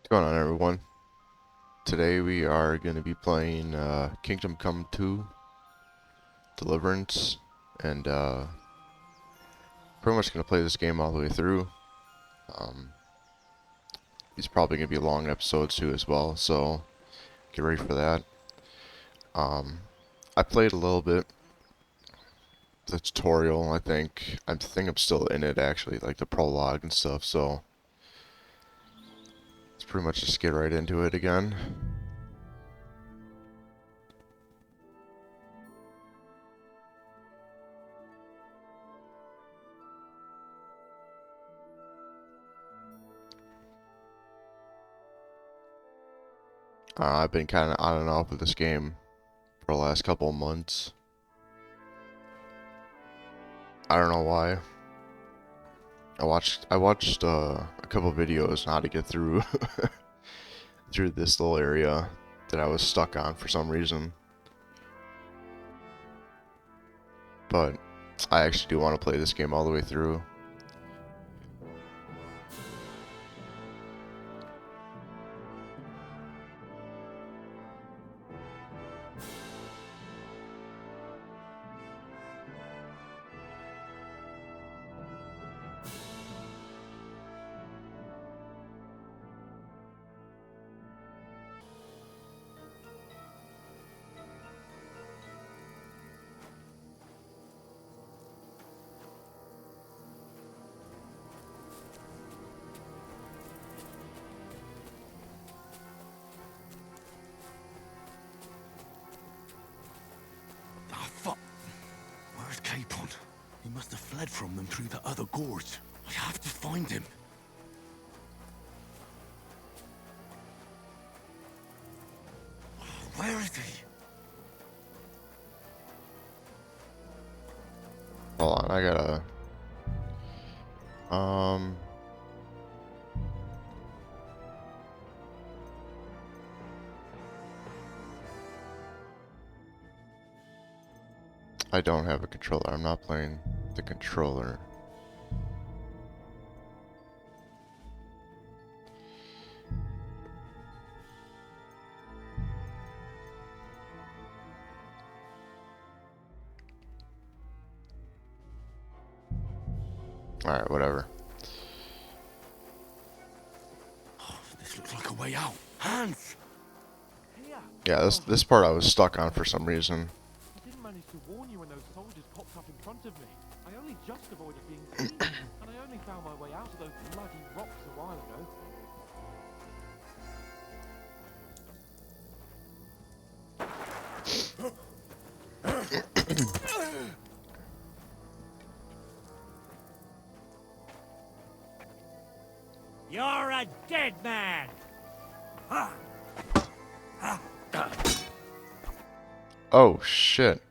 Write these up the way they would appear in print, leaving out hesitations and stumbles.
What's going on, everyone? Today we are going to be playing Kingdom Come 2 Deliverance, and pretty much going to play this game all the way through. Um, these probably going to be long episodes too as well, so get ready for that. Um, I played a little bit the tutorial. I think I'm still in it actually, like the prologue and stuff. So let's pretty much just get right into it again. I've been kind of on and off with this game for the last couple of months. I don't know why. I watched a couple videos on how to get through through this little area that I was stuck on for some reason. But I actually do want to play this game all the way through. Ah, fuck. Where's Capon? He must have fled from them through the other gorge. I have to find him. Where is he? Hold on, I gotta I don't have a controller. I'm not playing the controller. Alright, whatever. Oh, this looks like a way out. Hans! Here. Yeah, this part I was stuck on for some reason. I didn't manage to warn you when those soldiers popped up in front of me. I only just avoided being seen, and I only found my way out of those bloody rocks a while ago. You're a dead man! Oh shit.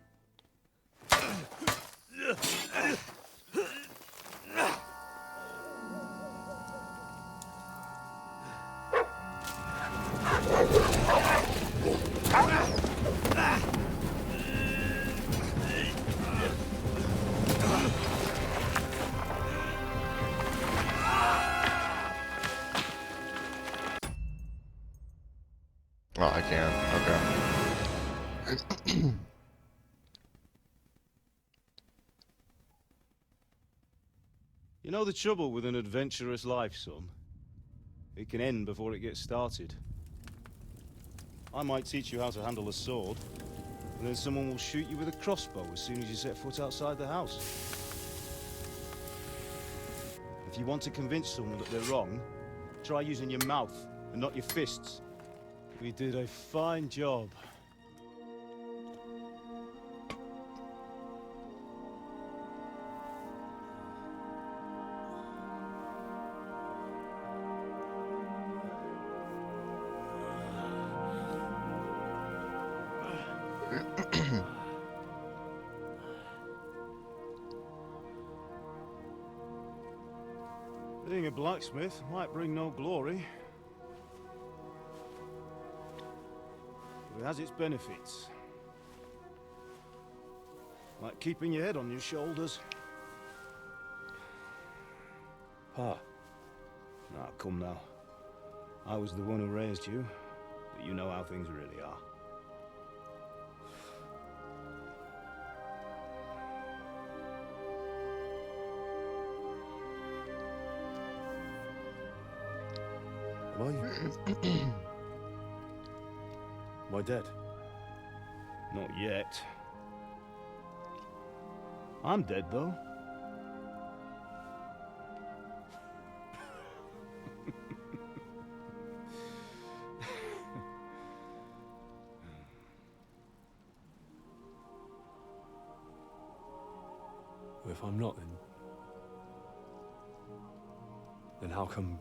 Oh, I can. Okay. You know the trouble with an adventurous life, son? It can end before it gets started. I might teach you how to handle a sword, and then someone will shoot you with a crossbow as soon as you set foot outside the house. If you want to convince someone that they're wrong, try using your mouth and not your fists. We did a fine job. Being a blacksmith might bring no glory, but it has its benefits. Like keeping your head on your shoulders. Pa. Now, come now. I was the one who raised you, but you know how things really are. Am I dead? Not yet. I'm dead, though. Well, if I'm not, then how come...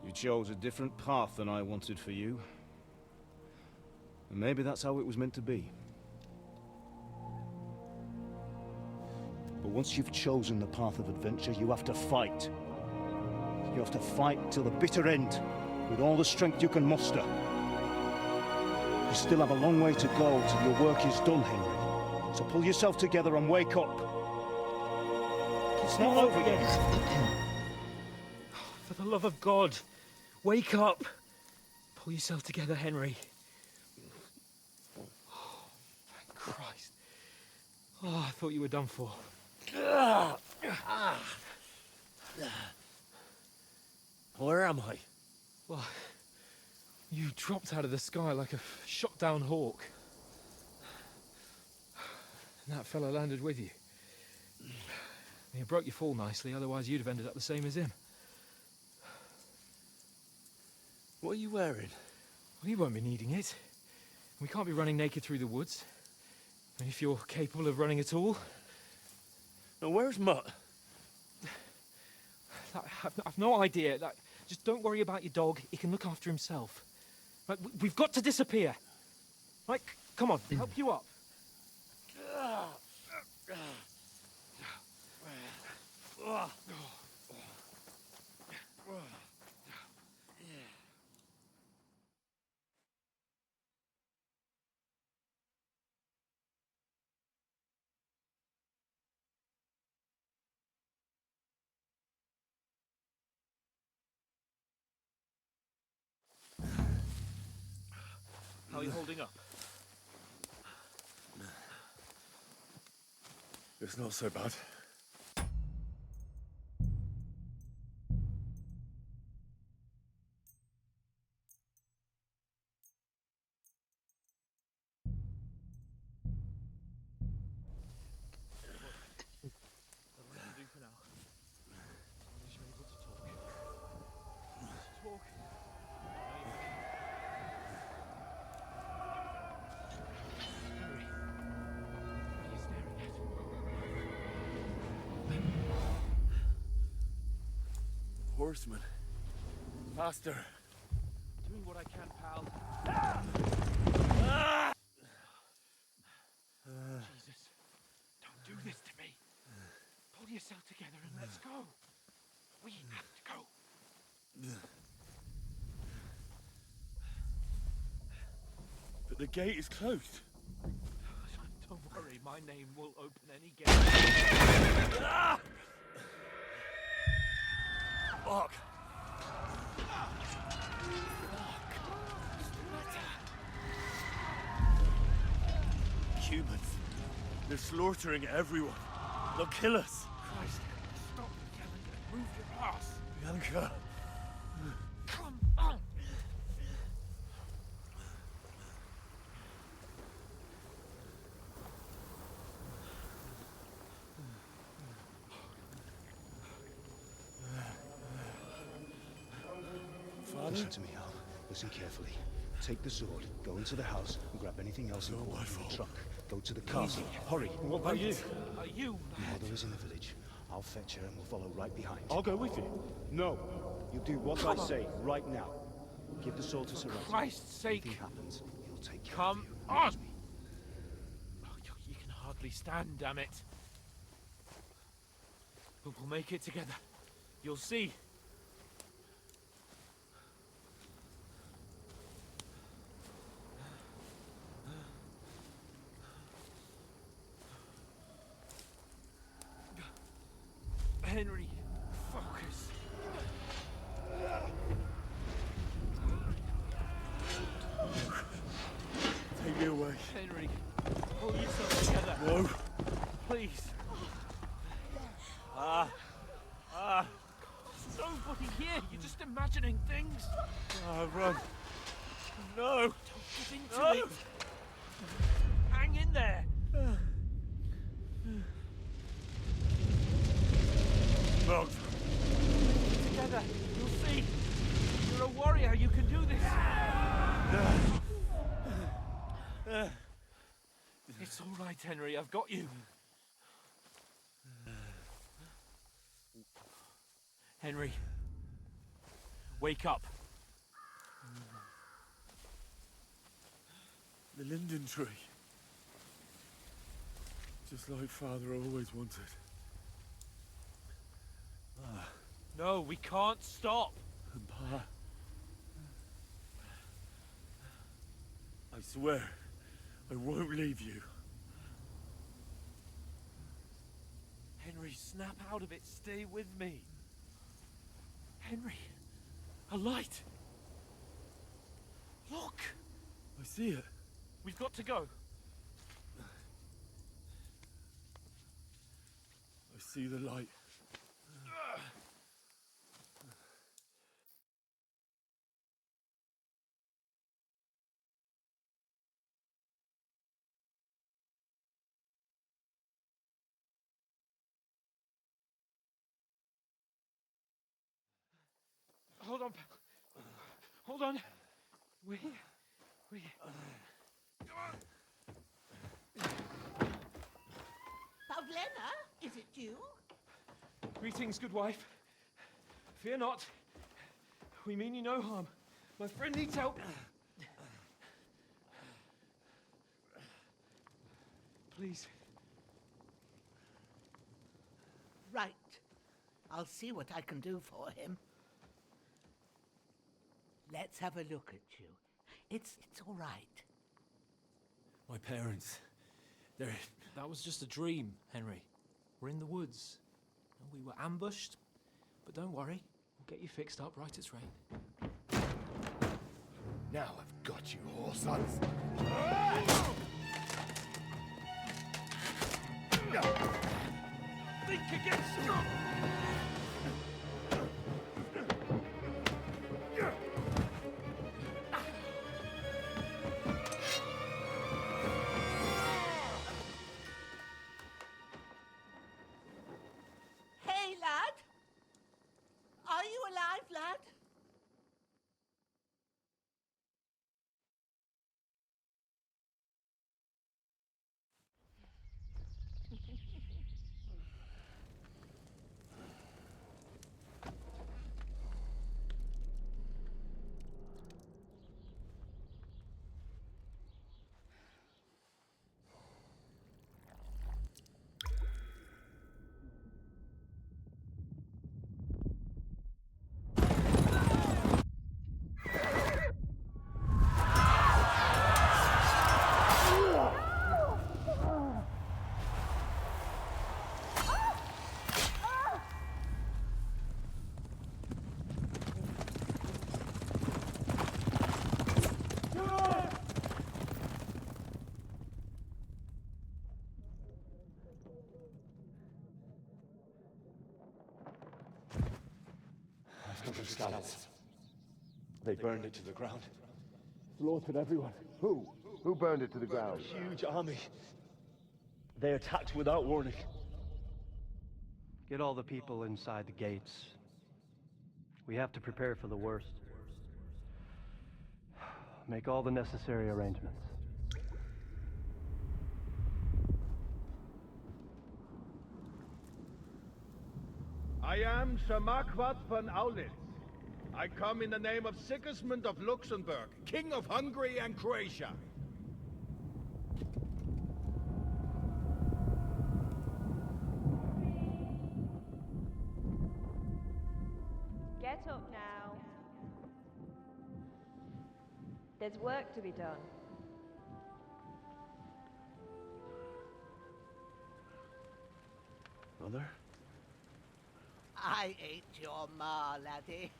You chose a different path than I wanted for you. And maybe that's how it was meant to be. But once you've chosen the path of adventure, you have to fight. You have to fight till the bitter end, with all the strength you can muster. You still have a long way to go till your work is done, Henry. So pull yourself together and wake up. It's not over yet. For the love of God, wake up! Pull yourself together, Henry. Oh, thank Christ. Oh, I thought you were done for. Where am I? Well, you dropped out of the sky like a shot-down hawk. And that fella landed with you. You broke your fall nicely, otherwise you'd have ended up the same as him. What are you wearing? Well, you won't be needing it. We can't be running naked through the woods. And if you're capable of running at all... Now, where's Mutt? I've no idea. Just don't worry about your dog. He can look after himself. Right, we've got to disappear. Right, come on, help you up. How are you holding up? It's not so bad. What do you do for now? As long as you're able to talk. Talk. Henry, what are you staring at? Horseman. Faster. Doing what I can, pal. Jesus, don't do this to me. Pull yourself together and let's go. We have to go. But the gate is closed. Don't worry, my name will open any gate. Fuck. Humans. They're slaughtering everyone. They'll kill us. Christ, stop yelling and move your ass. Bianca. Come on. Father? Listen to me, Al. Listen carefully. Take the sword, go into the house, and grab anything else important from the truck. Go to the castle. Hurry. What about you? Are you mad? Mother is in the village. I'll fetch her and we'll follow right behind. I'll go with you. No. You do what I say right now. Give the sword to Sir Edward. Christ's sake. Anything happens, he'll take care Come of you. on. Promise me. Oh, you can hardly stand, damn it. But we'll make it together. You'll see. Henry, focus. just imagining things. Run. No. Don't give in to No. it. Hang in there. Mugs. Together, you'll see. You're a warrior. You can do this. It's all right, Henry. I've got you. Henry, wake up. The linden tree. Just like Father always wanted. No, we can't stop. And Pa. I swear, I won't leave you. Henry, snap out of it. Stay with me. Henry, a light. Look, I see it. we've got to go. I see the light. Hold on. Hold on. We. Pavlena, is it you? Greetings, good wife. Fear not. We mean you no harm. My friend needs help. Please. Right. I'll see what I can do for him. Let's have a look at you. It's all right. My parents, they're... That was just a dream, Henry. We're in the woods. And we were ambushed. But don't worry. We'll get you fixed up right as rain. Now I've got you, whore sons. Think again. Hey, lad! Are you alive, lad? Scouts. They burned it to the ground. Slaughtered everyone. Who? Who burned it to the ground? Huge army. They attacked without warning. Get all the people inside the gates. We have to prepare for the worst. Make all the necessary arrangements. I am Sir Marquardt von Aulitz. I come in the name of Sigismund of Luxembourg, King of Hungary and Croatia. Get up now. There's work to be done. Mother? I ain't your ma, laddie.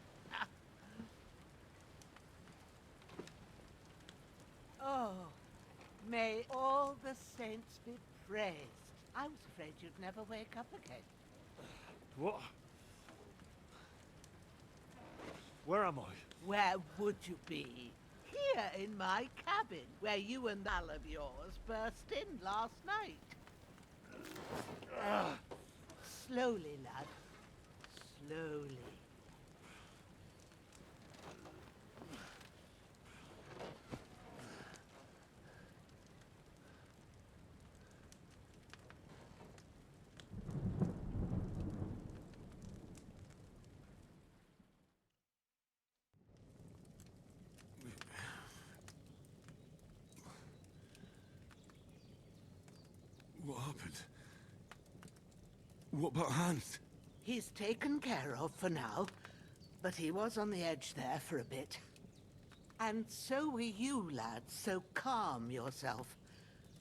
Oh, may all the saints be praised. I was afraid you'd never wake up again. What? Where am I? Where would you be? Here in my cabin, where you and that of yours burst in last night. Slowly, lad. Slowly. What happened? What about Hans? He's taken care of for now, but he was on the edge there for a bit. And so were you, lad, so calm yourself.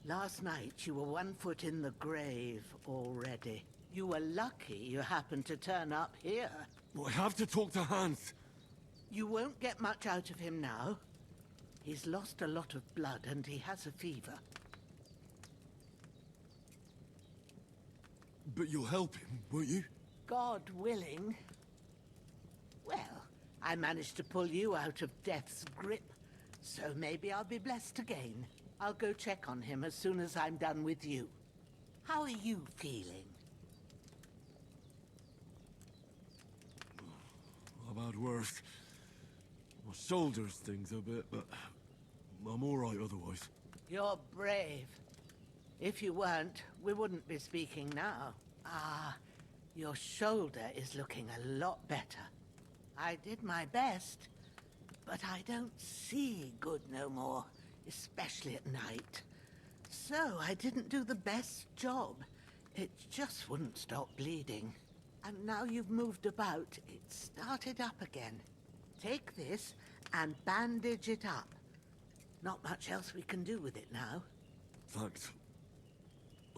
Last night you were 1 foot in the grave already. You were lucky you happened to turn up here. Well, I have to talk to Hans. You won't get much out of him now. He's lost a lot of blood and he has a fever. But you'll help him, won't you? God willing. Well, I managed to pull you out of death's grip, so maybe I'll be blessed again. I'll go check on him as soon as I'm done with you. How are you feeling? I've had worse. My shoulders stings a bit, but I'm all right otherwise. You're brave. If you weren't, we wouldn't be speaking now. Ah, your shoulder is looking a lot better. I did my best, but I don't see good no more, especially at night. So I didn't do the best job. It just wouldn't stop bleeding. And now you've moved about, it started up again. Take this and bandage it up. Not much else we can do with it now. Thanks.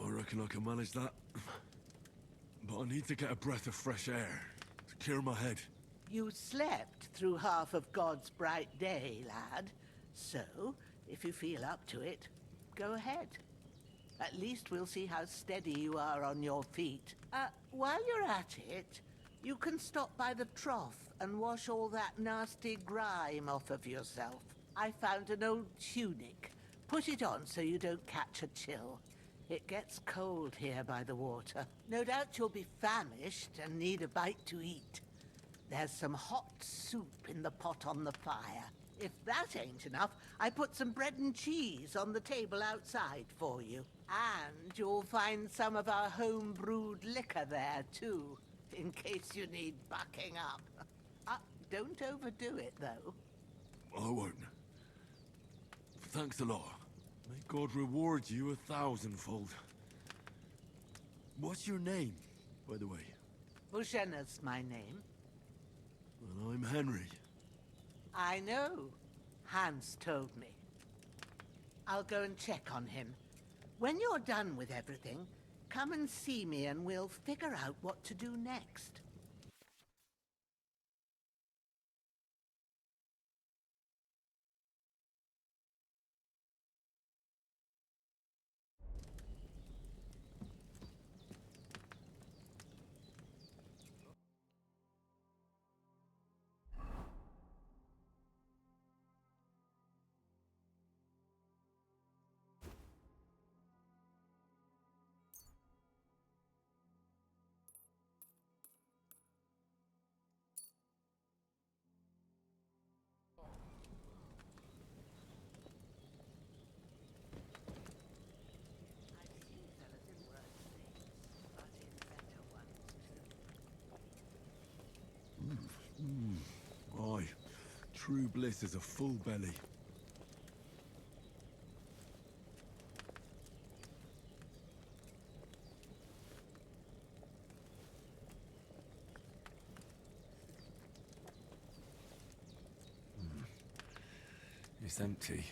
I reckon I can manage that. But I need to get a breath of fresh air to clear my head. You slept through half of God's bright day, lad. So, if you feel up to it, go ahead. At least we'll see how steady you are on your feet. While you're at it, you can stop by the trough and wash all that nasty grime off of yourself. I found an old tunic. Put it on so you don't catch a chill. It gets cold here by the water. No doubt you'll be famished and need a bite to eat. There's some hot soup in the pot on the fire. If that ain't enough, I put some bread and cheese on the table outside for you. And you'll find some of our home-brewed liquor there, too, in case you need bucking up. Don't overdo it, though. I won't. Thanks a lot. May God reward you 1,000-fold. What's your name, by the way? Bushenna's my name. Well, I'm Henry. I know. Hans told me. I'll go and check on him. When you're done with everything, come and see me and we'll figure out what to do next. Aye. True bliss is a full belly. It's empty.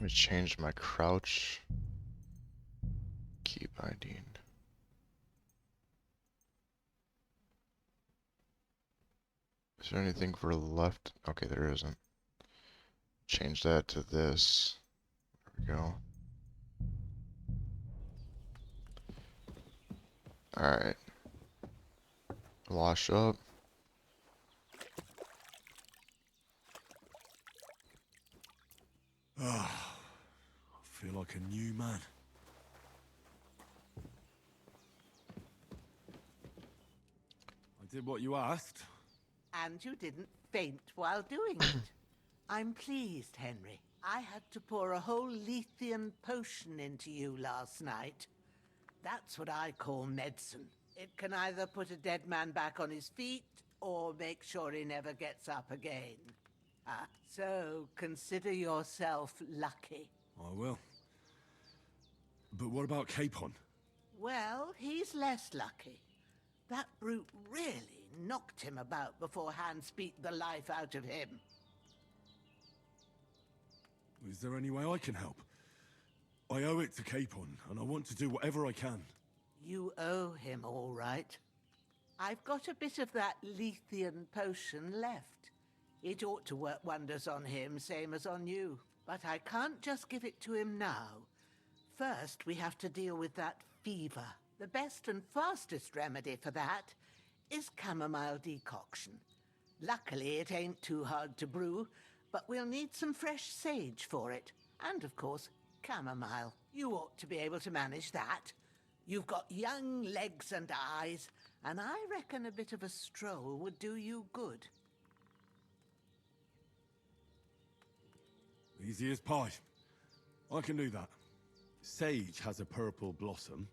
me change my crouch. Keep hiding. Is there anything for left? Okay, there isn't. Change that to this. There we go. Alright. Wash up. Ah, I feel like a new man. I did what you asked. And you didn't faint while doing it. I'm pleased, Henry. I had to pour a whole Lethean potion into you last night. That's what I call medicine. It can either put a dead man back on his feet, or make sure he never gets up again. So consider yourself lucky. I will. But what about Capon? Well, he's less lucky. That brute really knocked him about before Hans beat the life out of him. Is there any way I can help? I owe it to Capon, and I want to do whatever I can. You owe him, all right. I've got a bit of that Lethean potion left. It ought to work wonders on him, same as on you. But I can't just give it to him now. First, we have to deal with that fever. The best and fastest remedy for that is chamomile decoction. Luckily, it ain't too hard to brew, but we'll need some fresh sage for it. And, of course, chamomile. You ought to be able to manage that. You've got young legs and eyes, and I reckon a bit of a stroll would do you good. Easy as pie. I can do that. Sage has a purple blossom,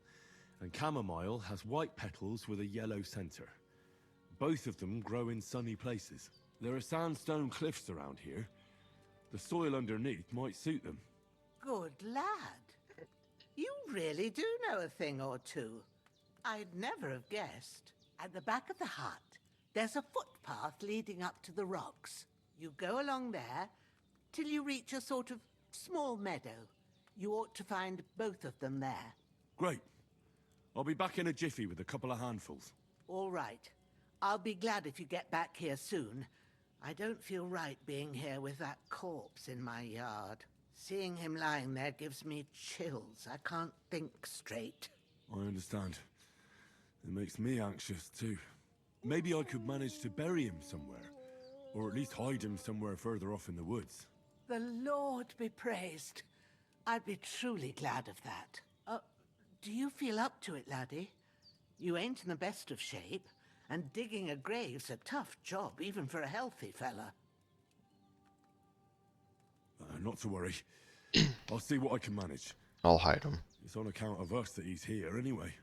and chamomile has white petals with a yellow center. Both of them grow in sunny places. There are sandstone cliffs around here. The soil underneath might suit them. Good lad. You really do know a thing or two. I'd never have guessed. At the back of the hut, there's a footpath leading up to the rocks. You go along there till you reach a sort of small meadow. You ought to find both of them there. Great. I'll be back in a jiffy with a couple of handfuls. All right. I'll be glad if you get back here soon. I don't feel right being here with that corpse in my yard. Seeing him lying there gives me chills. I can't think straight. I understand. It makes me anxious too. Maybe I could manage to bury him somewhere. Or at least hide him somewhere further off in the woods. The Lord be praised. I'd be truly glad of that. Do you feel up to it, laddie? You ain't in the best of shape, and digging a grave's a tough job, even for a healthy fella. Not to worry. I'll see what I can manage. I'll hide him. It's on account of us that he's here anyway.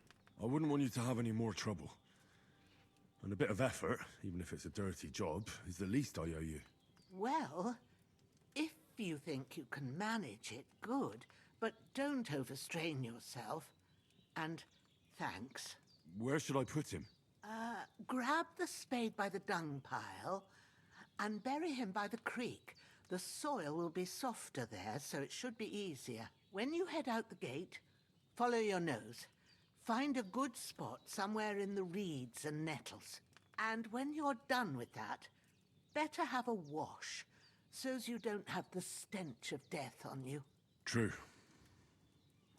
I wouldn't want you to have any more trouble. And a bit of effort, even if it's a dirty job, is the least I owe you. Well, if you think you can manage it, good. But don't overstrain yourself. And thanks. Where should I put him? Grab the spade by the dung pile and bury him by the creek. The soil will be softer there, so it should be easier. When you head out the gate, follow your nose. Find a good spot somewhere in the reeds and nettles. And when you're done with that, better have a wash, so's you don't have the stench of death on you. True.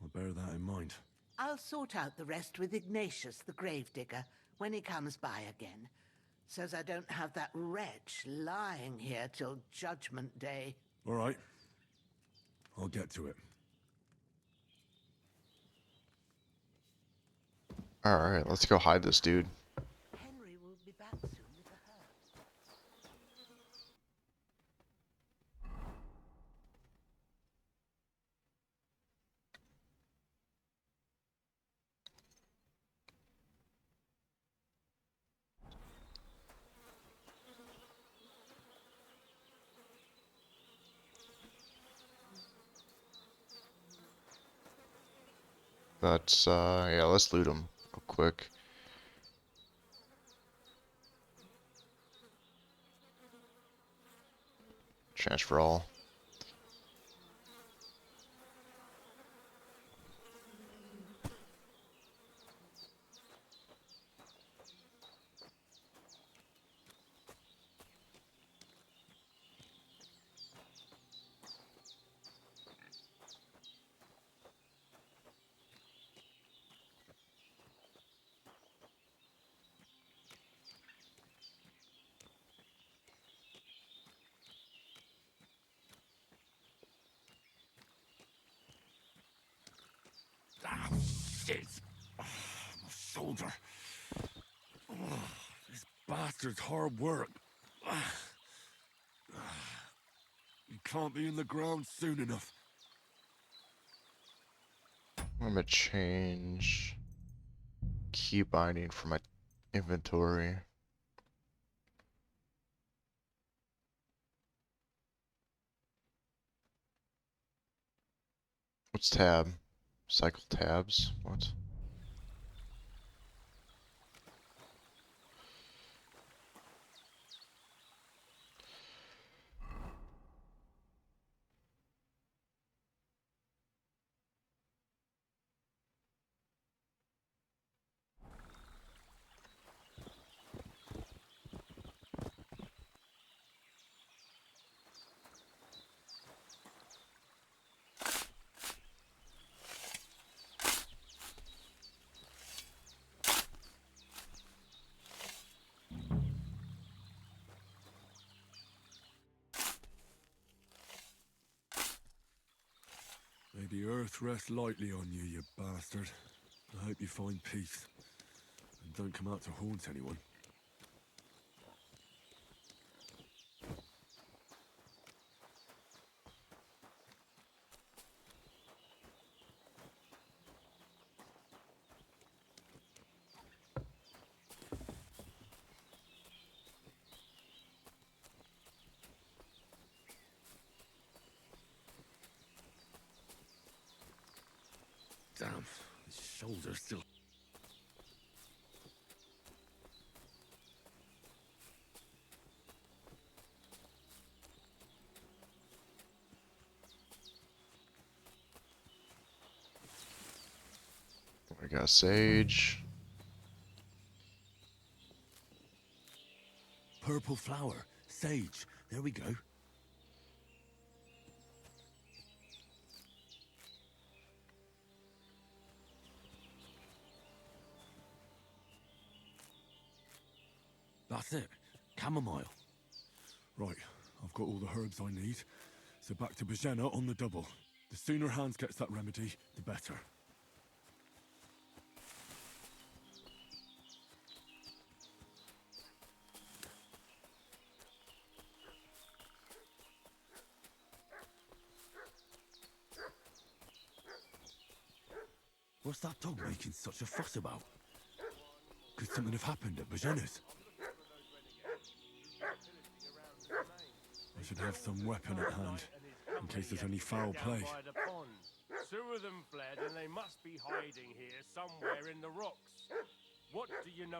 I'll bear that in mind. I'll sort out the rest with Ignatius, the gravedigger, when he comes by again, so's I don't have that wretch lying here till Judgment Day. All right. I'll get to it. Alright, let's go hide this dude. Henry will be back soon with the herbs. Let's, yeah, let's loot him real quick. Transfer all. Shit! Oh, my shoulder. Oh, this bastard's hard work. You can't be in the ground soon enough. I'm gonna change key binding for my inventory. What's tab? Cycle tabs? What? May the earth rest lightly on you, you bastard. I hope you find peace. And don't come out to haunt anyone. Damn, his shoulder's still... We got sage. Purple flower. Sage. There we go. That's it. Chamomile. Right, I've got all the herbs I need. So back to Bajena on the double. The sooner Hans gets that remedy, the better. What's that dog making such a fuss about? Could something have happened at Bajena's? I should have some weapon at hand, in case there's any foul play. Two of them fled, and they must be hiding here somewhere in the rocks. What do you know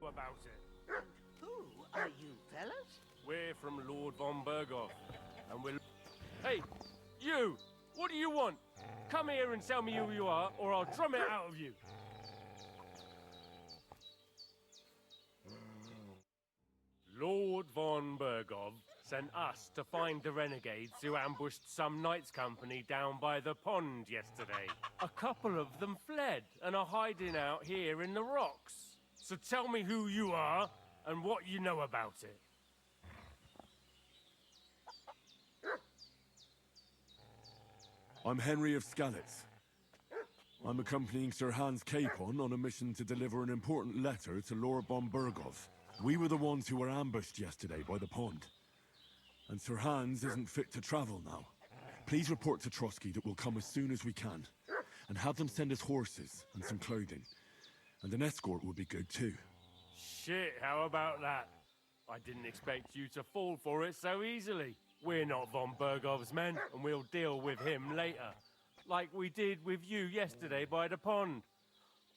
about it? Who are you, fellas? We're from Lord von Berghoff, and we're... Hey, you! What do you want? Come here and tell me who you are, or I'll drum it out of you. Lord von Berghoff sent us to find the renegades who ambushed some knights' company down by the pond yesterday. A couple of them fled and are hiding out here in the rocks. So tell me who you are and what you know about it. I'm Henry of Skalitz. I'm accompanying Sir Hans Capon on a mission to deliver an important letter to Lord von Berghoff. We were the ones who were ambushed yesterday by the pond. And Sir Hans isn't fit to travel now. Please report to Trotsky that we'll come as soon as we can. And have them send us horses and some clothing. And an escort would be good too. Shit, how about that? I didn't expect you to fall for it so easily. We're not von Berghoff's men, and we'll deal with him later. Like we did with you yesterday by the pond.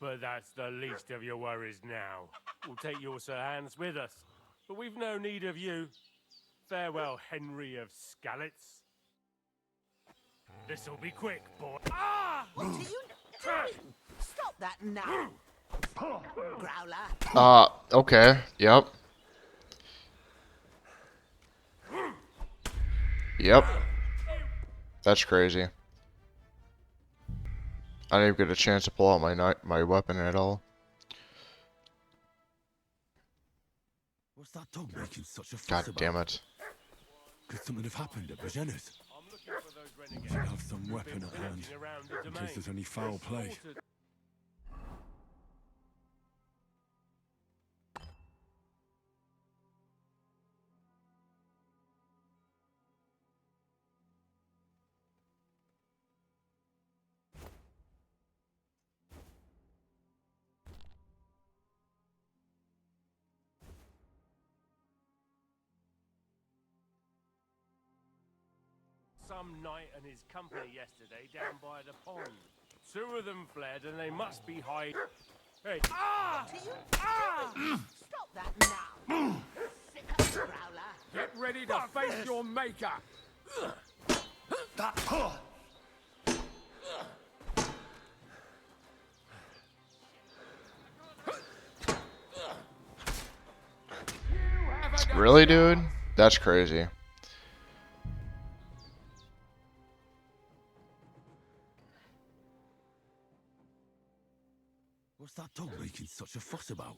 But that's the least of your worries now. We'll take your Sir Hans with us. But we've no need of you. Farewell, Henry of Skalitz. This'll be quick, boy. Ah! What are you doing? Stop that now! Growler. Okay. Yep. Yep. That's crazy. I didn't even get a chance to pull out my weapon at all. What's that dog making such a fuss God about? damn it. Could something have happened at Bajena's? I'm looking for those renegades. Should have some who've weapon been at hand, pillaging around the in domain. case there's any foul They play. slaughtered- Some knight and his company yesterday down by the pond. 2 of them fled and they must be hiding. Hey! Ah! Stop that now! Sick of the growler. Get ready to face your maker! Really, dude? That's crazy. What's that dog making such a fuss about?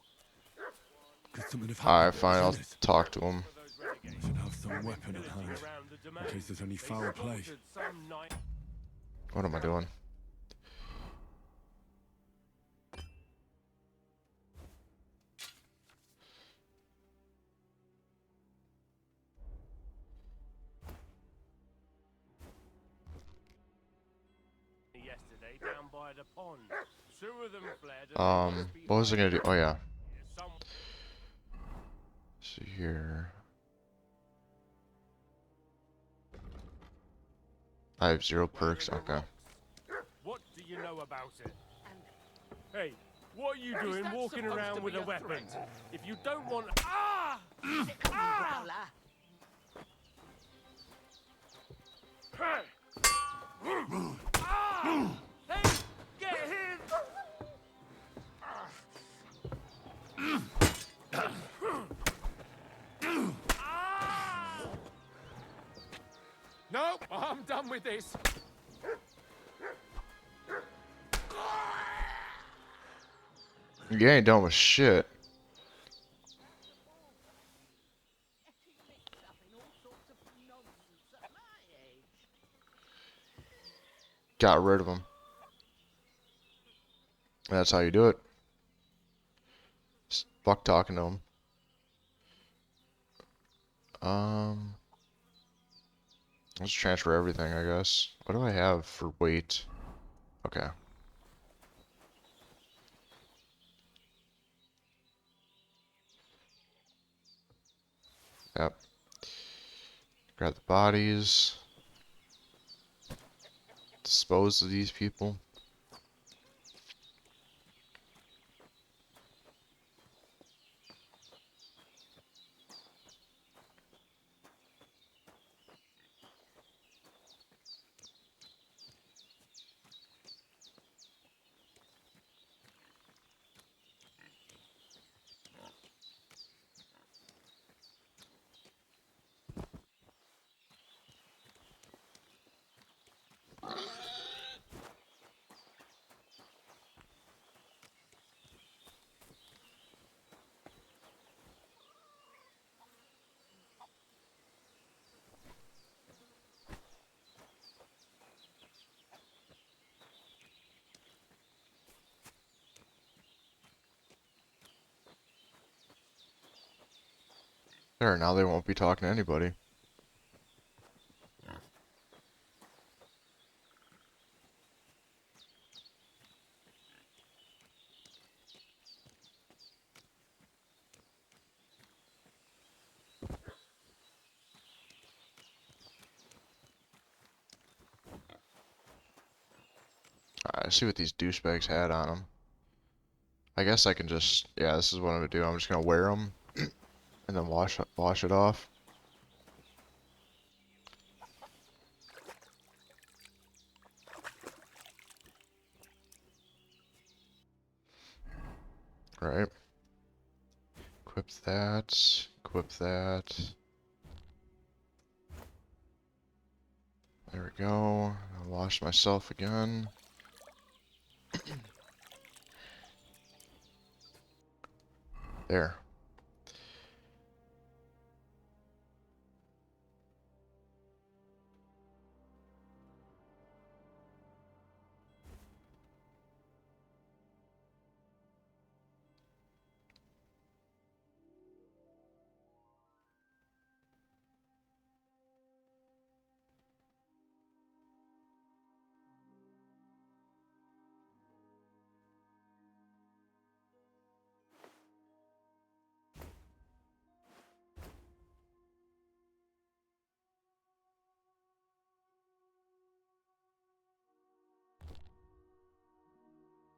Could something have Alright, happened fine, at I'll Bajena's? talk to him. Should have some weapon at hand, in case there's any foul play. Some knight. What am I doing? Yesterday down by the pond. 2 of them fled and they must be What was I gonna do? Oh yeah. some See here. I have 0 perks. Okay. What do you know about it? Hey, what are you doing walking around with a weapon? If you don't want... Ah! Sick of the growler. Ah! Hey, get him! Ah! No, I'm done with this. You ain't done with shit. Getting mixed up in all sorts of nonsense at my age. Got rid of him. That's how you do it. Fuck talking to him. Let's transfer everything, I guess. What do I have for weight? Okay. Yep. Grab the bodies. Dispose of these people. There, now they won't be talking to anybody. Alright, let's see what these douchebags had on them. I guess I can just, yeah, this is what I'm gonna do. I'm just gonna wear them and then wash it off. Right. Equip that. Equip that. There we go. I'll wash myself again. There.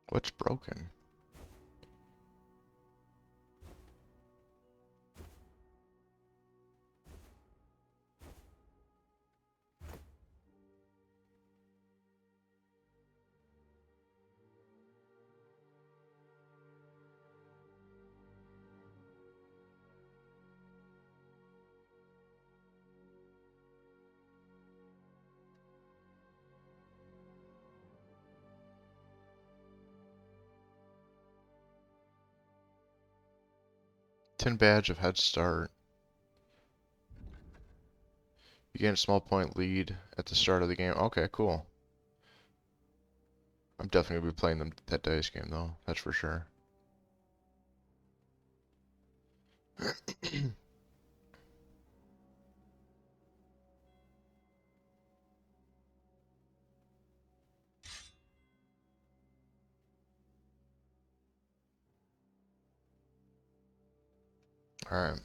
What's broken? Tin badge of head start. You gain a small point lead at the start of the game. Okay, cool. I'm definitely gonna be playing that dice game though. That's for sure. All right.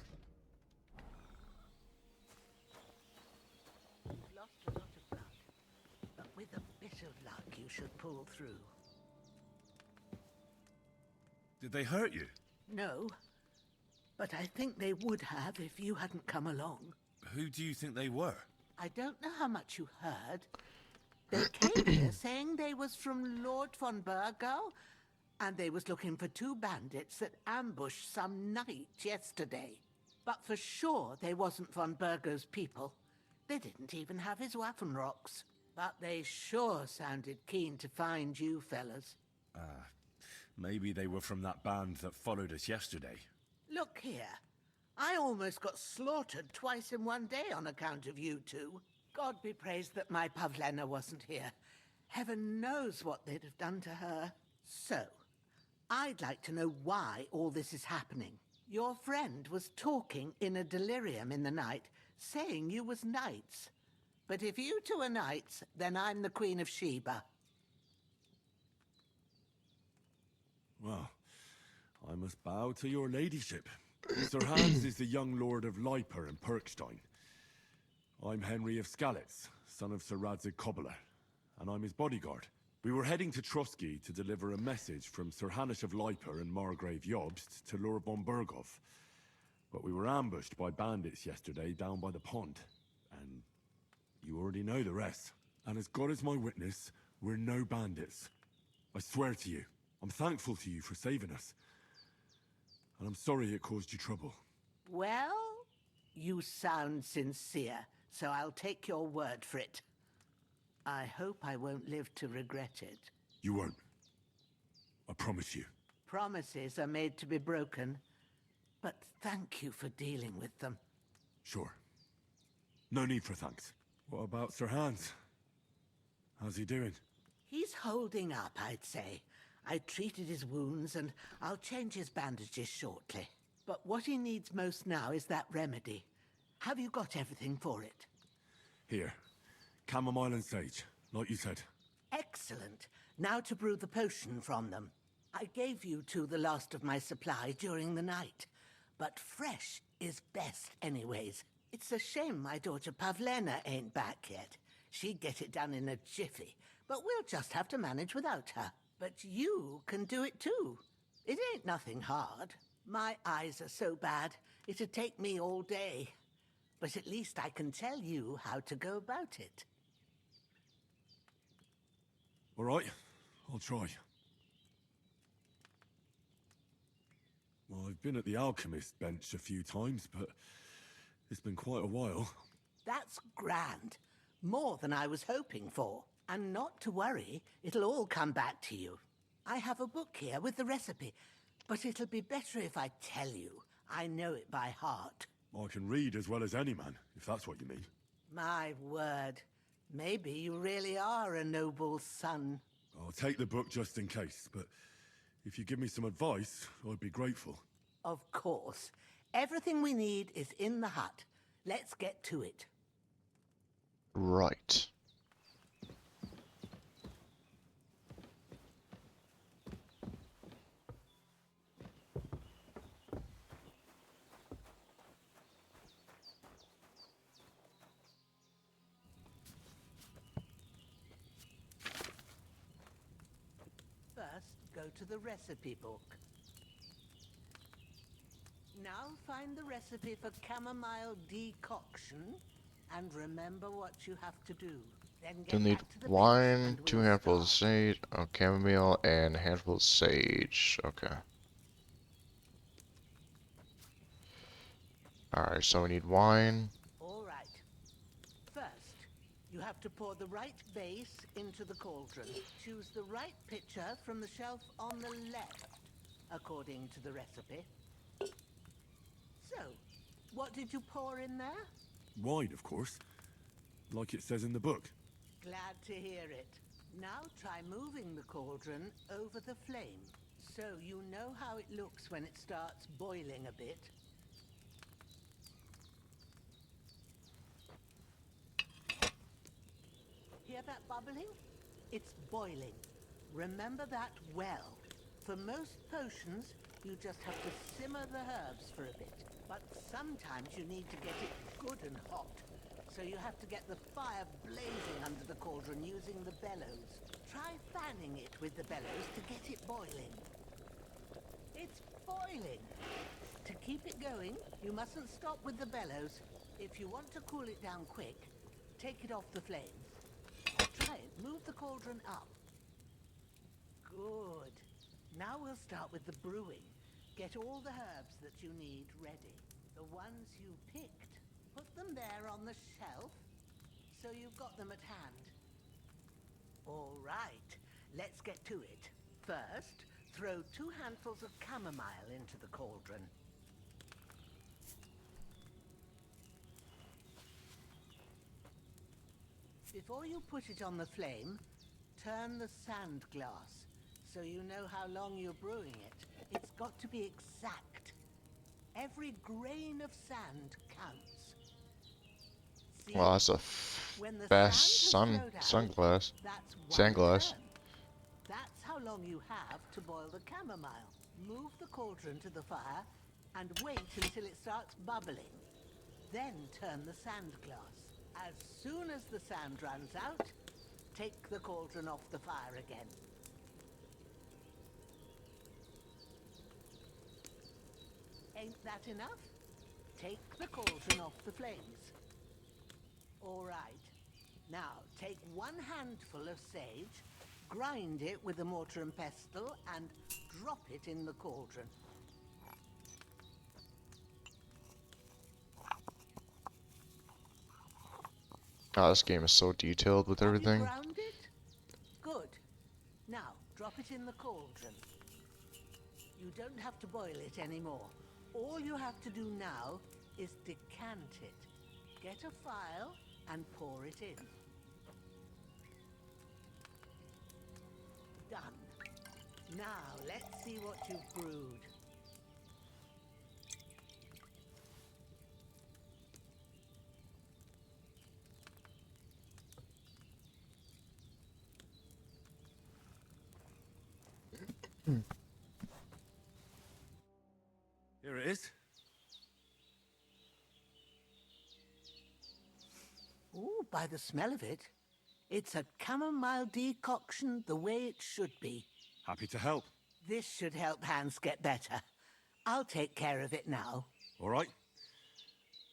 You've lost a lot of blood, but with a bit of luck, you should pull through. Did they hurt you? No, but I think they would have if you hadn't come along. Who do you think they were? I don't know how much you heard. They came here saying they was from Lord von Burgo, and they was looking for 2 bandits that ambushed some knight yesterday. But for sure they wasn't von Burgo's people. They didn't even have his Waffenrocks. But they sure sounded keen to find you fellas. Maybe they were from that band that followed us yesterday. Look here. I almost got slaughtered twice in one day on account of you two. God be praised that my Pavlena wasn't here. Heaven knows what they'd have done to her. So, I'd like to know why all this is happening. Your friend was talking in a delirium in the night, saying you was knights. But if you two are knights, then I'm the Queen of Sheba. Well, I must bow to your ladyship. Sir Hans is the young lord of Leiper and Perkstein. I'm Henry of Skalitz, son of Sir Radzig Kobyla, and I'm his bodyguard. We were heading to Trotsky to deliver a message from Sir Hanish of Leiper and Margrave Jobst to Lord von Burgov. But we were ambushed by bandits yesterday down by the pond. And you already know the rest. And as God is my witness, we're no bandits. I swear to you, I'm thankful to you for saving us. And I'm sorry it caused you trouble. Well, you sound sincere, so I'll take your word for it. I hope I won't live to regret it. You won't. I promise you. Promises are made to be broken, but thank you for dealing with them. Sure. No need for thanks. What about Sir Hans? How's he doing? He's holding up, I'd say. I treated his wounds, and I'll change his bandages shortly. But what he needs most now is that remedy. Have you got everything for it? Here. Chamomile and sage, like you said. Excellent. Now to brew the potion from them. I gave you two the last of my supply during the night. But fresh is best anyways. It's a shame my daughter Pavlena ain't back yet. She'd get it done in a jiffy, but we'll just have to manage without her. But you can do it too. It ain't nothing hard. My eyes are so bad, it'd take me all day. But at least I can tell you how to go about it. All right, I'll try. Well, I've been at the alchemist bench a few times, but it's been quite a while. That's grand. More than I was hoping for. And not to worry, it'll all come back to you. I have a book here with the recipe, but it'll be better if I tell you. I know it by heart. I can read as well as any man, if that's what you mean. My word. Maybe you really are a noble son. I'll take the book just in case, but if you give me some advice, I'd be grateful. Of course. Everything we need is in the hut. Let's get to it. Right. First, go to the recipe book. Now find the recipe for chamomile decoction and remember what you have to do. Then You'll get need back to the base wine, and 2 we'll handfuls of start. sage, chamomile, and a handful of sage. Okay. Alright, so we need wine. All right. First, you have to pour the right base into the cauldron. Choose the right pitcher from the shelf on the left, according to the recipe. So, what did you pour in there? Wine, of course. Like it says in the book. Glad to hear it. Now try moving the cauldron over the flame, so you know how it looks when it starts boiling a bit. Hear that bubbling? It's boiling. Remember that well. For most potions, you just have to simmer the herbs for a bit. But sometimes you need to get it good and hot. So you have to get the fire blazing under the cauldron using the bellows. Try fanning it with the bellows to get it boiling. It's boiling! To keep it going, you mustn't stop with the bellows. If you want to cool it down quick, take it off the flames. Try it. Move the cauldron up. Good. Now we'll start with the brewing. Get all the herbs that you need ready. The ones you picked. Put them there on the shelf, so you've got them at hand. All right, let's get to it. First, throw 2 handfuls of chamomile into the cauldron. Before you put it on the flame, turn the sand glass, so you know how long you're brewing it. It's got to be exact. Every grain of sand counts. See? Well, that's a When the fast sand has flowed out, sunglass. that's Sandglass. turn. That's how long you have to boil the chamomile. Move the cauldron to the fire and wait until it starts bubbling. Then turn the sand glass. As soon as the sand runs out, take the cauldron off the fire again. Ain't that enough? Take the cauldron off the flames. All right. Now, take 1 handful of sage, grind it with a mortar and pestle, and drop it in the cauldron. Oh, this game is so detailed with Have you everything. ground it? Good. Now, drop it in the cauldron. You don't have to boil it anymore. All you have to do now is decant it. Get a phial and pour it in. Done. Now, let's see what you've brewed. Here it is. Ooh, by the smell of it, it's a chamomile decoction the way it should be. Happy to help. This should help Hans get better. I'll take care of it now. All right.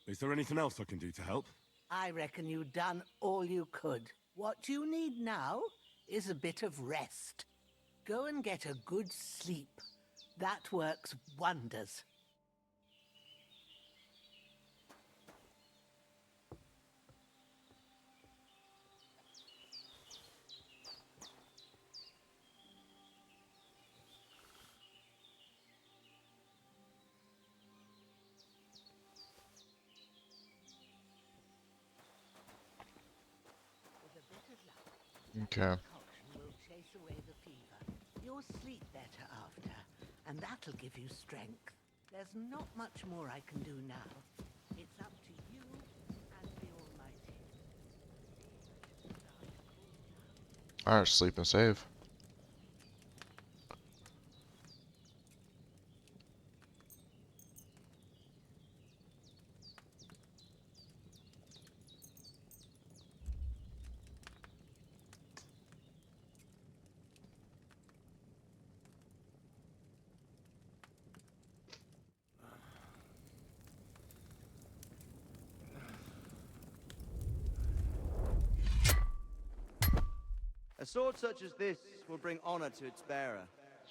Is there anything else I can do to help? I reckon you've done all you could. What you need now is a bit of rest. Go and get a good sleep. That works wonders. Okay. Will chase away the fever. You'll sleep better after, and that'll give you strength. There's not much more I can do now. It's up to you and the Almighty. Alright, sleep and save. A sword such as this will bring honor to its bearer.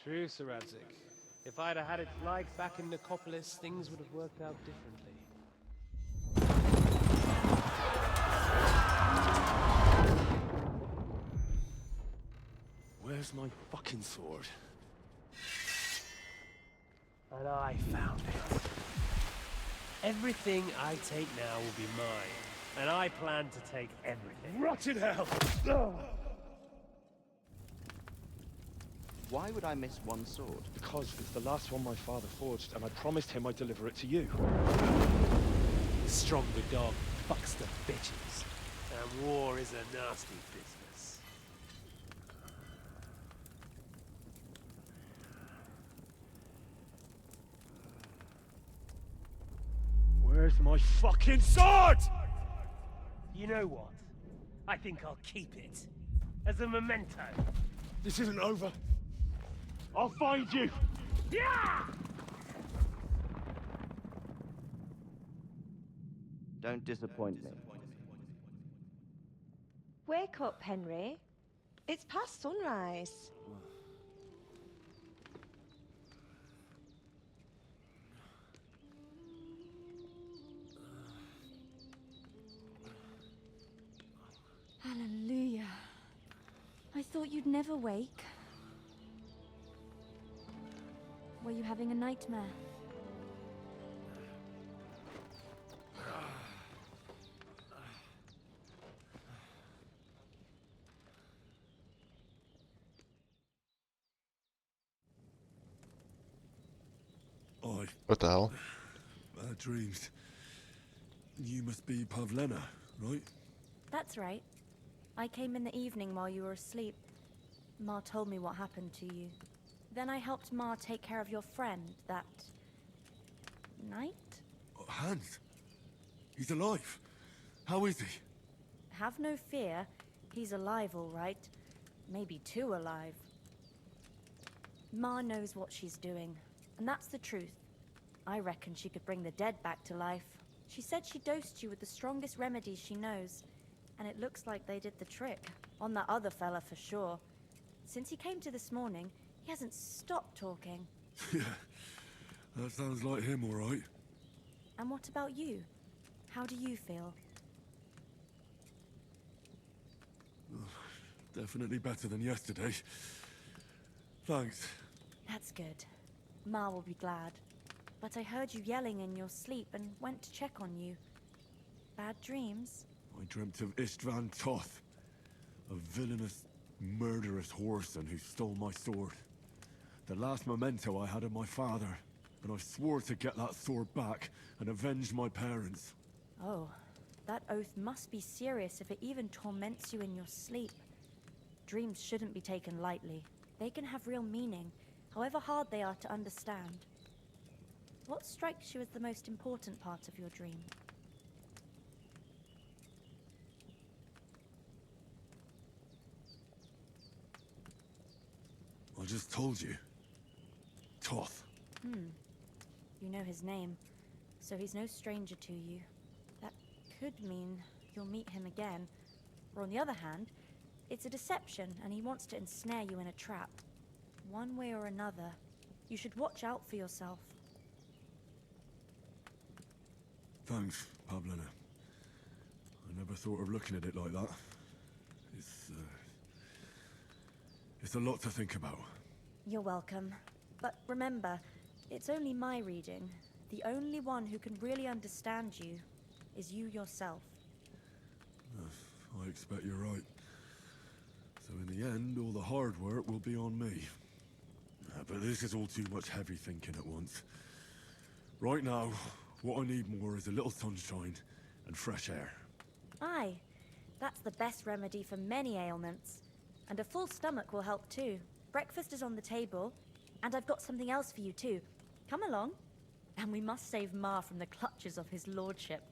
True, Sir Radzik. If I'd have had its like back in Nicopolis, things would have worked out differently. Where's my fucking sword? And I found it. Everything I take now will be mine, and I plan to take everything. Rotted hell! Why would I miss one sword? Because it's the last one my father forged, and I promised him I'd deliver it to you. The stronger dog fucks the bitches, and war is a nasty business. Where's my fucking sword? You know what? I think I'll keep it. As a memento. This isn't over. I'll find you! Yeah! Don't disappoint me. Wake up, Henry. It's past sunrise. Hallelujah. I thought you'd never wake. Were you having a nightmare? What the hell? Bad dreams. You must be Pavlena, right? That's right. I came in the evening while you were asleep. Ma told me what happened to you. Then I helped Ma take care of your friend that night? Hans? He's alive. How is he? Have no fear. He's alive, all right. Maybe too alive. Ma knows what she's doing, and that's the truth. I reckon she could bring the dead back to life. She said she dosed you with the strongest remedies she knows, and it looks like they did the trick. On that other fella for sure. Since he came to this morning, he hasn't stopped talking. Yeah, that sounds like him, all right. And what about you? How do you feel? Definitely better than yesterday. Thanks. That's good. Ma will be glad. But I heard you yelling in your sleep and went to check on you. Bad dreams? I dreamt of Istvan Toth, a villainous, murderous whoreson who stole my sword. The last memento I had of my father, and I swore to get that sword back and avenge my parents. Oh, that oath must be serious if it even torments you in your sleep. Dreams shouldn't be taken lightly. They can have real meaning, however hard they are to understand. What strikes you as the most important part of your dream? I just told you. Toth. You know his name, so he's no stranger to you. That could mean you'll meet him again. Or on the other hand, it's a deception and he wants to ensnare you in a trap. One way or another, you should watch out for yourself. Thanks, Pavlena. I never thought of looking at it like that. It's a lot to think about. You're welcome. But remember, it's only my reading. The only one who can really understand you is you yourself. I expect you're right. So in the end, all the hard work will be on me. But this is all too much heavy thinking at once. Right now, what I need more is a little sunshine and fresh air. Aye, that's the best remedy for many ailments. And a full stomach will help too. Breakfast is on the table, and I've got something else for you too. Come along. And we must save Ma from the clutches of his lordship.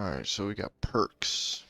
Alright, so we got perks.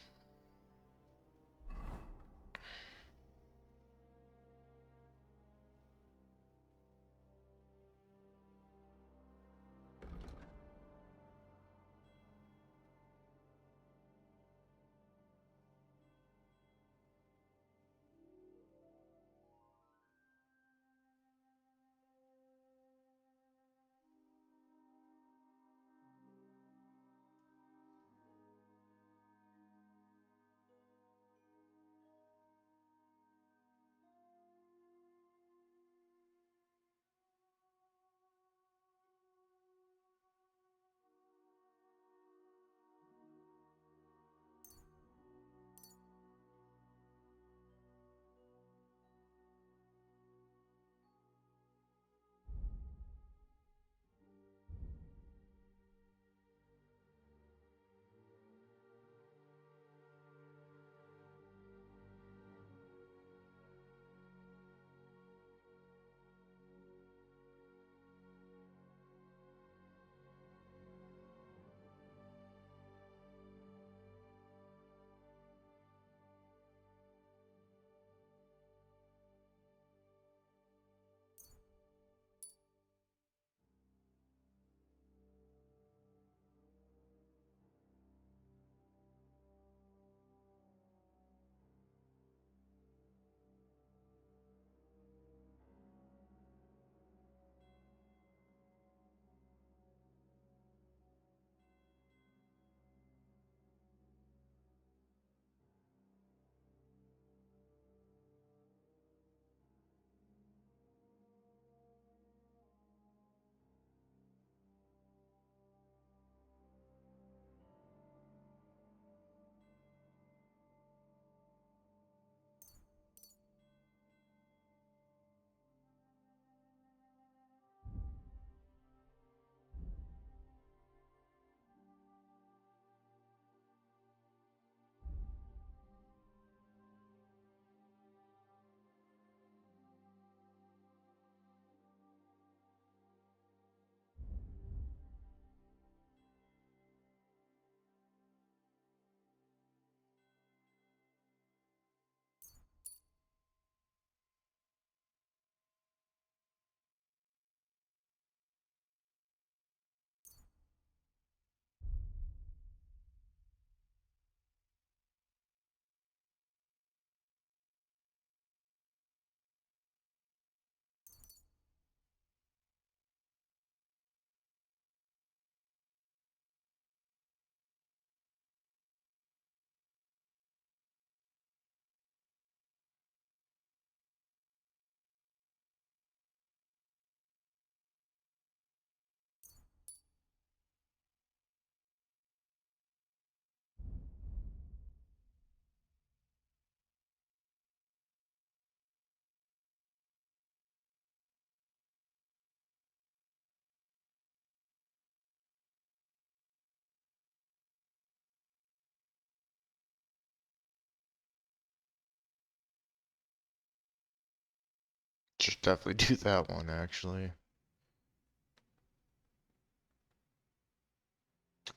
Should definitely do that one, actually.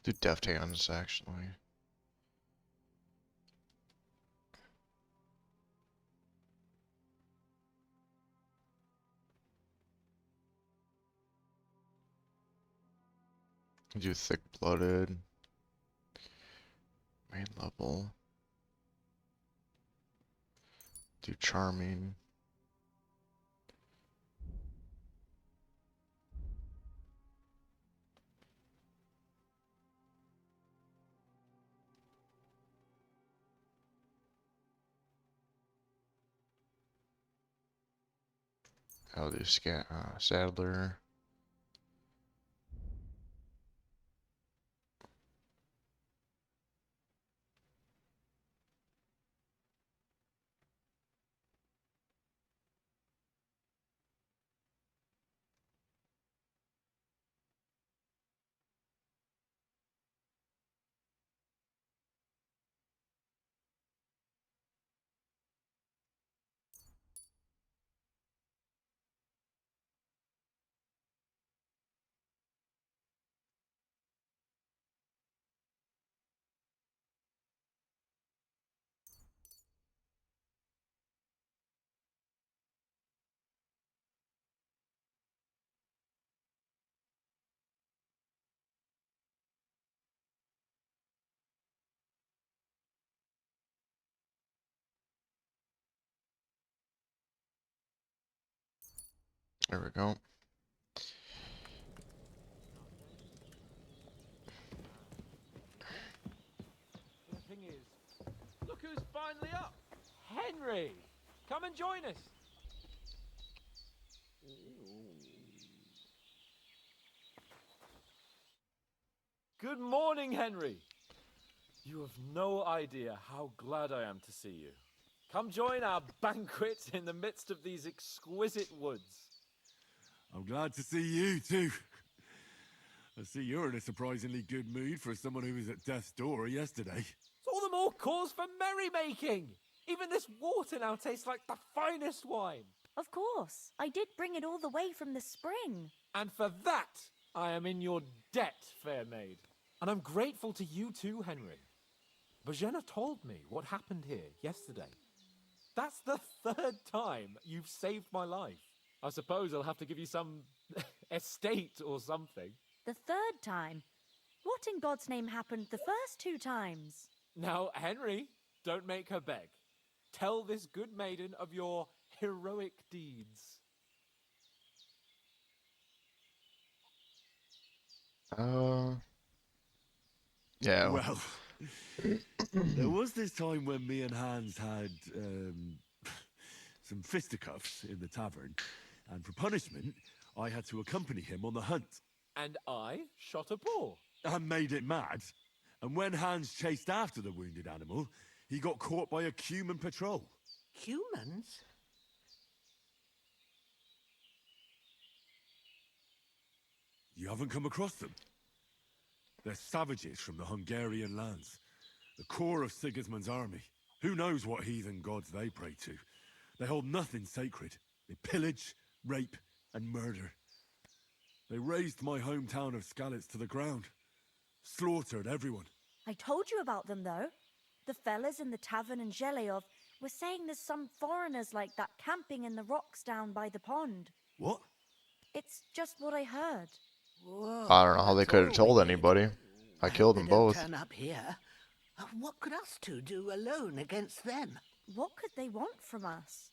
Do deft hands, actually. Do thick-blooded. Main level. Do charming. I'll do Saddler. There we go. The thing is, look who's finally up! Henry! Come and join us! Good morning, Henry! You have no idea how glad I am to see you. Come join our banquet in the midst of these exquisite woods. I'm glad to see you, too. I see you're in a surprisingly good mood for someone who was at death's door yesterday. It's all the more cause for merrymaking! Even this water now tastes like the finest wine. Of course. I did bring it all the way from the spring. And for that, I am in your debt, fair maid. And I'm grateful to you too, Henry. Bojena told me what happened here yesterday. That's the third time you've saved my life. I suppose I'll have to give you some estate or something. The third time? What in God's name happened the first 2 times? Now, Henry, don't make her beg. Tell this good maiden of your heroic deeds. Yeah. Well, there was this time when me and Hans had some fisticuffs in the tavern, and for punishment, I had to accompany him on the hunt. And I shot a boar. I made it mad, and when Hans chased after the wounded animal, he got caught by a human patrol. Humans? You haven't come across them? They're savages from the Hungarian lands, the core of Sigismund's army. Who knows what heathen gods they pray to? They hold nothing sacred. They pillage, rape, and murder. They razed my hometown of Skalitz to the ground. Slaughtered everyone. I told you about them, though. The fellas in the tavern in Zheleov were saying there's some foreigners like that camping in the rocks down by the pond. What? It's just what I heard. Whoa, I don't know how they that's could all have we told need. anybody. I killed them They don't both. turn up here. What could us two do alone against them? What could they want from us?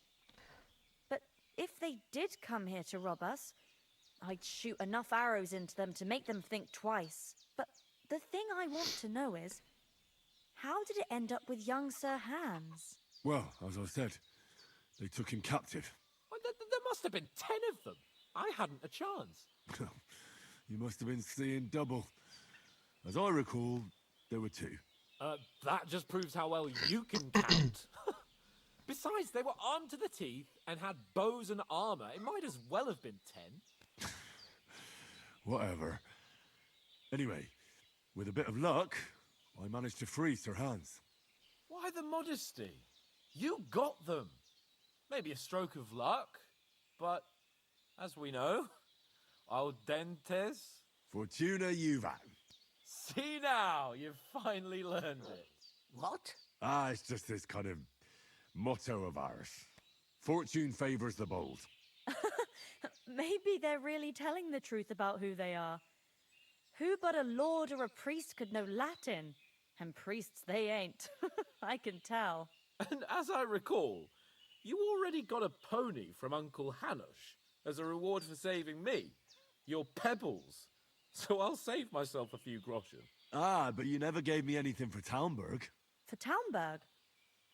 But if they did come here to rob us, I'd shoot enough arrows into them to make them think twice. But the thing I want to know is, how did it end up with young Sir Hans? Well, as I said, they took him captive. Well, there must have been 10 of them. I hadn't a chance. You must have been seeing double. As I recall, there were 2. That just proves how well you can count. Besides, they were armed to the teeth and had bows and armor. It might as well have been 10. Whatever. Anyway, with a bit of luck, I managed to free Sir Hans. Why the modesty? You got them. Maybe a stroke of luck, but as we know, al dentes. Fortuna juvat. See now, you've finally learned it. What? It's just this kind of motto of ours. Fortune favors the bold. Maybe they're really telling the truth about who they are. Who but a lord or a priest could know Latin? And priests they ain't. I can tell. And as I recall, you already got a pony from Uncle Hanush as a reward for saving me. Your pebbles. So I'll save myself a few groschen. But you never gave me anything for Talmberg. For Talmberg?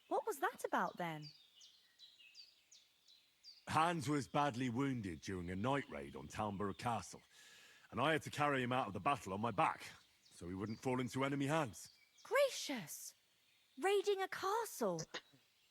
What was that about then? Hans was badly wounded during a night raid on Talmberg Castle, and I had to carry him out of the battle on my back, so he wouldn't fall into enemy hands. Gracious! Raiding a castle?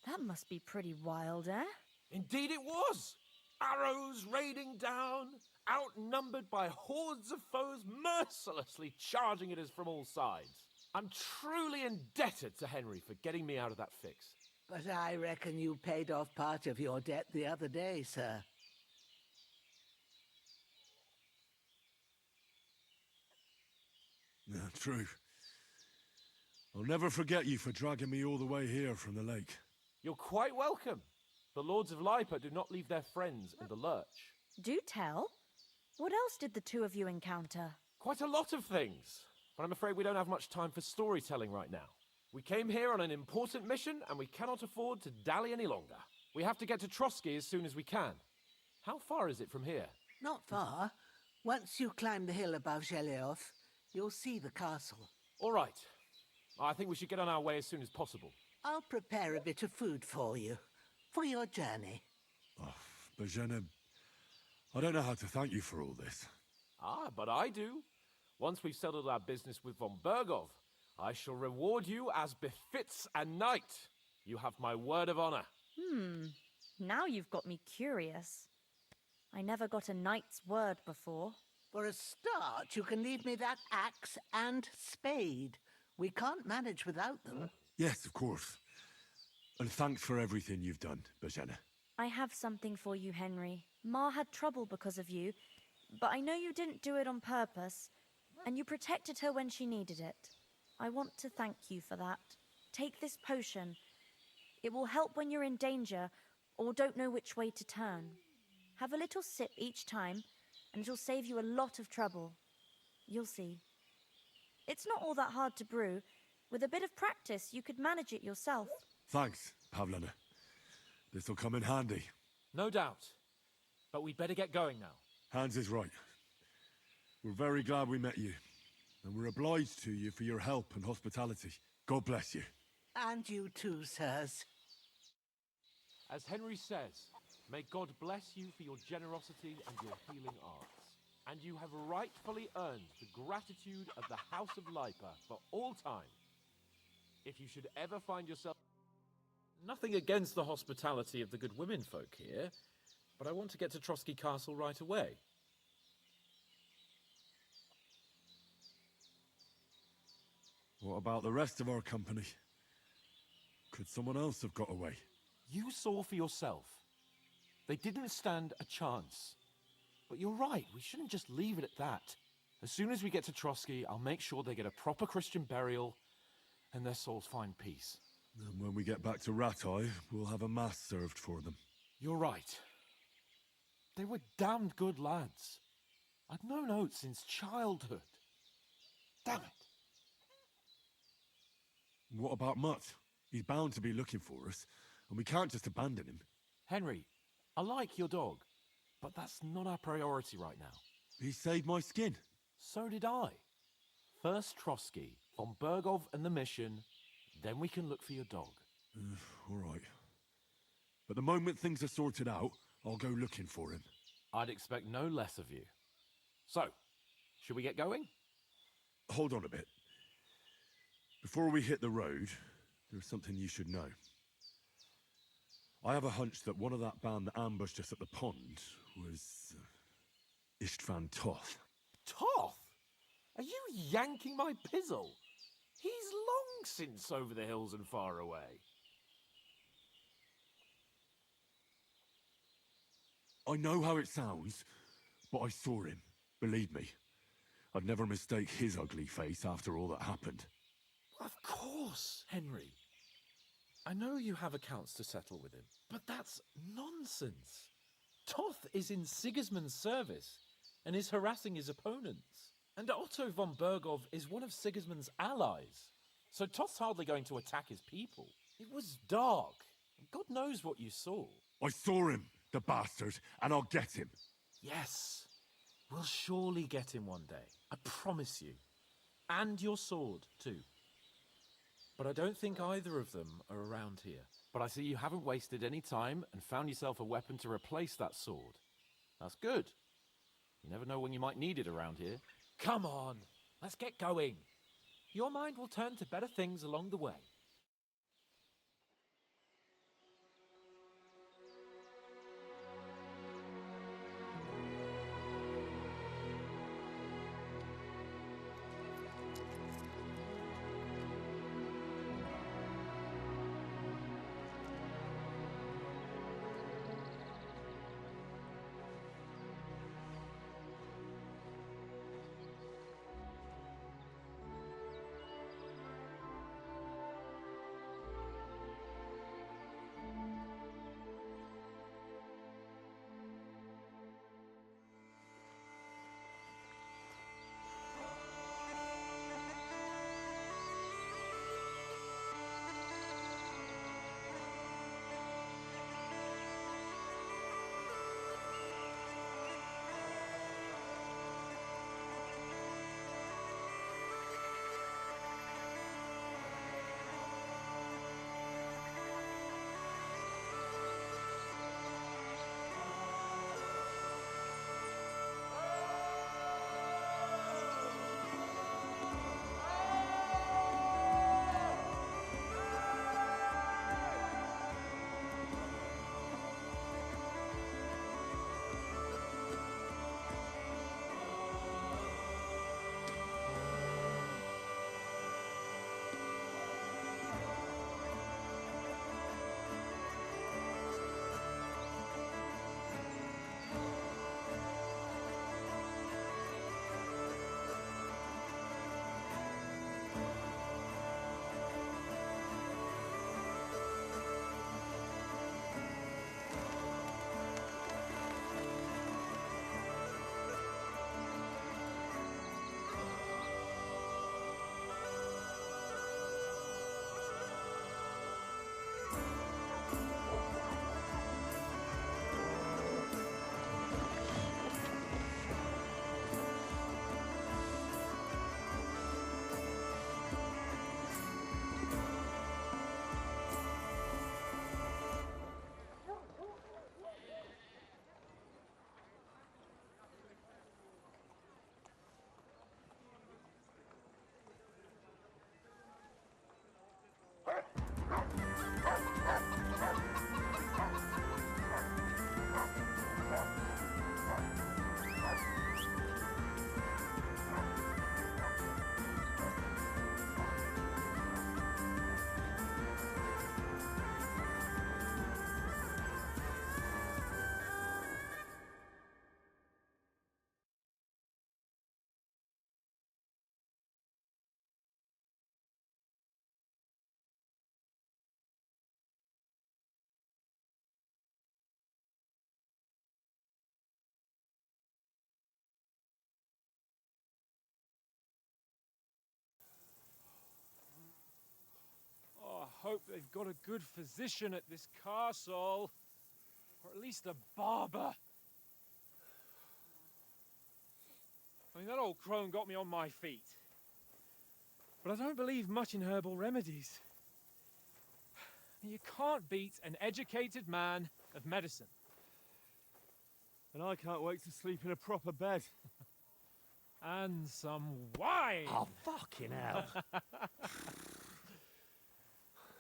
That must be pretty wild, eh? Indeed it was! Arrows raining down, outnumbered by hordes of foes mercilessly charging at us from all sides. I'm truly indebted to Henry for getting me out of that fix. But I reckon you paid off part of your debt the other day, sir. Yeah, true. I'll never forget you for dragging me all the way here from the lake. You're quite welcome. The Lords of Lipa do not leave their friends in the lurch. Do tell. What else did the 2 of you encounter? Quite a lot of things, but I'm afraid we don't have much time for storytelling right now. We came here on an important mission, and we cannot afford to dally any longer. We have to get to Trotsky as soon as we can. How far is it from here? Not far. Once you climb the hill above Gelioth, you'll see the castle. All right. I think we should get on our way as soon as possible. I'll prepare a bit of food for you, for your journey. Oh, Bajena, I don't know how to thank you for all this. Ah, but I do. Once we've settled our business with von Bergov, I shall reward you as befits a knight. You have my word of honor. Now you've got me curious. I never got a knight's word before. For a start, you can leave me that axe and spade. We can't manage without them. Yes, of course. And thanks for everything you've done, Bajena. I have something for you, Henry. Ma had trouble because of you, but I know you didn't do it on purpose, and you protected her when she needed it. I want to thank you for that. Take this potion. It will help when you're in danger or don't know which way to turn. Have a little sip each time, and it'll save you a lot of trouble. You'll see. It's not all that hard to brew. With a bit of practice, you could manage it yourself. Thanks, Pavlena. This'll come in handy. No doubt. But we'd better get going now. Hans is right. We're very glad we met you. And we're obliged to you for your help and hospitality. God bless you. And you too, sirs. As Henry says, may God bless you for your generosity and your healing arts. And you have rightfully earned the gratitude of the House of Lipa for all time. If you should ever find yourself... Nothing against the hospitality of the good women folk here, but I want to get to Trotsky Castle right away. What about the rest of our company? Could someone else have got away? You saw for yourself. They didn't stand a chance. But you're right, we shouldn't just leave it at that. As soon as we get to Trotsky, I'll make sure they get a proper Christian burial and their souls find peace. And when we get back to Ratai, we'll have a mass served for them. You're right. They were damned good lads. I'd known Oates since childhood. Damn it. What about Mutt? He's bound to be looking for us, and we can't just abandon him. Henry, I like your dog, but that's not our priority right now. He saved my skin. So did I. First Trotsky, von Bergov and the mission, then we can look for your dog. All right. But the moment things are sorted out, I'll go looking for him. I'd expect no less of you. So, should we get going? Hold on a bit. Before we hit the road, there's something you should know. I have a hunch that one of that band that ambushed us at the pond was... Istvan Toth. Toth? Are you yanking my pizzle? He's long since over the hills and far away. I know how it sounds, but I saw him. Believe me. I'd never mistake his ugly face after all that happened. Of course, Henry. I know you have accounts to settle with him, but that's nonsense. Toth is in Sigismund's service and is harassing his opponents. And Otto von Bergov is one of Sigismund's allies. So Toth's hardly going to attack his people. It was dark. God knows what you saw. I saw him, the bastard, and I'll get him. Yes. We'll surely get him one day. I promise you. And your sword, too. But I don't think either of them are around here. But I see you haven't wasted any time and found yourself a weapon to replace that sword. That's good. You never know when you might need it around here. Come on, let's get going. Your mind will turn to better things along the way. hope they've got a good physician at this castle. Or at least a barber. I mean, that old crone got me on my feet. But I don't believe much in herbal remedies. You can't beat an educated man of medicine. And I can't wait to sleep in a proper bed. And some wine! Oh, fucking hell.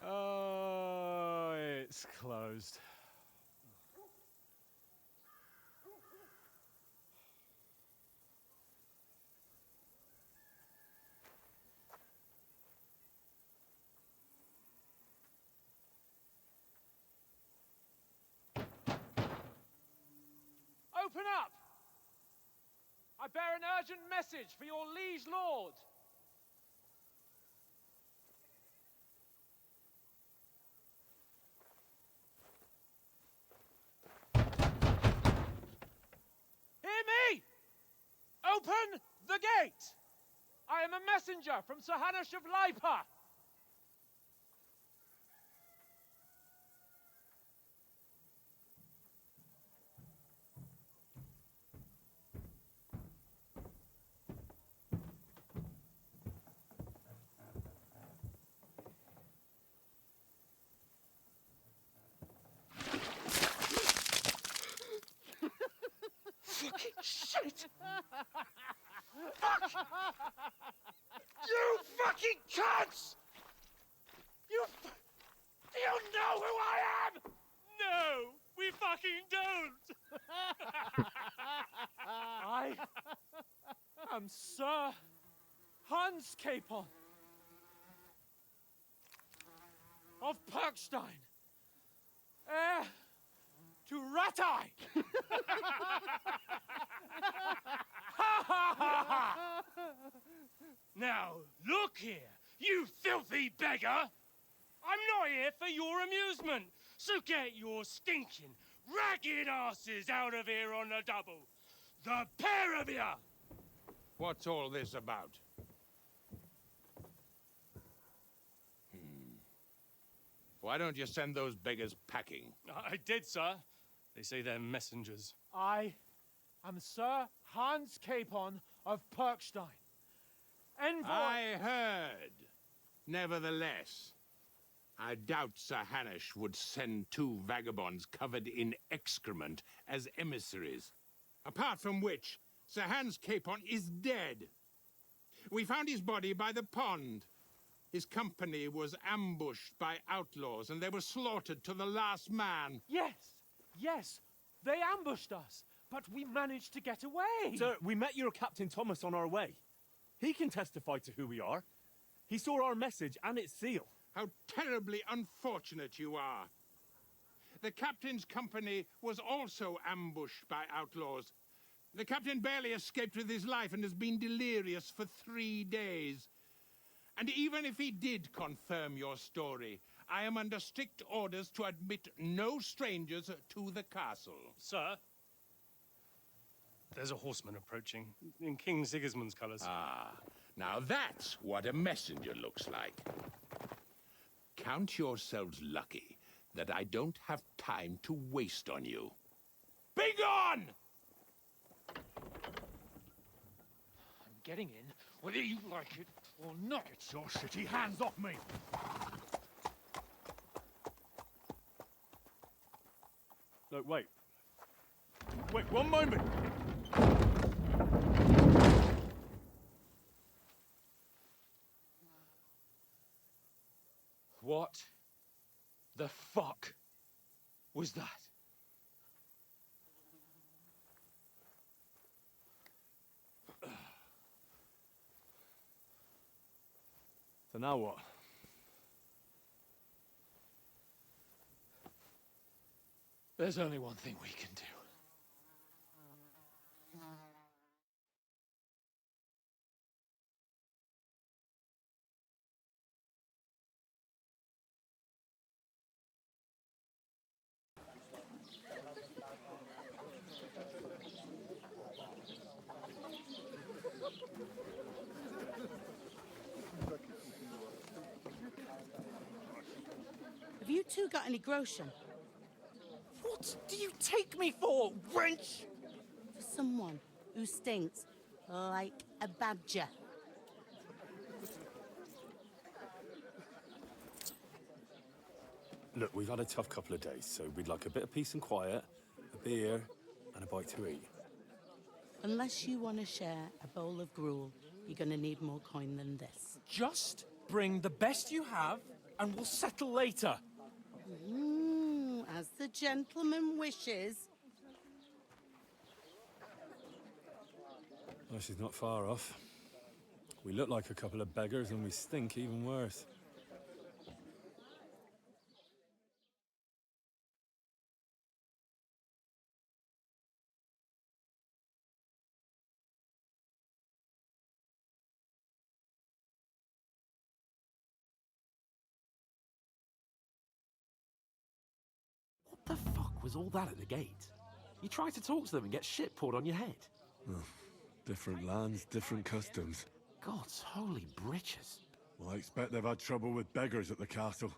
Oh, it's closed. Open up! I bear an urgent message for your liege lord. Hear me! Open the gate! I am a messenger from Sir Hanush of Lipa. Fucking shit! Fuck! You fucking cunts! Do you know who I am? No, we fucking don't! I am Sir Hans Capon of Perkstein, heir to Ratai. Now, look here, you filthy beggar! I'm not here for your amusement, so get your stinking, ragged asses out of here on the double. The pair of you! What's all this about? Why don't you send those beggars packing? I did, sir. They say they're messengers. I am Sir Hans Capon of Perkstein, envoy. I heard. Nevertheless, I doubt Sir Hanush would send two vagabonds covered in excrement as emissaries. Apart from which, Sir Hans Capon is dead. We found his body by the pond. His company was ambushed by outlaws, and they were slaughtered to the last man. Yes, they ambushed us, but we managed to get away. Sir, we met your Captain Thomas on our way. He can testify to who we are. He saw our message and its seal. How terribly unfortunate you are. The captain's company was also ambushed by outlaws. The captain barely escaped with his life and has been delirious for 3 days. And even if he did confirm your story, I am under strict orders to admit no strangers to the castle. Sir, there's a horseman approaching, in King Sigismund's colours. Ah, now that's what a messenger looks like. Count yourselves lucky that I don't have time to waste on you. Begone! I'm getting in, whether you like it or not. Get your shitty hands off me! Look, wait. Wait, one moment! What the fuck was that? So now what? There's only one thing we can do. two got any groschen? What do you take me for, wench? For someone who stinks like a badger. Look, we've had a tough couple of days, so we'd like a bit of peace and quiet, a beer, and a bite to eat. Unless you want to share a bowl of gruel, you're going to need more coin than this. Just bring the best you have, and we'll settle later. As the gentleman wishes. Well, she's not far off. We look like a couple of beggars, and we stink even worse. What the fuck was all that at the gate? You try to talk to them and get shit poured on your head. Oh, different lands, different customs. God's holy britches. Well, I expect they've had trouble with beggars at the castle,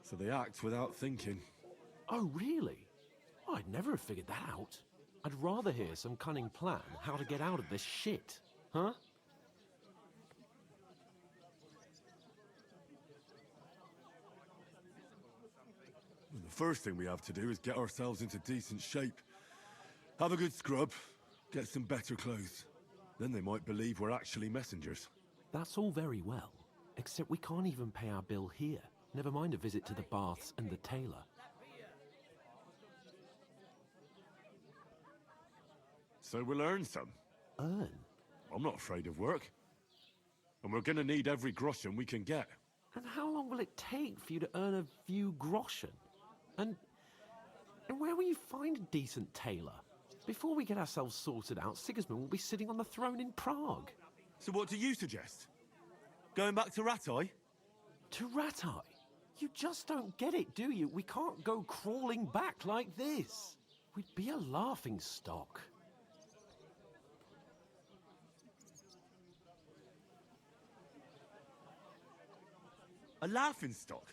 so they act without thinking. Oh, really? I'd never have figured that out. I'd rather hear some cunning plan how to get out of this shit. Huh? Well, the first thing we have to do is get ourselves into decent shape. Have a good scrub, get some better clothes. Then they might believe we're actually messengers. That's all very well, except we can't even pay our bill here. Never mind a visit to the baths and the tailor. So we'll earn some. Earn? I'm not afraid of work. And we're gonna need every groschen we can get. And how long will it take for you to earn a few groschen? And where will you find a decent tailor? Before we get ourselves sorted out, Sigismund will be sitting on the throne in Prague. So what do you suggest? Going back to Ratai? To Ratai? You just don't get it, do you? We can't go crawling back like this. We'd be a laughing stock. A laughingstock?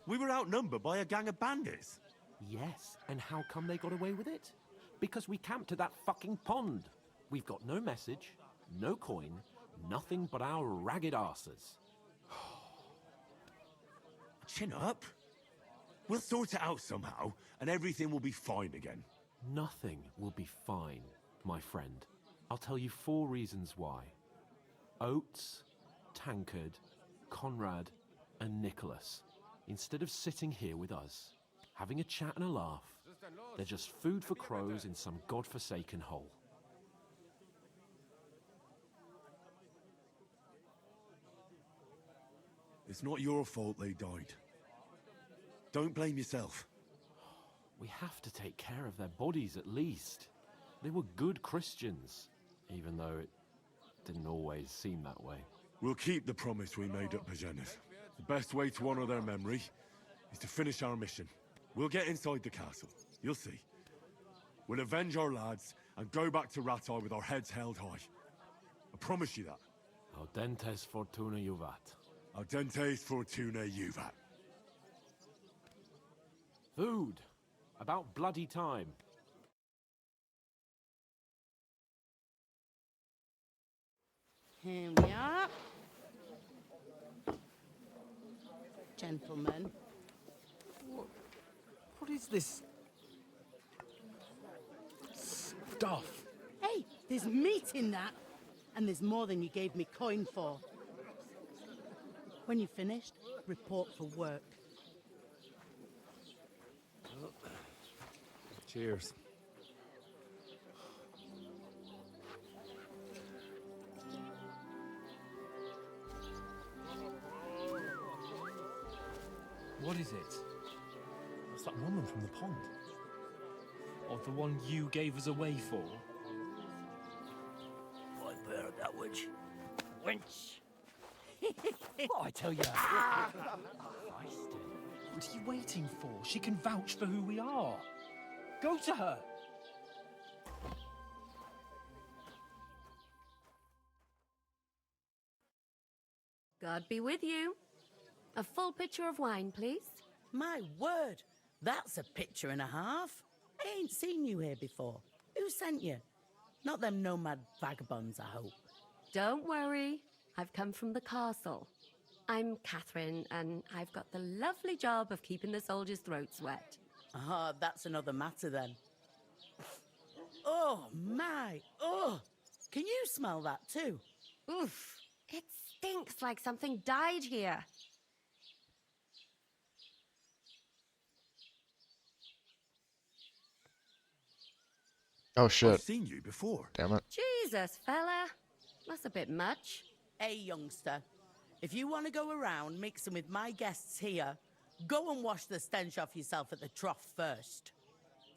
We were outnumbered by a gang of bandits. Yes, and how come they got away with it? Because we camped at that fucking pond. We've got no message, no coin, nothing but our ragged arses. Chin up. We'll sort it out somehow, and everything will be fine again. Nothing will be fine, my friend. I'll tell you 4 reasons why. Oates, Tankard, Conrad, and Nicholas, instead of sitting here with us, having a chat and a laugh, they're just food for crows in some godforsaken hole. It's not your fault they died. Don't blame yourself. We have to take care of their bodies at least. They were good Christians, even though it didn't always seem that way. We'll keep the promise we made at Bajeneth. The best way to honor their memory is to finish our mission. We'll get inside the castle. You'll see. We'll avenge our lads and go back to Ratai with our heads held high. I promise you that. Audentes fortuna juvat. Audentes fortuna juvat. Food. About bloody time. Here we are. Gentlemen. What is this stuff? Hey, there's meat in that. And there's more than you gave me coin for. When you're finished, report for work. Cheers. What is it? It's that woman from the pond. Or the one you gave us away for? I bear that witch. Wench! What I tell you? What are you waiting for? She can vouch for who we are. Go to her. God be with you. A full pitcher of wine, please. My word, that's a picture and a half. I ain't seen you here before. Who sent you? Not them nomad vagabonds, I hope. Don't worry, I've come from the castle. I'm Catherine, and I've got the lovely job of keeping the soldiers' throats wet. Ah, that's another matter then. Oh, my! Oh! Can you smell that too? Oof! It stinks like something died here. Oh shit. I've seen you before. Damn it. Jesus, fella. That's a bit much. Hey, youngster. If you want to go around mixing with my guests here, go and wash the stench off yourself at the trough first.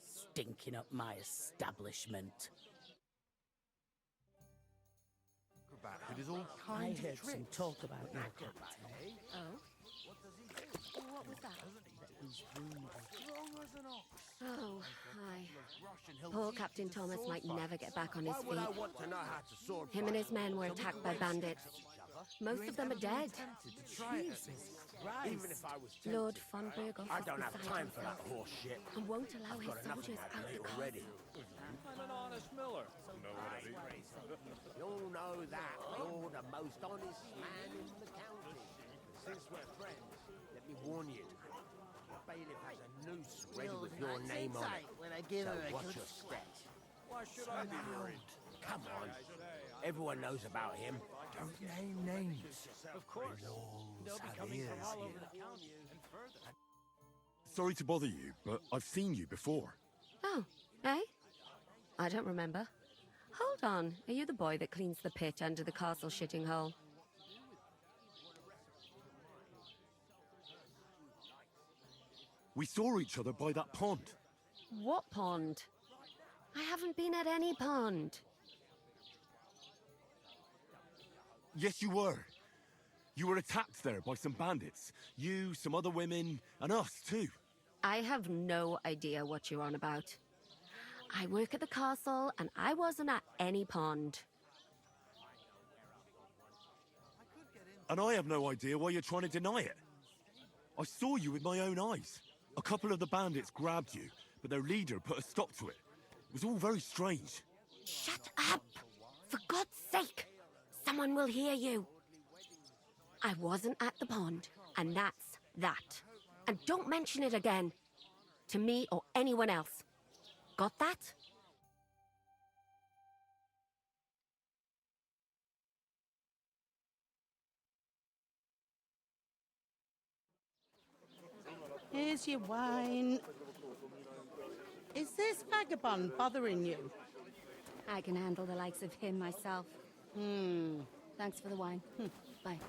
Stinking up my establishment. It is all I kinds heard of some tricks. talk about your captain. Oh? What was that? Oh, hi. Poor Captain Thomas might never get back on his feet. Him and his men were attacked by bandits. Most of them are dead. Jesus Christ. Even if I was Lord von Burgos I is don't have beside time for that himself horse shit. and won't allow I've his got enough of soldiers that out the plate castle. already. I'm an honest miller. You know that you're the most honest man in the county. Since we're friends, let me warn you. The bailiff has a noose ready with your name on it. When I give So her a watch good your step. Why should I be worried? Come on. Everyone knows about him. Don't name names. Of course. They'll be coming from all over the county and further. Sorry to bother you, but I've seen you before. Oh, eh? I don't remember. Hold on, are you the boy that cleans the pit under the castle shitting hole? We saw each other by that pond. What pond? I haven't been at any pond. Yes, you were. You were attacked there by some bandits. You, some other women, and us too. I have no idea what you're on about. I work at the castle, and I wasn't at any pond. And I have no idea why you're trying to deny it. I saw you with my own eyes. A couple of the bandits grabbed you, but their leader put a stop to it. It was all very strange. Shut up! For God's sake! Someone will hear you. I wasn't at the pond, and that's that. And don't mention it again. To me or anyone else. Got that? Here's your wine. Is this vagabond bothering you? I can handle the likes of him myself. Thanks for the wine. Bye.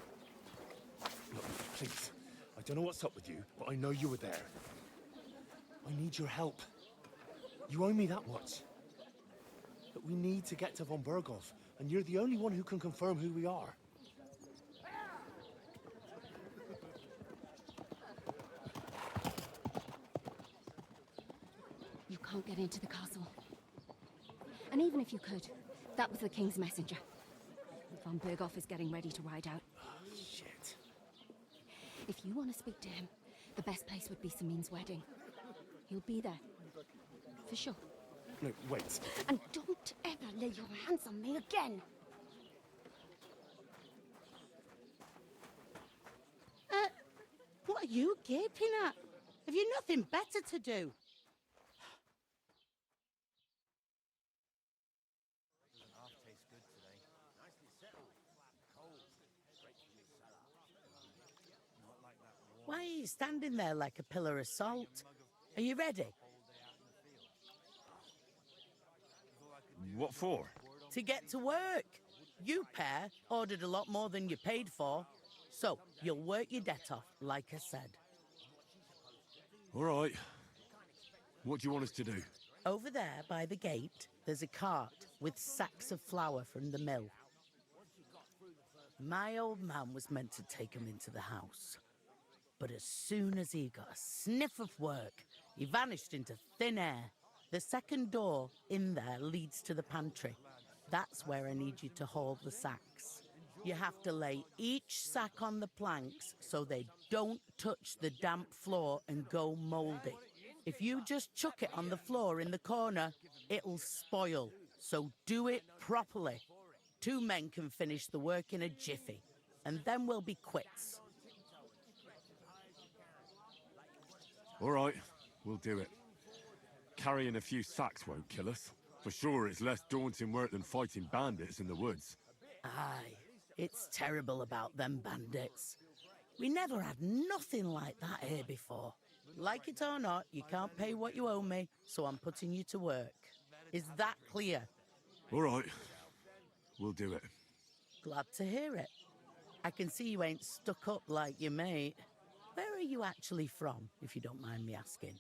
Look, please. I don't know what's up with you, but I know you were there. I need your help. You owe me that much. But we need to get to von Berghoff, and you're the only one who can confirm who we are. You can't get into the castle. And even if you could, that was the king's messenger. Von Berghoff is getting ready to ride out. Shit. If you want to speak to him, the best place would be Samin's wedding. He'll be there. For sure. No, wait. And don't ever lay your hands on me again! What are you gaping at? Have you nothing better to do? Why are you standing there like a pillar of salt? Are you ready? What for? To get to work. You pair ordered a lot more than you paid for. So, you'll work your debt off, like I said. All right. What do you want us to do? Over there, by the gate, there's a cart with sacks of flour from the mill. My old man was meant to take 'em into the house. But as soon as he got a sniff of work, he vanished into thin air. The second door in there leads to the pantry. That's where I need you to haul the sacks. You have to lay each sack on the planks so they don't touch the damp floor and go mouldy. If you just chuck it on the floor in the corner, it'll spoil. So do it properly. 2 men can finish the work in a jiffy, and then we'll be quits. All right, we'll do it. Carrying a few sacks won't kill us. For sure, it's less daunting work than fighting bandits in the woods. Aye, it's terrible about them bandits. We never had nothing like that here before. Like it or not, you can't pay what you owe me, so I'm putting you to work. Is that clear? All right, we'll do it. Glad to hear it. I can see you ain't stuck up like your mate. Where are you actually from, if you don't mind me asking?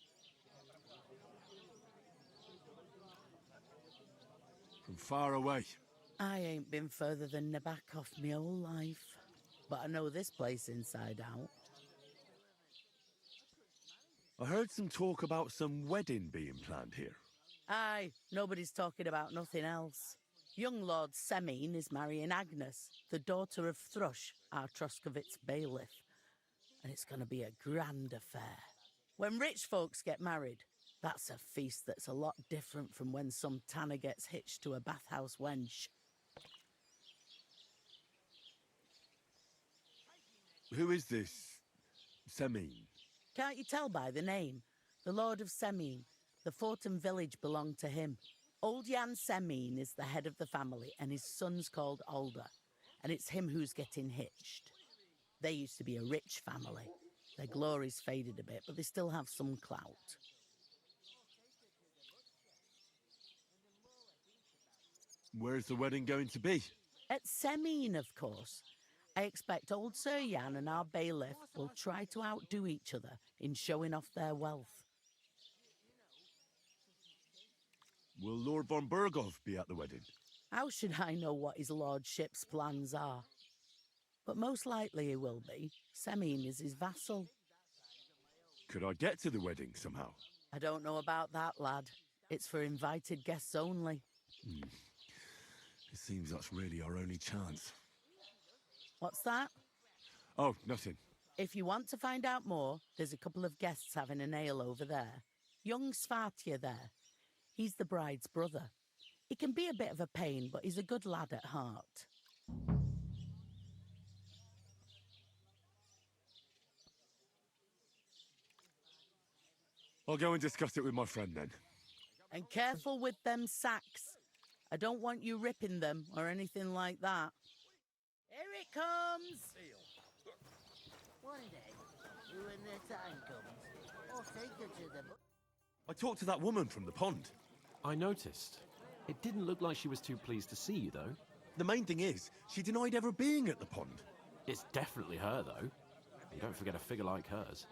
From far away. I ain't been further than the back off my whole life, but I know this place inside out. I heard some talk about some wedding being planned here. Aye, nobody's talking about nothing else. Young Lord Semine is marrying Agnes, the daughter of Thrush, our Troskovitz bailiff. And it's going to be a grand affair. When rich folks get married, that's a feast that's a lot different from when some tanner gets hitched to a bathhouse wench. Who is this Semine? Can't you tell by the name? The Lord of Semine. The fort and village belong to him. Old Jan Semine is the head of the family, and his son's called Alder. And it's him who's getting hitched. They used to be a rich family. Their glory's faded a bit, but they still have some clout. Where's the wedding going to be? At Semine, of course. I expect old Sir Jan and our bailiff will try to outdo each other in showing off their wealth. Will Lord von Bergov be at the wedding? How should I know what his lordship's plans are? But most likely he will be. Semine is his vassal. Could I get to the wedding somehow? I don't know about that, lad. It's for invited guests only. It seems that's really our only chance. What's that? Oh, nothing. If you want to find out more, there's a couple of guests having an ale over there. Young Svartje there. He's the bride's brother. He can be a bit of a pain, but he's a good lad at heart. I'll go and discuss it with my friend then. And careful with them sacks. I don't want you ripping them or anything like that. Here it comes! One day, when the time comes, I'll take her to the... I talked to that woman from the pond. I noticed. It didn't look like she was too pleased to see you, though. The main thing is, she denied ever being at the pond. It's definitely her, though. And don't forget a figure like hers.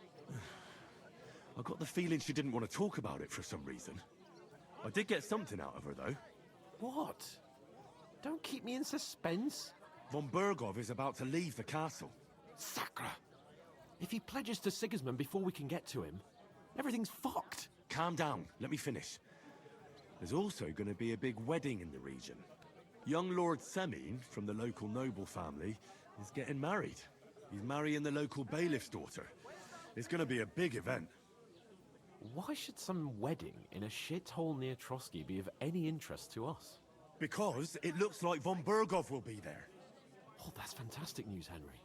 I got the feeling she didn't want to talk about it for some reason. I did get something out of her, though. What? Don't keep me in suspense. Von Bergov is about to leave the castle. Sacra! If he pledges to Sigismund before we can get to him, everything's fucked. Calm down, let me finish. There's also going to be a big wedding in the region. Young Lord Semine, from the local noble family, is getting married. He's marrying the local bailiff's daughter. It's going to be a big event. Why should some wedding in a shithole near Trotsky be of any interest to us? Because it looks like von Bergov will be there. Oh, that's fantastic news, Henry.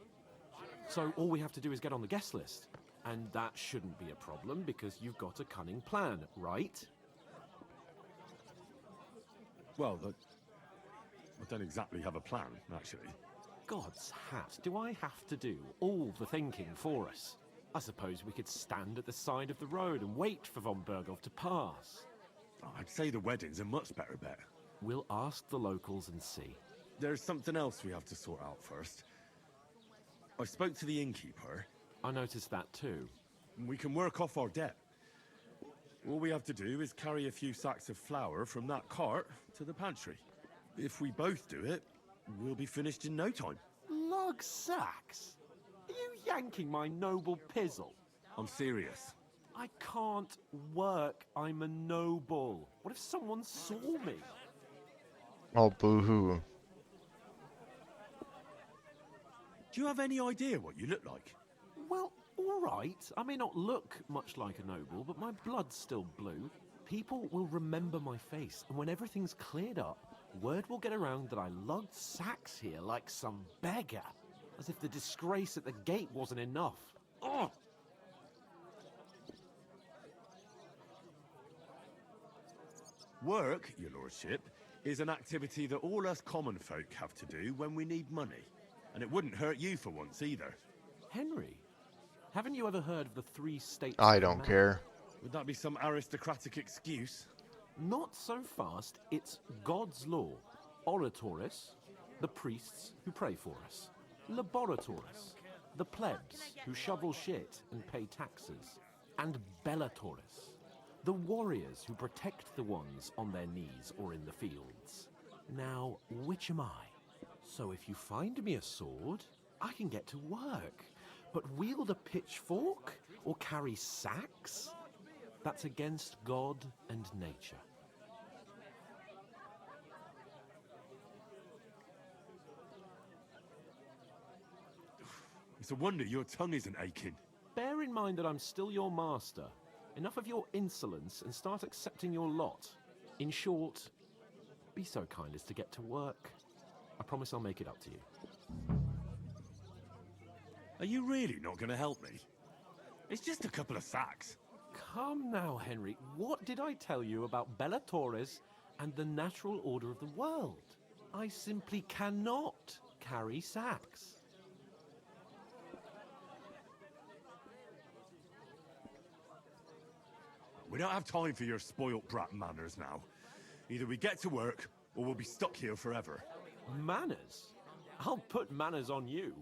So all we have to do is get on the guest list. And that shouldn't be a problem because you've got a cunning plan, right? Well, I don't exactly have a plan, actually. God's hat, do I have to do all the thinking for us? I suppose we could stand at the side of the road and wait for von Bergov to pass. I'd say the wedding's a much better bet. We'll ask the locals and see. There's something else we have to sort out first. I spoke to the innkeeper. I noticed that too. We can work off our debt. All we have to do is carry a few sacks of flour from that cart to the pantry. If we both do it, we'll be finished in no time. Log sacks? Are you yanking my noble pizzle? I'm serious. I can't work. I'm a noble. What if someone saw me? Oh, boo-hoo. Do you have any idea what you look like? Well, all right. I may not look much like a noble, but my blood's still blue. People will remember my face, and when everything's cleared up, word will get around that I lugged sacks here like some beggar, as if the disgrace at the gate wasn't enough. Ugh! Work, your lordship, is an activity that all us common folk have to do when we need money. And it wouldn't hurt you for once either. Henry, haven't you ever heard of the 3 states I of don't man? care. Would that be some aristocratic excuse? Not so fast. It's God's law. Oratoris, the priests who pray for us. Laboratoris, the plebs who shovel shit and pay taxes. And Bellatoris, the warriors who protect the ones on their knees or in the fields. Now, which am I? So if you find me a sword, I can get to work. But wield a pitchfork or carry sacks? That's against God and nature. It's a wonder your tongue isn't aching. Bear in mind that I'm still your master. Enough of your insolence and start accepting your lot. In short, be so kind as to get to work. I promise I'll make it up to you. Are you really not going to help me? It's just a couple of sacks. Come now, Henry. What did I tell you about Bellatoris and the natural order of the world? I simply cannot carry sacks. We don't have time for your spoilt brat manners now. Either we get to work, or we'll be stuck here forever. Manners? I'll put manners on you.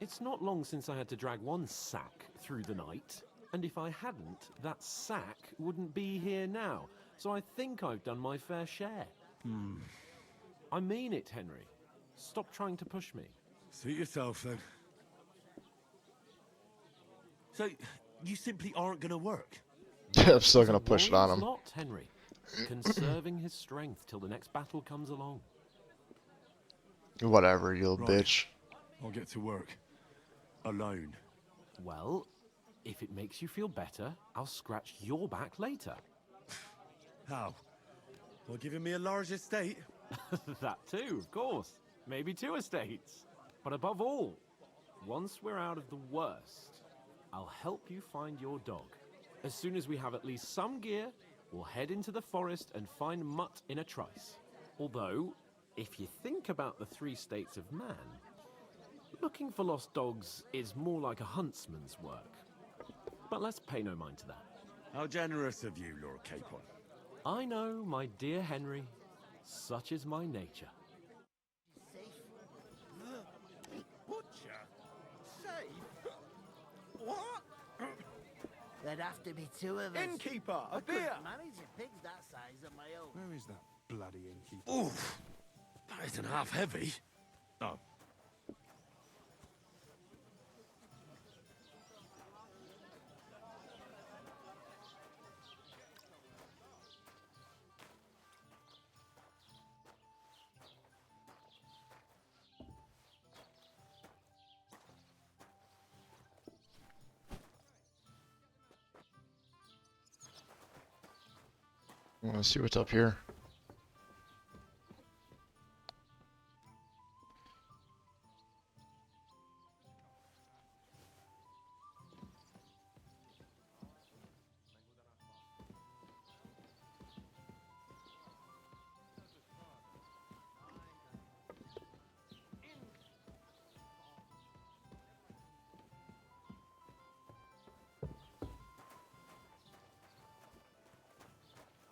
It's not long since I had to drag one sack through the night, and if I hadn't, that sack wouldn't be here now. So I think I've done my fair share. I mean it, Henry. Stop trying to push me. Suit yourself, then. So, you simply aren't going to work? I'm still It's a gonna push it on warrior's him. lot, Henry. Conserving his strength till the next battle comes along. Whatever, you little Right. bitch. I'll get to work. Alone. Well, if it makes you feel better, I'll scratch your back later. How? By giving me a large estate? That too, of course. Maybe 2 estates. But above all, once we're out of the worst, I'll help you find your dog. As soon as we have at least some gear, we'll head into the forest and find Mutt in a trice. Although, if you think about the 3 states of man, looking for lost dogs is more like a huntsman's work. But let's pay no mind to that. How generous of you, Lord Capon. I know, my dear Henry, such is my nature. Butcher? Safe? What? There'd have to be 2 of us. Innkeeper, a I beer! couldn't manage a pig that size on my own. Where is that bloody innkeeper? Oof! That isn't half heavy. Oh. Let's see what's up here.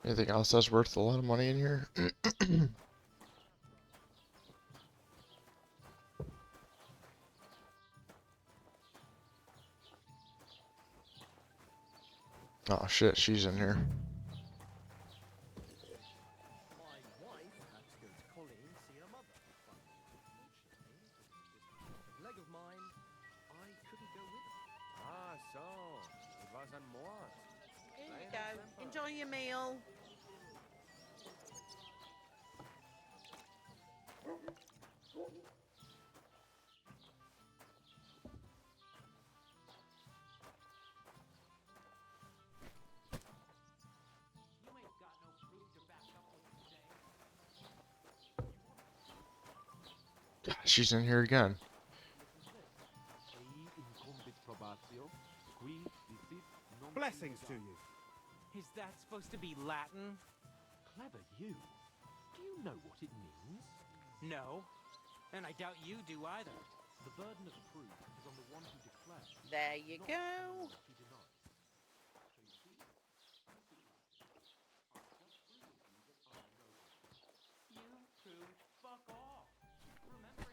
Anything else that's worth a lot of money in here? Oh shit, she's in here. My wife had to go to Colin and see her mother. But unfortunately, a leg of mine, I couldn't go with her. Ah, so it wasn't more. Here you go. Enjoy your meal. She's in here again. Blessings to you. Is that supposed to be Latin? Clever you. Do you know what it means? No. And I doubt you do either. The burden of proof is on the one who declares. There you go. You two, fuck off. Remembering the...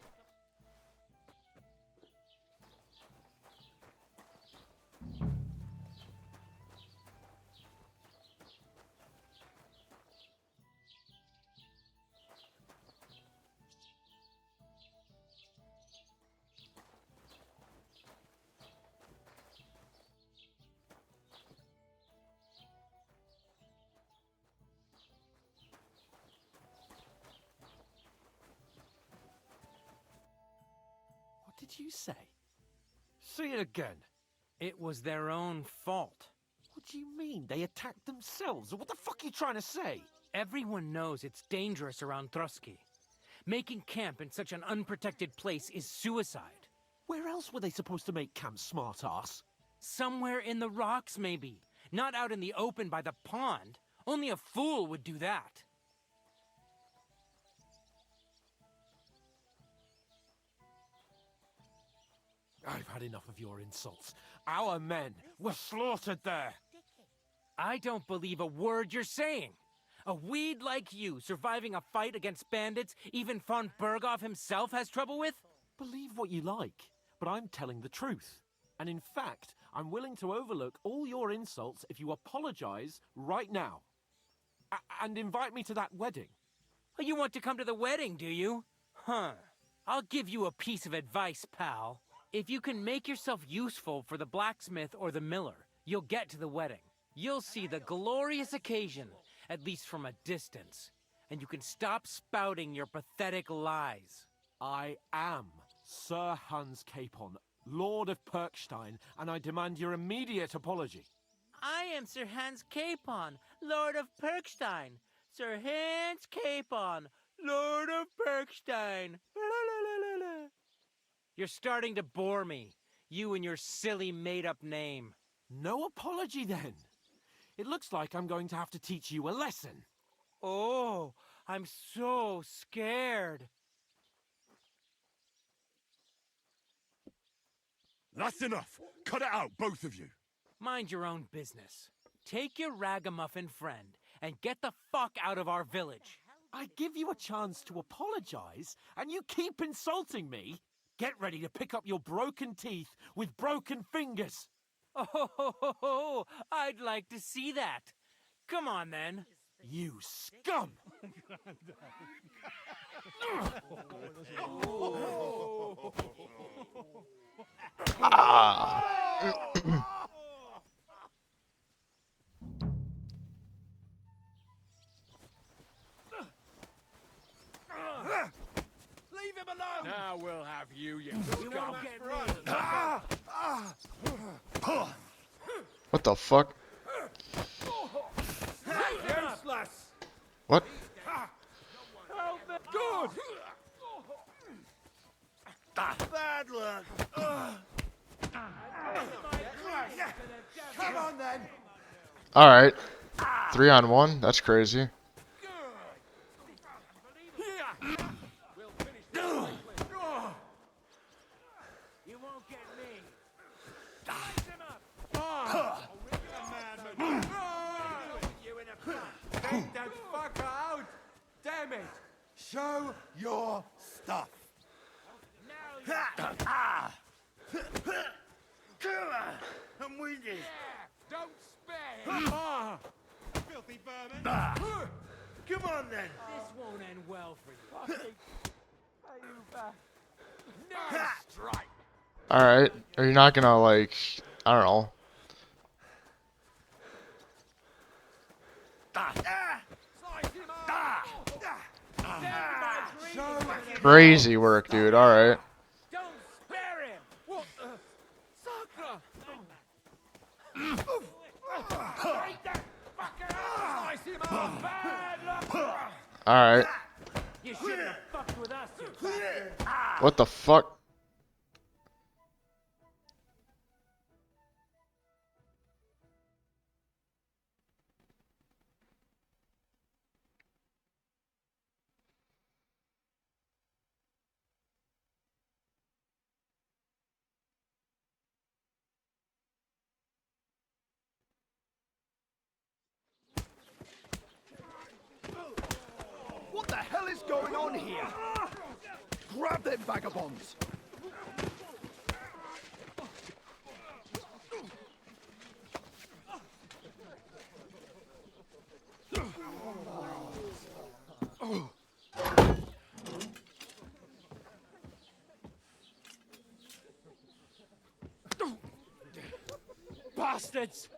What did you say? Say it again. It was their own fault. What do you mean? They attacked themselves? What the fuck are you trying to say? Everyone knows it's dangerous around Trotsky. Making camp in such an unprotected place is suicide. Where else were they supposed to make camp, smartass? Somewhere in the rocks, maybe. Not out in the open by the pond. Only a fool would do that. I've had enough of your insults. Our men were slaughtered there. I don't believe a word you're saying. A weed like you surviving a fight against bandits even von Berghoff himself has trouble with? Believe what you like, but I'm telling the truth. And in fact, I'm willing to overlook all your insults if you apologize right now. And invite me to that wedding. Oh, you want to come to the wedding, do you? Huh. I'll give you a piece of advice, pal. If you can make yourself useful for the blacksmith or the miller, you'll get to the wedding. You'll see the glorious occasion, at least from a distance. And you can stop spouting your pathetic lies. I am Sir Hans Capon, Lord of Perkstein, and I demand your immediate apology. I am Sir Hans Capon, Lord of Perkstein. Sir Hans Capon, Lord of Perkstein. You're starting to bore me, you and your silly made-up name. No apology, then. It looks like I'm going to have to teach you a lesson. Oh, I'm so scared. That's enough! Cut it out, both of you! Mind your own business. Take your ragamuffin friend and get the fuck out of our village. I give you a chance to apologize, and you keep insulting me. Get ready to pick up your broken teeth with broken fingers. Oh, I'd like to see that. Come on, then. You scum! Leave him alone! Now we'll have you, you You scum. won't get me! What the fuck? Useless! What? Good! Bad luck! Come on then! Alright. 3-on-1? That's crazy. You won't get me! Take that fucker out! Damn it! Show your stuff! I'm with you! Don't spare! Filthy vermin! Come on then! This won't end well for you. No strike! Alright. Are you not gonna, like, I don't know. Crazy work, dude. Alright. Don't spare him! What the? Sakra! Take that fucker out! Slice him up! Bad luck! Alright. You shouldn't have fucked with us, you What the fuck? What the hell is going on here? Grab them vagabonds! Bastards!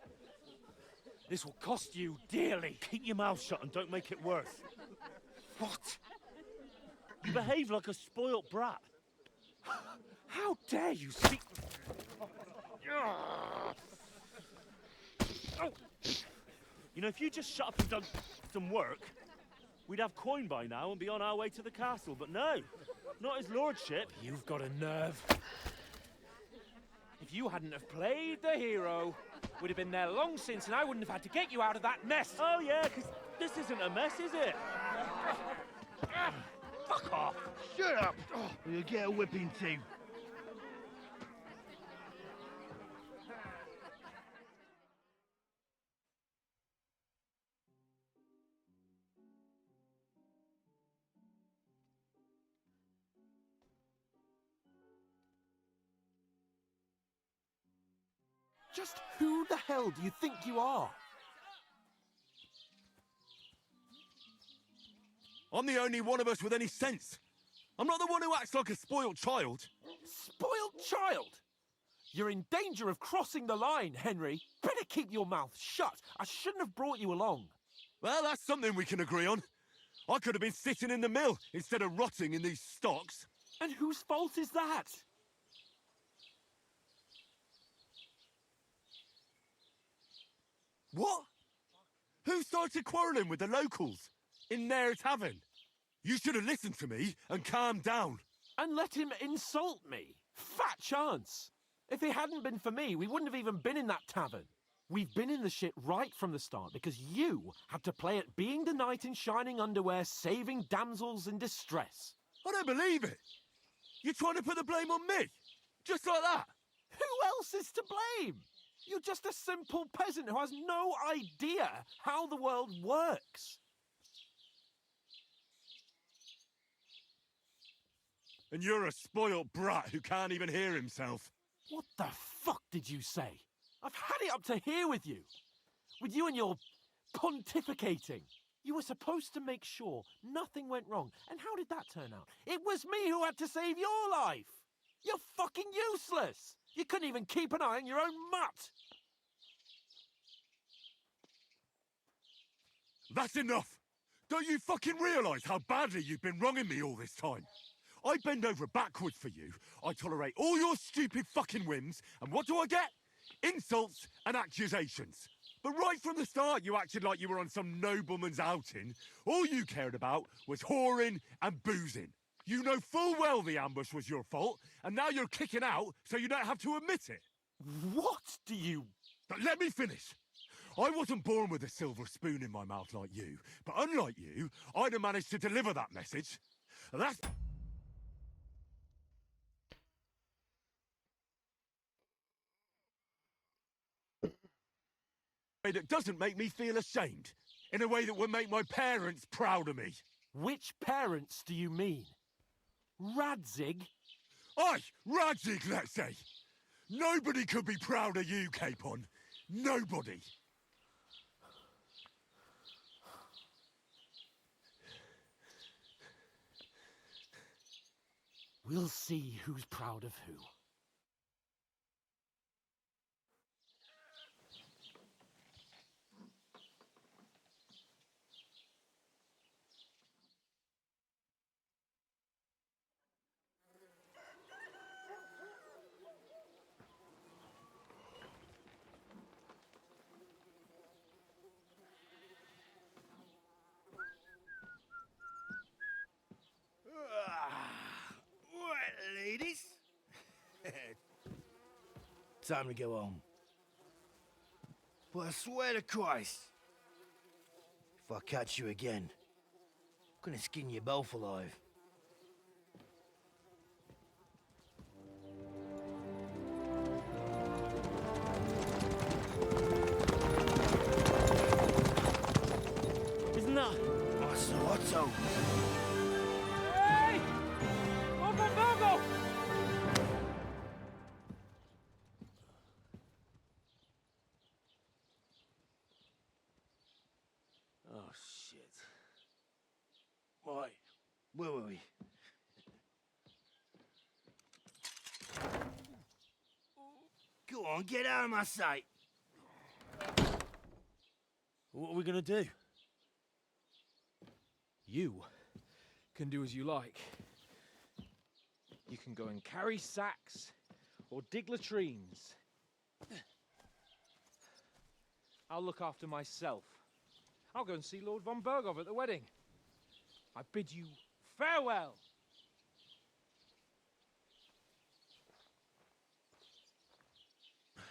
This will cost you dearly. Keep your mouth shut and don't make it worse. What? You behave like a spoilt brat. How dare you speak... You know, if you just shut up and done some work, we'd have coin by now and be on our way to the castle. But no, not his lordship. You've got a nerve. If you hadn't have played the hero, we'd have been there long since and I wouldn't have had to get you out of that mess. Oh yeah, because this isn't a mess, is it? Fuck off. Shut up! Or you'll get a whipping too. Just who the hell do you think you are? I'm the only one of us with any sense. I'm not the one who acts like a spoiled child. Spoiled child? You're in danger of crossing the line, Henry. Better keep your mouth shut. I shouldn't have brought you along. Well, that's something we can agree on. I could have been sitting in the mill instead of rotting in these stocks. And whose fault is that? What? Who started quarrelling with the locals in their tavern? You should have listened to me and calmed down. And let him insult me? Fat chance. If it hadn't been for me, we wouldn't have even been in that tavern. We've been in the shit right from the start because you had to play at being the knight in shining underwear, saving damsels in distress. I don't believe it. You're trying to put the blame on me? Just like that? Who else is to blame? You're just a simple peasant who has no idea how the world works. And you're a spoilt brat who can't even hear himself. What the fuck did you say? I've had it up to here with you. With you and your pontificating. You were supposed to make sure nothing went wrong. And how did that turn out? It was me who had to save your life. You're fucking useless. You couldn't even keep an eye on your own mutt. That's enough. Don't you fucking realise how badly you've been wronging me all this time? I bend over backwards for you. I tolerate all your stupid fucking whims. And what do I get? Insults and accusations. But right from the start, you acted like you were on some nobleman's outing. All you cared about was whoring and boozing. You know full well the ambush was your fault, and now you're kicking out so you don't have to admit it. What do you... But let me finish. I wasn't born with a silver spoon in my mouth like you, but unlike you, I'd have managed to deliver that message. That's... that doesn't make me feel ashamed, in a way that would make my parents proud of me. Which parents do you mean? Radzig? Aye, Radzig, let's say. Nobody could be proud of you, Capon. Nobody. We'll see who's proud of who. Time to go home. But I swear to Christ, if I catch you again, I'm gonna skin you both alive. Isn't that? Otto! Hey! Lord von Berghoff! Oh, shit. Right, where were we? Go on, get out of my sight! What are we gonna do? You can do as you like. You can go and carry sacks or dig latrines. I'll look after myself. I'll go and see Lord von Berghoff at the wedding. I bid you farewell.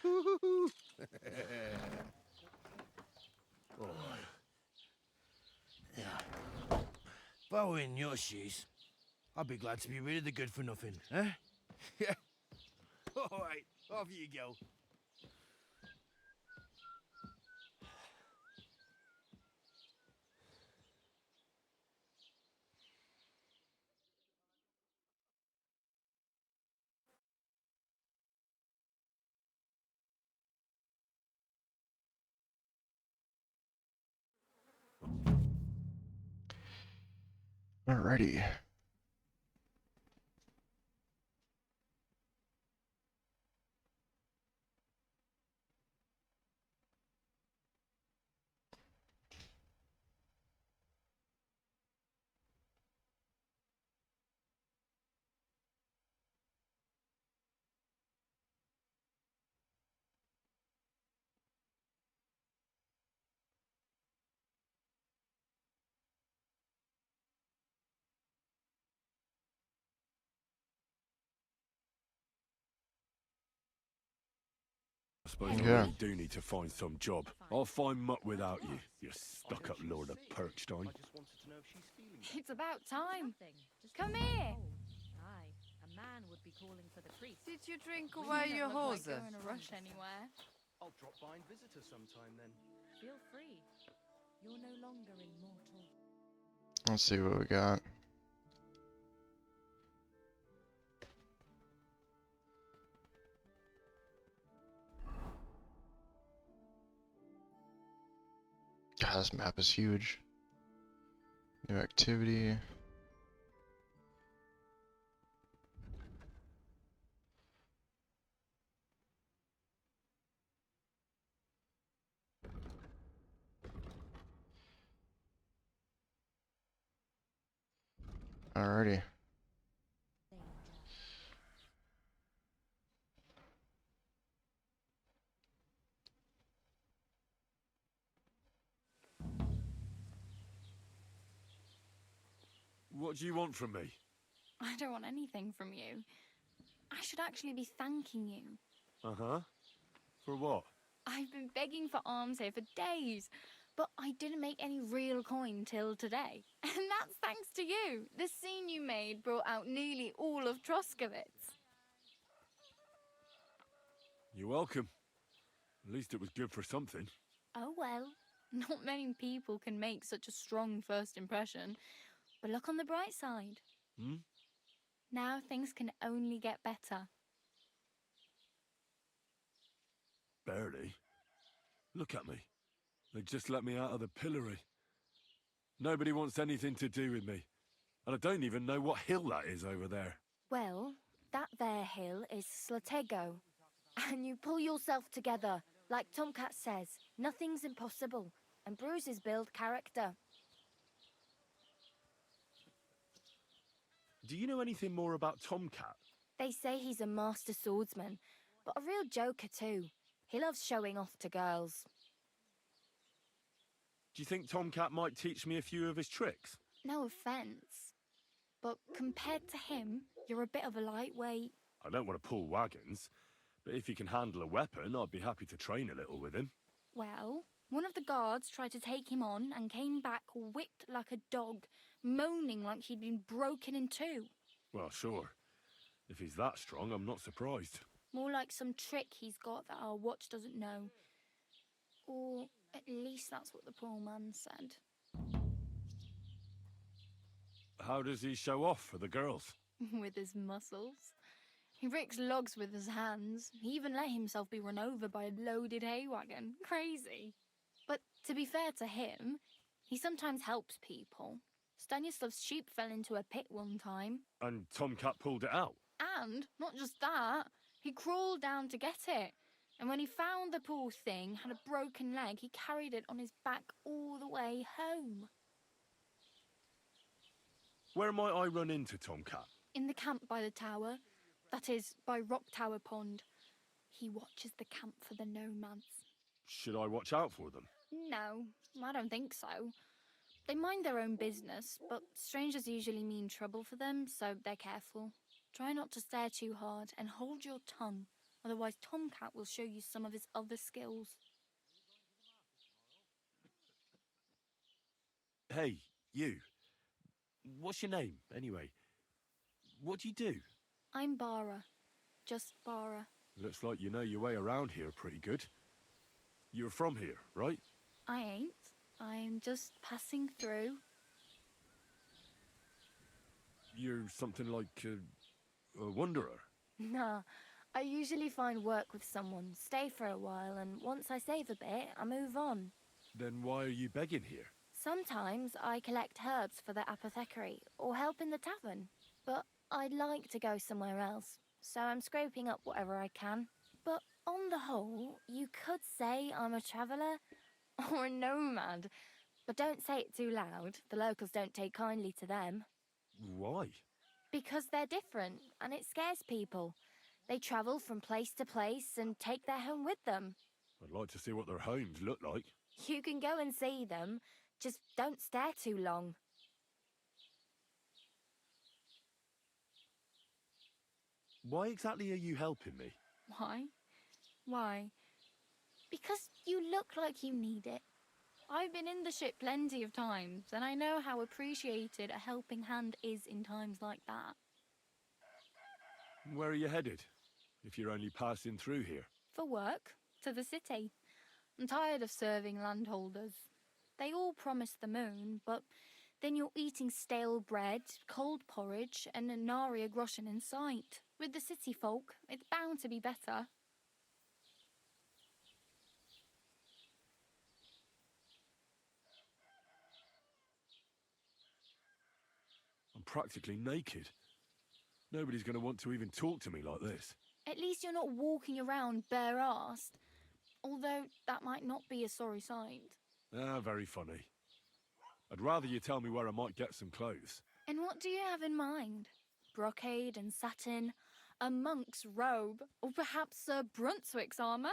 All right. Yeah. If I were in your shoes, I'd be glad to be rid of the good for nothing, eh? Yeah. All right, off you go. Alrighty. I suppose I really do need to find some job. I'll find muck without you, you stuck-up Lord of Perkstein. It's about time. Come here. Aye, a man would be calling for the priest. Did you drink away your horse? horse? Go in a rush anywhere. I'll drop by and visit her sometime then. Feel free. You're no longer immortal. Let's see what we got. God, this map is huge. New activity. Alrighty. What do you want from me? I don't want anything from you. I should actually be thanking you. Uh-huh. For what? I've been begging for alms here for days, but I didn't make any real coin till today. And that's thanks to you. The scene you made brought out nearly all of Troskowitz. You're welcome. At least it was good for something. Oh well, not many people can make such a strong first impression. But look on the bright side. Hmm? Now things can only get better. Barely. Look at me. They just let me out of the pillory. Nobody wants anything to do with me. And I don't even know what hill that is over there. Well, that there hill is Slatego. And you pull yourself together. Like Tomcat says, nothing's impossible. And bruises build character. Do you know anything more about Tomcat? They say he's a master swordsman, but a real joker too. He loves showing off to girls. Do you think Tomcat might teach me a few of his tricks? No offence, but compared to him, you're a bit of a lightweight. I don't want to pull wagons, But if he can handle a weapon, I'd be happy to train a little with him. Well, one of the guards tried to take him on and came back whipped like a dog, moaning like he'd been broken in two. Well, sure. If he's that strong, I'm not surprised. More like some trick he's got that our watch doesn't know. Or at least that's what the poor man said. How does he show off for the girls? With his muscles. He ricks logs with his hands. He even let himself be run over by a loaded hay wagon. Crazy. But to be fair to him, he sometimes helps people. Stanislav's sheep fell into a pit one time. And Tomcat pulled it out? And, not just that, he crawled down to get it. And when he found the poor thing had a broken leg, he carried it on his back all the way home. Where might I run into Tomcat? In the camp by the tower. That is, by Rock Tower Pond. He watches the camp for the nomads. Should I watch out for them? No, I don't think so. They mind their own business, but strangers usually mean trouble for them, so they're careful. Try not to stare too hard and hold your tongue, otherwise Tomcat will show you some of his other skills. Hey, you. What's your name, anyway? What do you do? I'm Bara. Just Bara. Looks like you know your way around here pretty good. You're from here, right? I ain't. I'm just passing through. You're something like a wanderer. Nah, I usually find work with someone, stay for a while, and once I save a bit, I move on. Then why are you begging here? Sometimes I collect herbs for the apothecary, or help in the tavern. But I'd like to go somewhere else, so I'm scraping up whatever I can. But on the whole, you could say I'm a traveller, or a nomad. But don't say it too loud, the locals don't take kindly to them. Why? Because they're different, and it scares people. They travel from place to place and take their home with them. I'd like to see what their homes look like. You can go and see them, just don't stare too long. Why exactly are you helping me? Why? Why? Because you look like you need it. I've been in the ship plenty of times, and I know how appreciated a helping hand is in times like that. Where are you headed, if you're only passing through here? For work, to the city. I'm tired of serving landholders. They all promise the moon, but then you're eating stale bread, cold porridge, and a nary a groschen in sight. With the city folk, it's bound to be better. I'm practically naked. Nobody's going to want to even talk to me like this. At least you're not walking around bare-assed. Although that might not be a sorry sight. Ah, very funny. I'd rather you tell me where I might get some clothes. And what do you have in mind? Brocade and satin, a monk's robe, or perhaps Sir Brunswick's armour?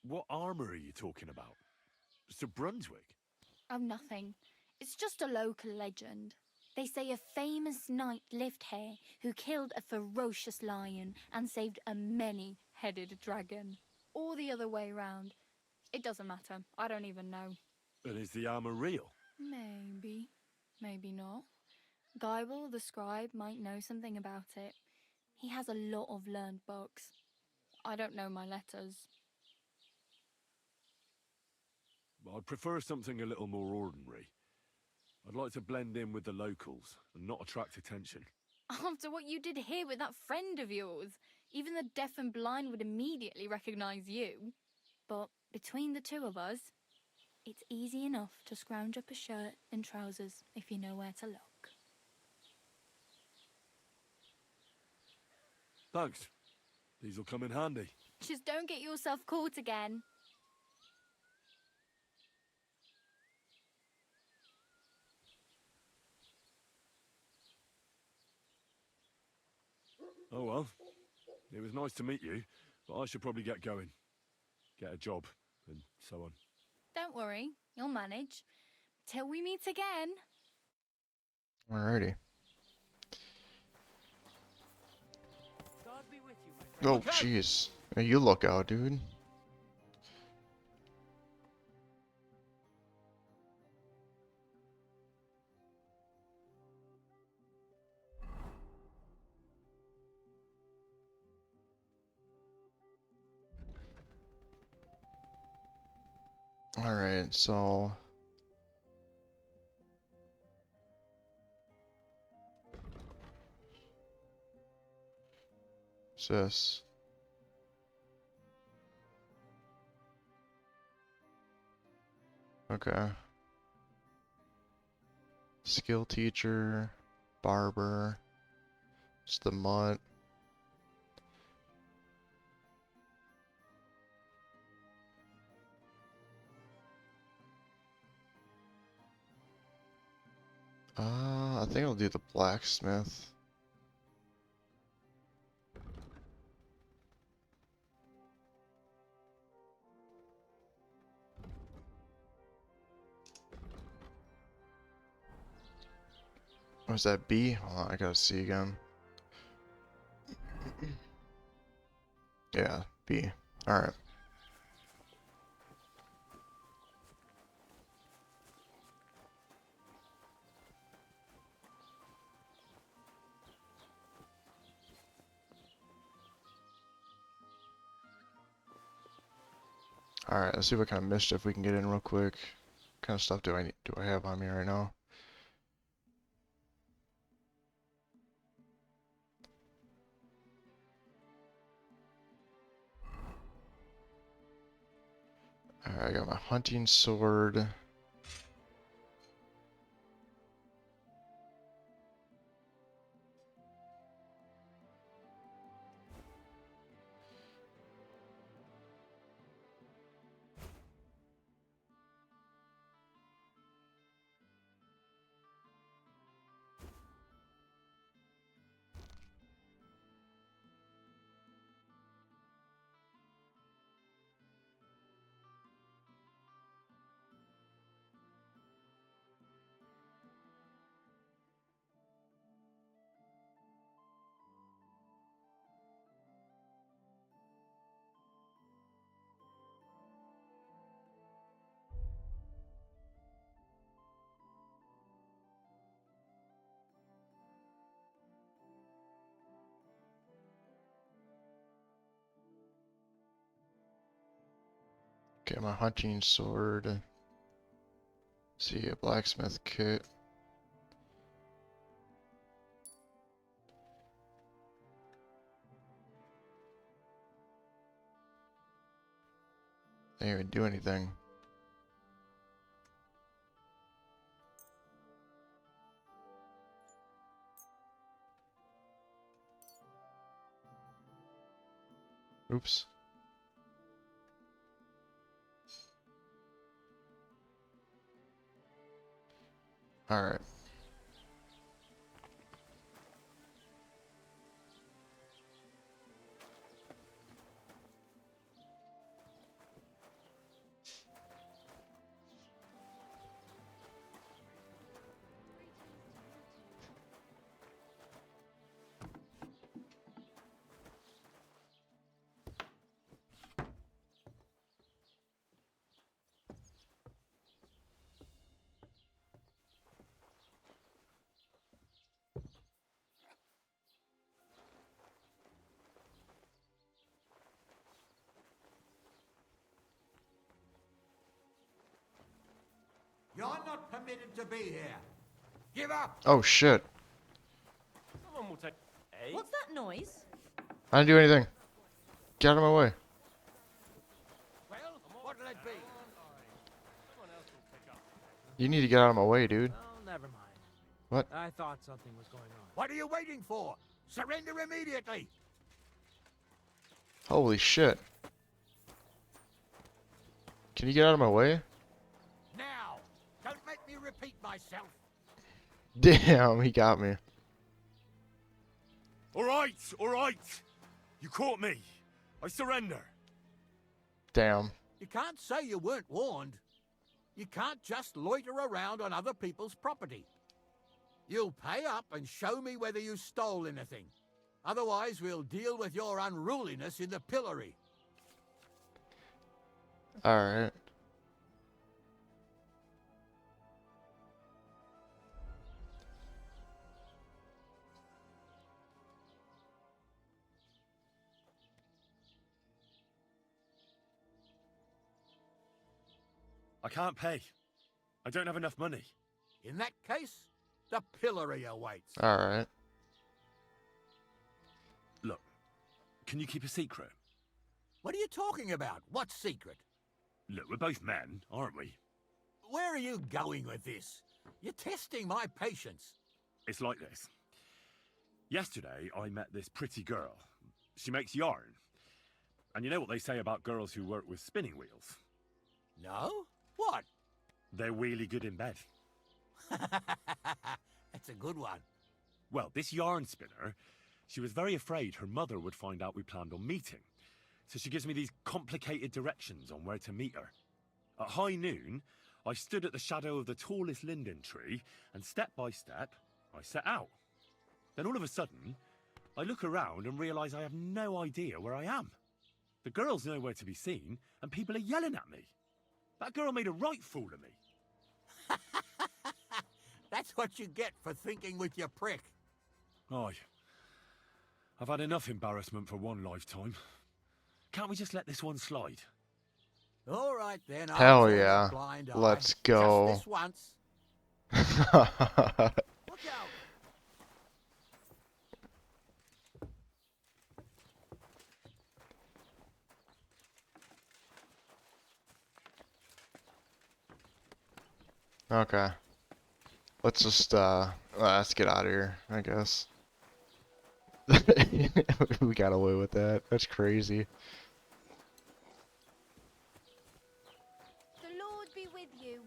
What armour are you talking about? Sir Brunswick? Oh, nothing. It's just a local legend. They say a famous knight lived here who killed a ferocious lion and saved a many-headed dragon. Or the other way round. It doesn't matter. I don't even know. And is the armour real? Maybe. Maybe not. Geibel, the scribe, might know something about it. He has a lot of learned books. I don't know my letters. I'd prefer something a little more ordinary. I'd like to blend in with the locals and not attract attention. After what you did here with that friend of yours, even the deaf and blind would immediately recognise you. But between the two of us, it's easy enough to scrounge up a shirt and trousers if you know where to look. Thanks. These'll come in handy. Just don't get yourself caught again. Oh well. It was nice to meet you, but I should probably get going. Get a job, and so on. Don't worry, you'll manage. Till we meet again. Alrighty. God be with you, my friend. Oh, jeez. Hey, you look out, dude. Alright, so... what's this? Okay. Skill teacher, barber, it's the mutt. I think I'll do the blacksmith. Was that B? Hold on, I gotta see again. Yeah, B. Alright. Alright, let's see what kind of mischief we can get in real quick. What kind of stuff do I have on me right now? Alright, I got my hunting sword. Okay, my hunting sword. Let's see, a blacksmith kit. They didn't even do anything. Oops. Alright. You're not permitted to be here. Give up! Oh shit. Someone will take. Eh? What's that noise? I didn't do anything. Get out of my way. Well, what'll it be? You need to get out of my way, dude. Oh, never mind. What? I thought something was going on. What are you waiting for? Surrender immediately! Holy shit. Can you get out of my way? Now! Don't make me repeat myself! Damn, he got me. All right. You caught me. I surrender. Damn. You can't say you weren't warned. You can't just loiter around on other people's property. You'll pay up and show me whether you stole anything. Otherwise, we'll deal with your unruliness in the pillory. Alright. I can't pay. I don't have enough money. In that case, the pillory awaits. Alright. Look, can you keep a secret? What are you talking about? What secret? Look, we're both men, aren't we? Where are you going with this? You're testing my patience. It's like this. Yesterday, I met this pretty girl. She makes yarn. And you know what they say about girls who work with spinning wheels? No? What? They're really good in bed. That's a good one. Well, this yarn spinner, she was very afraid her mother would find out we planned on meeting. So she gives me these complicated directions on where to meet her. At high noon, I stood at the shadow of the tallest linden tree, and step by step, I set out. Then all of a sudden, I look around and realise I have no idea where I am. The girl's nowhere to be seen, and people are yelling at me. That girl made a right fool of me. That's what you get for thinking with your prick. Aye. I've had enough embarrassment for one lifetime. Can't we just let this one slide? All right then. Hell I'll turn a yeah. blind eye. Let's go. Just this once. Look out. Okay. Let's just, let's get out of here, I guess. We got away with that. That's crazy. The Lord be with you.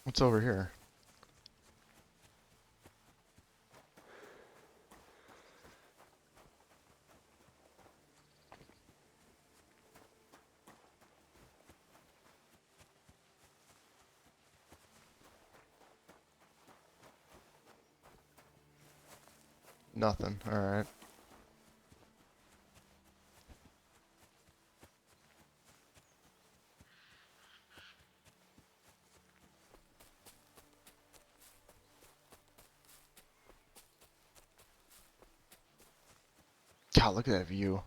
What's over here? Nothing. Alright. God, look at that view.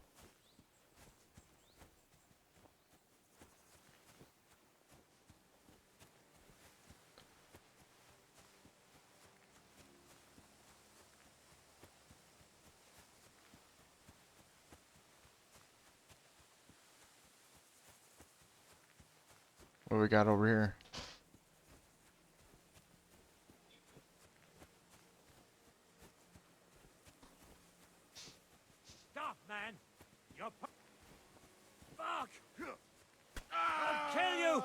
What do we got over here? Stop, man! You're fuck! I'll kill you!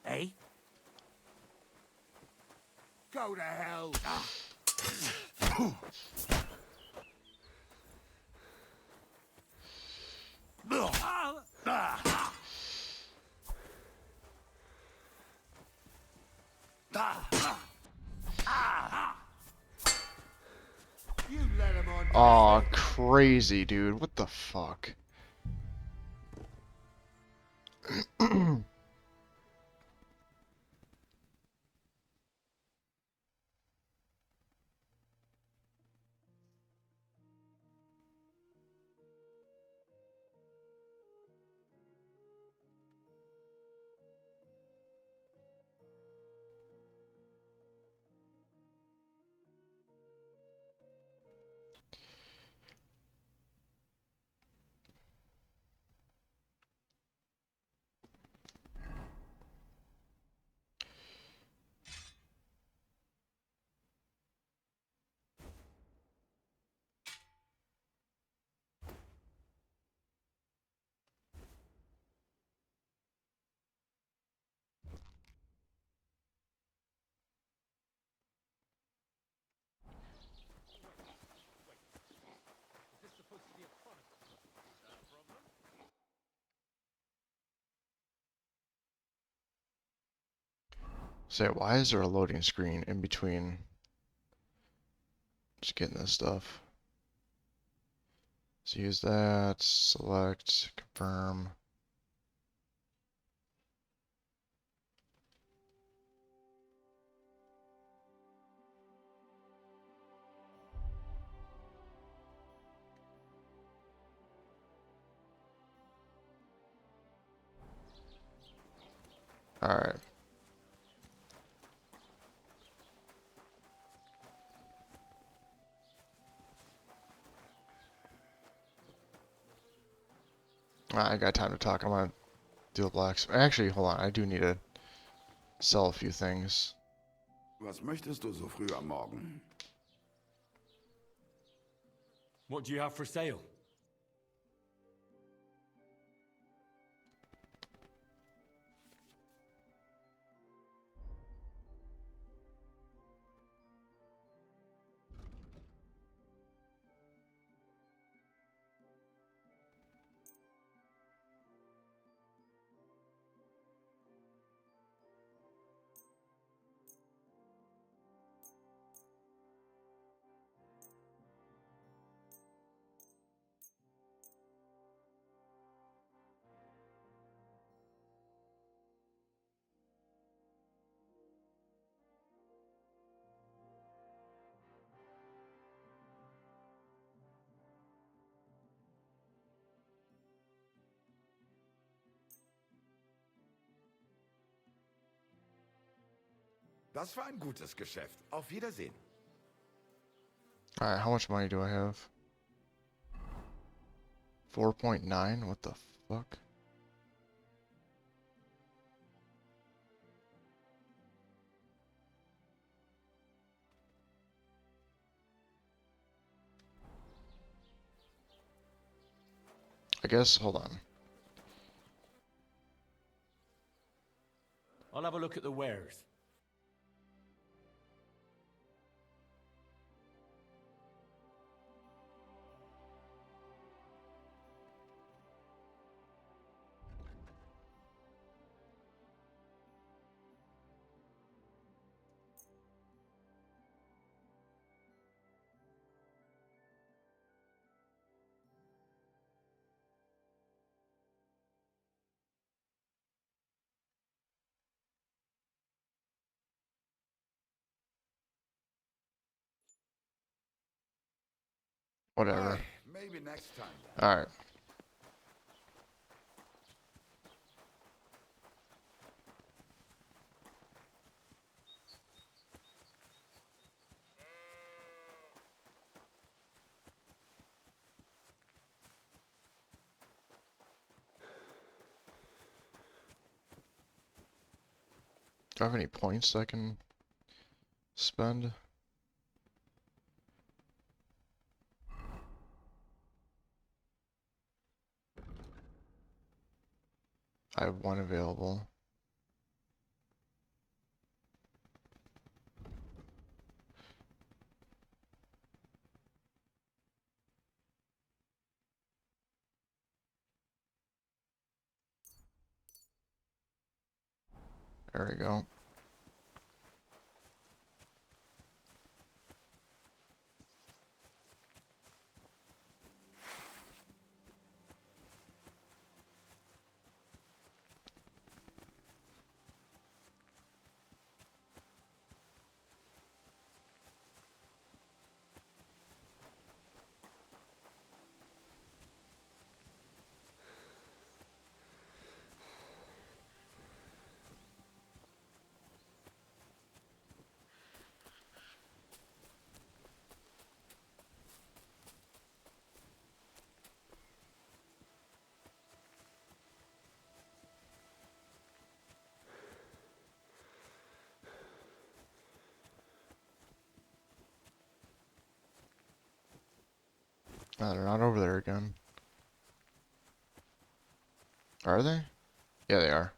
Hey? Go to hell. You let him on. Aw, crazy, dude. What the fuck? Say, why is there a loading screen in between just getting this stuff? So use that, select, confirm. Alright. I got time to talk. I'm gonna do the blacksmith. Actually, hold on. I do need to sell a few things. Was möchtest du so früh am Morgen? What do you have for sale? Das war ein gutes Geschäft. Auf Wiedersehen. Alright, how much money do I have? 4.9? What the fuck? I guess, hold on. I'll have a look at the wares. Whatever. Maybe next time. Alright. Do I have any points I can spend? I have one available. There we go. Oh, they're not over there again. Are they? Yeah, they are.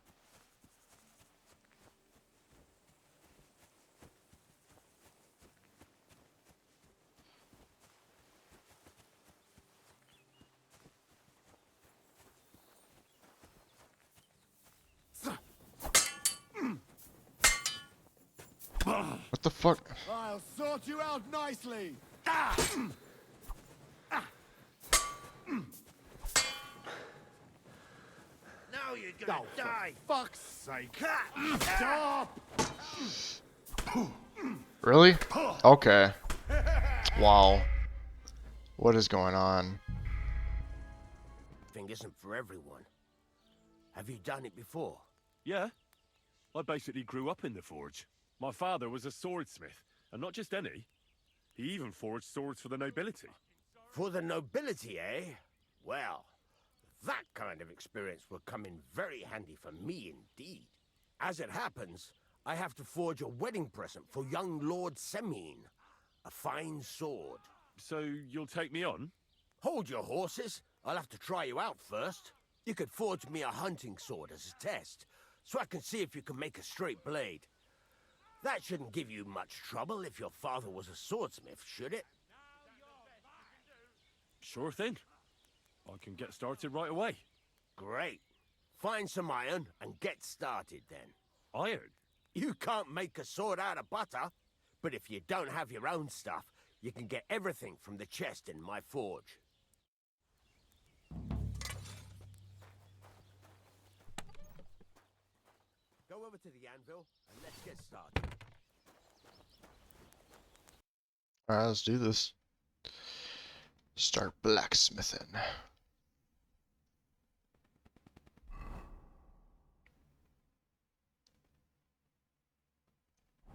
What the fuck? I'll sort you out nicely. Now you're gonna die. Fuck's sake. Stop! Really? Okay. Wow. What is going on? Thing isn't for everyone. Have you done it before? Yeah. I basically grew up in the forge. My father was a swordsmith, and not just any. He even forged swords for the nobility. For the nobility, eh? Well, that kind of experience will come in very handy for me indeed. As it happens, I have to forge a wedding present for young Lord Semine. A fine sword. So you'll take me on? Hold your horses. I'll have to try you out first. You could forge me a hunting sword as a test, so I can see if you can make a straight blade. That shouldn't give you much trouble if your father was a swordsmith, should it? Sure thing. I can get started right away. Great. Find some iron and get started then. Iron? You can't make a sword out of butter, but if you don't have your own stuff, you can get everything from the chest in my forge. Go over to the anvil and let's get started. Alright, let's do this. Start blacksmithing.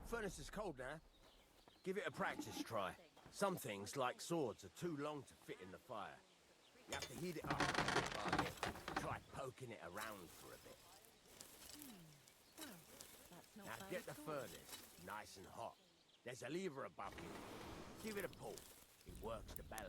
Furnace is cold now. Give it a practice try. Some things, like swords, are too long to fit in the fire. You have to heat it up bit by bit. Try poking it around for a bit. Now get the furnace nice and hot. There's a lever above you. Give it a pull. It works the bellows.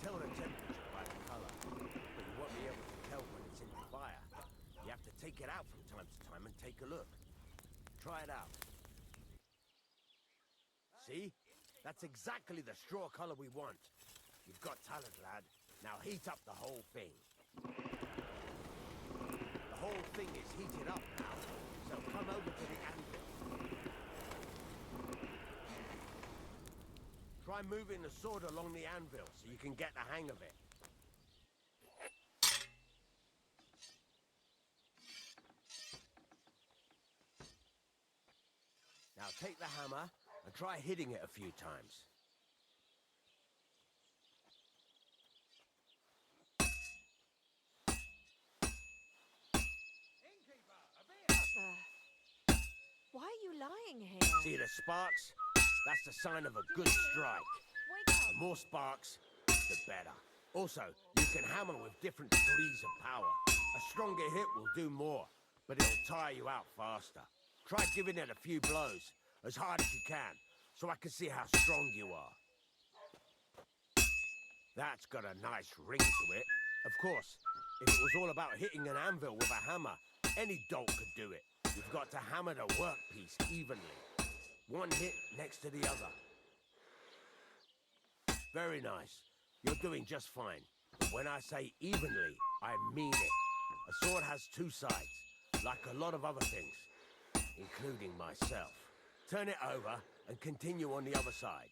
Tell the temperature by the color, but you won't be able to tell when it's in the fire. You have to take it out from time to time and take a look. Try it out. See? That's exactly the straw color we want. You've got talent, lad. Now heat up the whole thing. The whole thing is heated up now, so come over to the anvil. Try moving the sword along the anvil so you can get the hang of it. Now take the hammer and try hitting it a few times. Why are you lying here? See the sparks? That's the sign of a good strike. The more sparks, the better. Also, you can hammer with different degrees of power. A stronger hit will do more, but it'll tire you out faster. Try giving it a few blows, as hard as you can, so I can see how strong you are. That's got a nice ring to it. Of course, if it was all about hitting an anvil with a hammer, any dolt could do it. You've got to hammer the workpiece evenly. One hit next to the other. Very nice. You're doing just fine. But when I say evenly, I mean it. A sword has two sides, like a lot of other things, including myself. Turn it over and continue on the other side.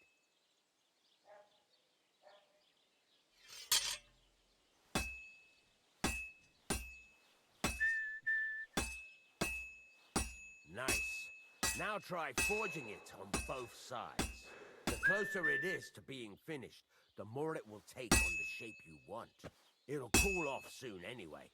Nice. Now try forging it on both sides. The closer it is to being finished, the more it will take on the shape you want. It'll cool off soon anyway.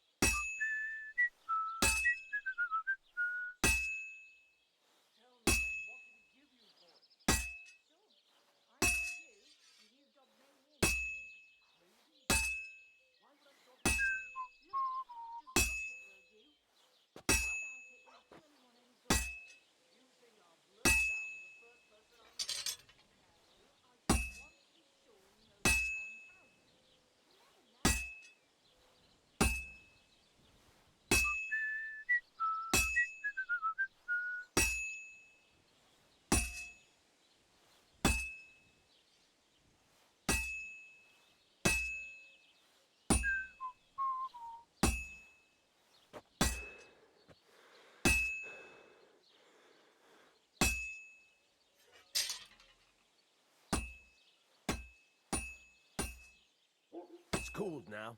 cooled now.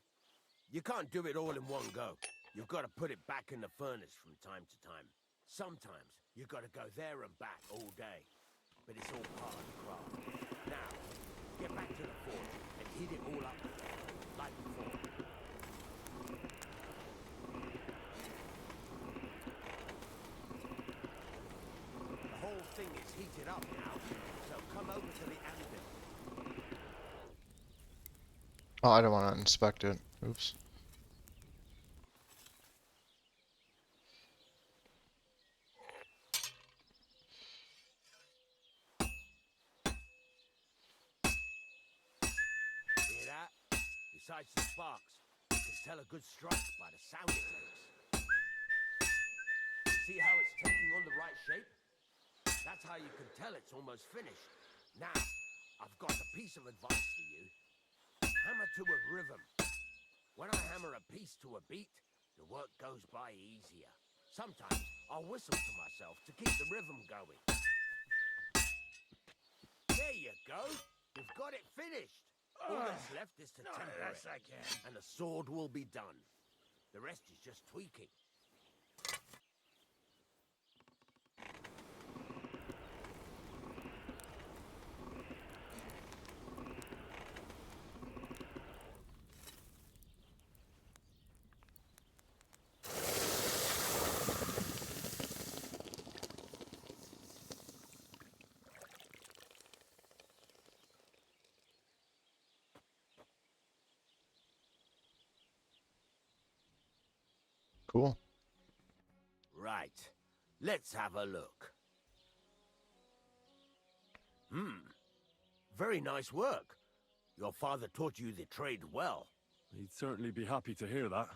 You can't do it all in one go. You've got to put it back in the furnace from time to time. Sometimes you've got to go there and back all day. But it's all part of the craft. Now, get back to the forge and heat it all up like before. The whole thing is heated up now, so come over to the anvil. Oh, I don't want to inspect it. Oops. Hear that? Besides the sparks, you can tell a good strike by the sound it makes. See how it's taking on the right shape? That's how you can tell it's almost finished. Now, I've got a piece of advice for you. Hammer to a rhythm. When I hammer a piece to a beat, the work goes by easier. Sometimes I'll whistle to myself to keep the rhythm going. There you go. You've got it finished. All that's left is to temper yes, it, I can. and the sword will be done. The rest is just tweaking. Cool. Right. Let's have a look. Very nice work. Your father taught you the trade well. He'd certainly be happy to hear that.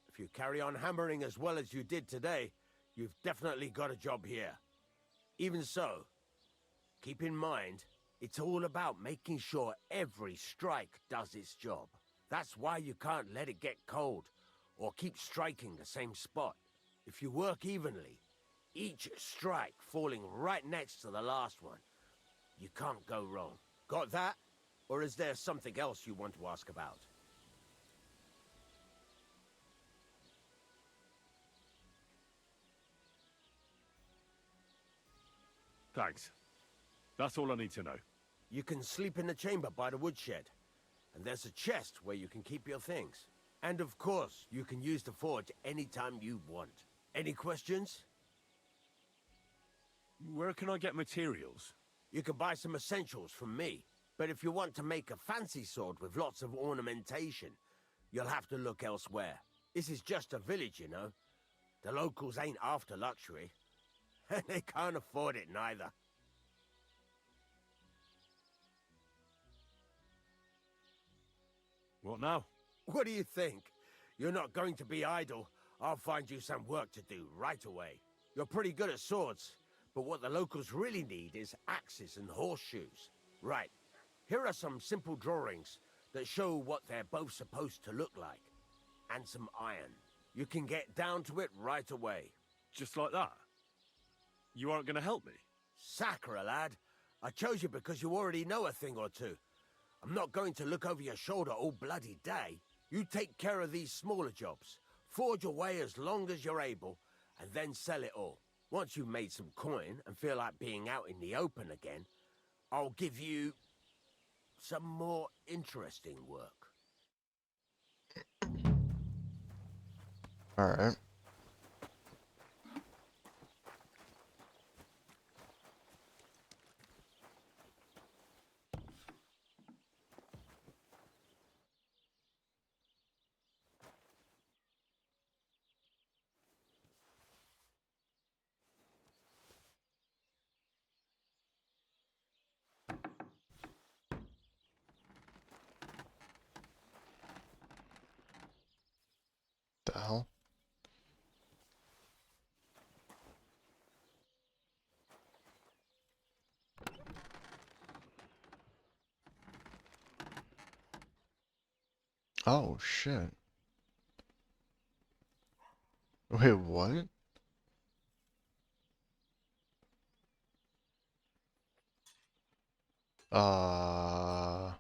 If you carry on hammering as well as you did today, you've definitely got a job here. Even so, keep in mind, it's all about making sure every strike does its job. That's why you can't let it get cold, or keep striking the same spot. If you work evenly, each strike falling right next to the last one, you can't go wrong. Got that? Or is there something else you want to ask about? Thanks. That's all I need to know. You can sleep in the chamber by the woodshed. And there's a chest where you can keep your things. And of course, you can use the forge anytime you want. Any questions? Where can I get materials? You can buy some essentials from me. But if you want to make a fancy sword with lots of ornamentation, you'll have to look elsewhere. This is just a village, you know. The locals ain't after luxury. And they can't afford it neither. What now? What do you think? You're not going to be idle. I'll find you some work to do right away. You're pretty good at swords, but what the locals really need is axes and horseshoes. Right. Here are some simple drawings that show what they're both supposed to look like. And some iron. You can get down to it right away. Just like that? You aren't going to help me? Sacre, lad. I chose you because you already know a thing or two. I'm not going to look over your shoulder all bloody day. You take care of these smaller jobs. Forge away as long as you're able, and then sell it all. Once you've made some coin and feel like being out in the open again, I'll give you some more interesting work. Alright. The hell? Oh shit. Wait, what? Uh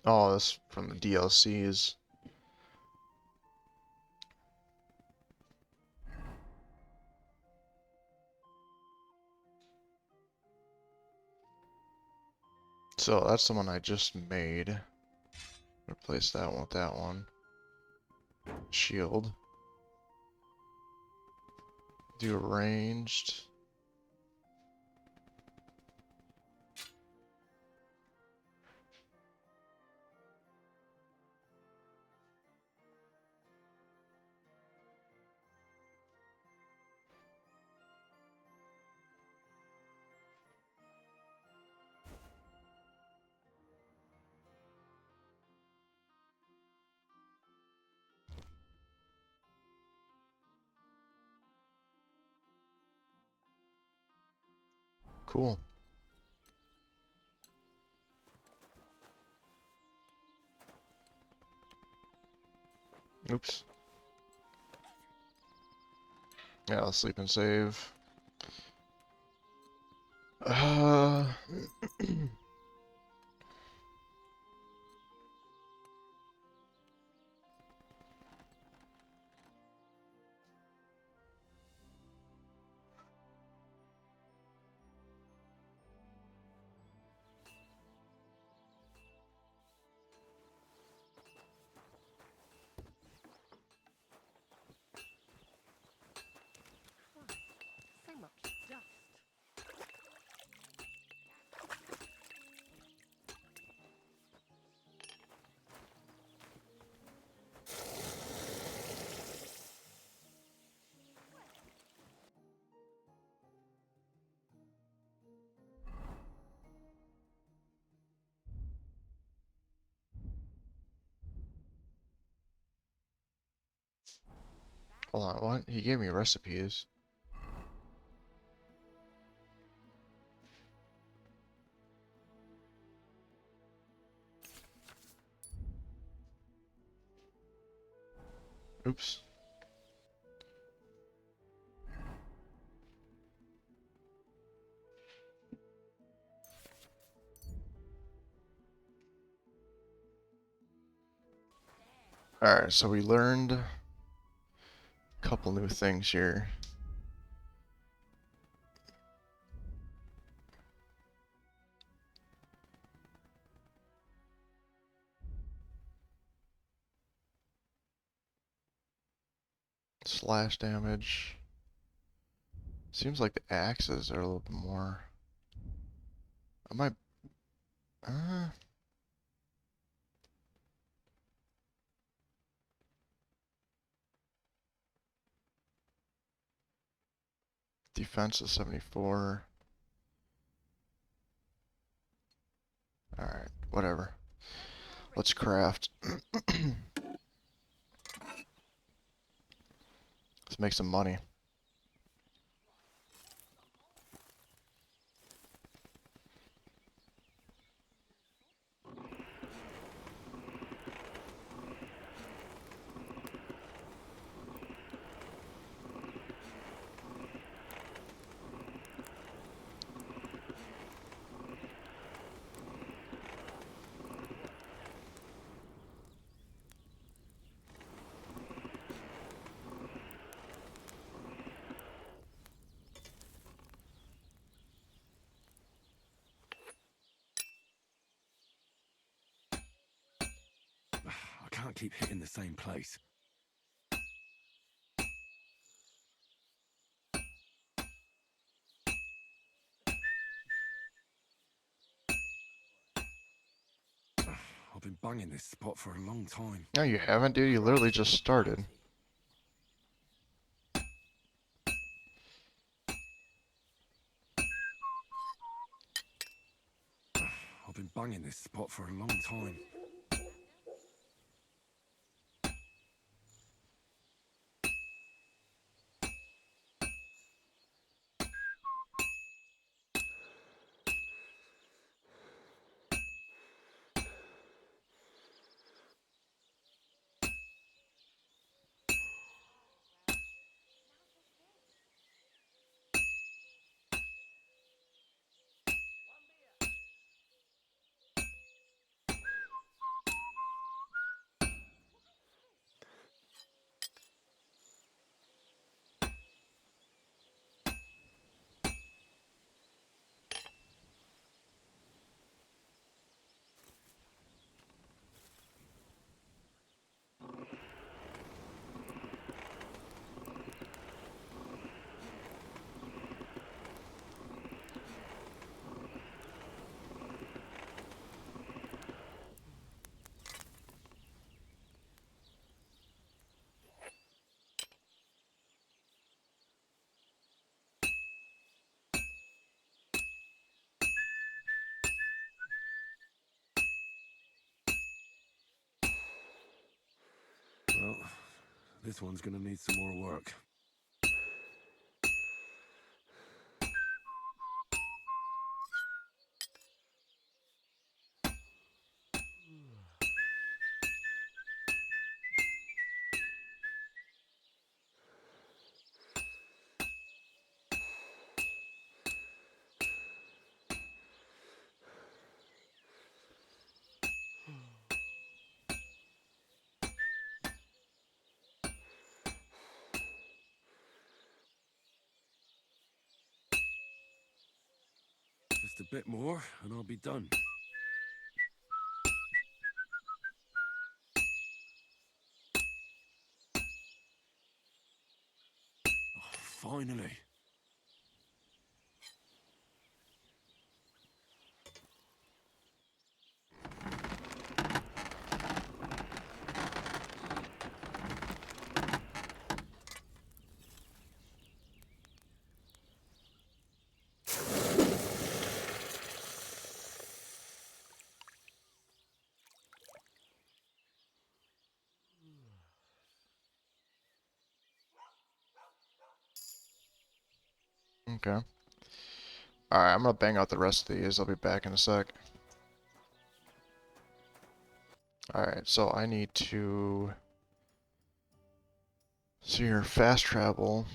Oh, this from the DLCs. So that's the one I just made. Replace that one with that one. Shield. Do ranged. Cool. Oops. Yeah, I'll sleep and save. So much dust. Hold on, what? He gave me recipes. Oops. Alright, so we learned a couple new things here. Slash damage. Seems like the axes are a little bit more. I might. Defense is 74. Alright, whatever. Let's craft. Let's make some money. I can't keep hitting the same place. I've been banging this spot for a long time. No, you haven't, dude. You literally just started. I've been banging this spot for a long time. This one's gonna need some more work. Just a bit more, and I'll be done. Oh, finally. Okay. Alright, I'm gonna bang out the rest of these. I'll be back in a sec. Alright, so I need to see your fast travel.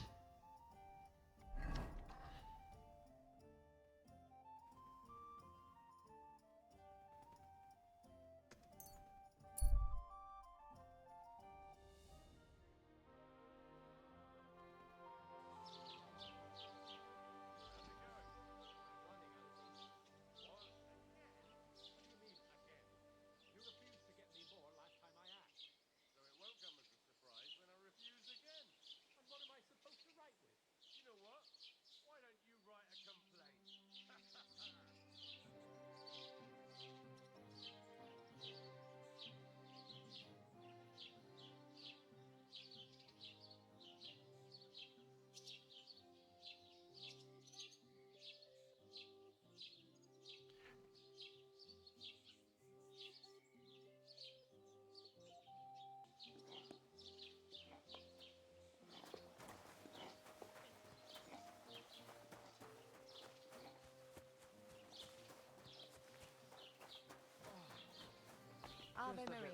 Ave Maria.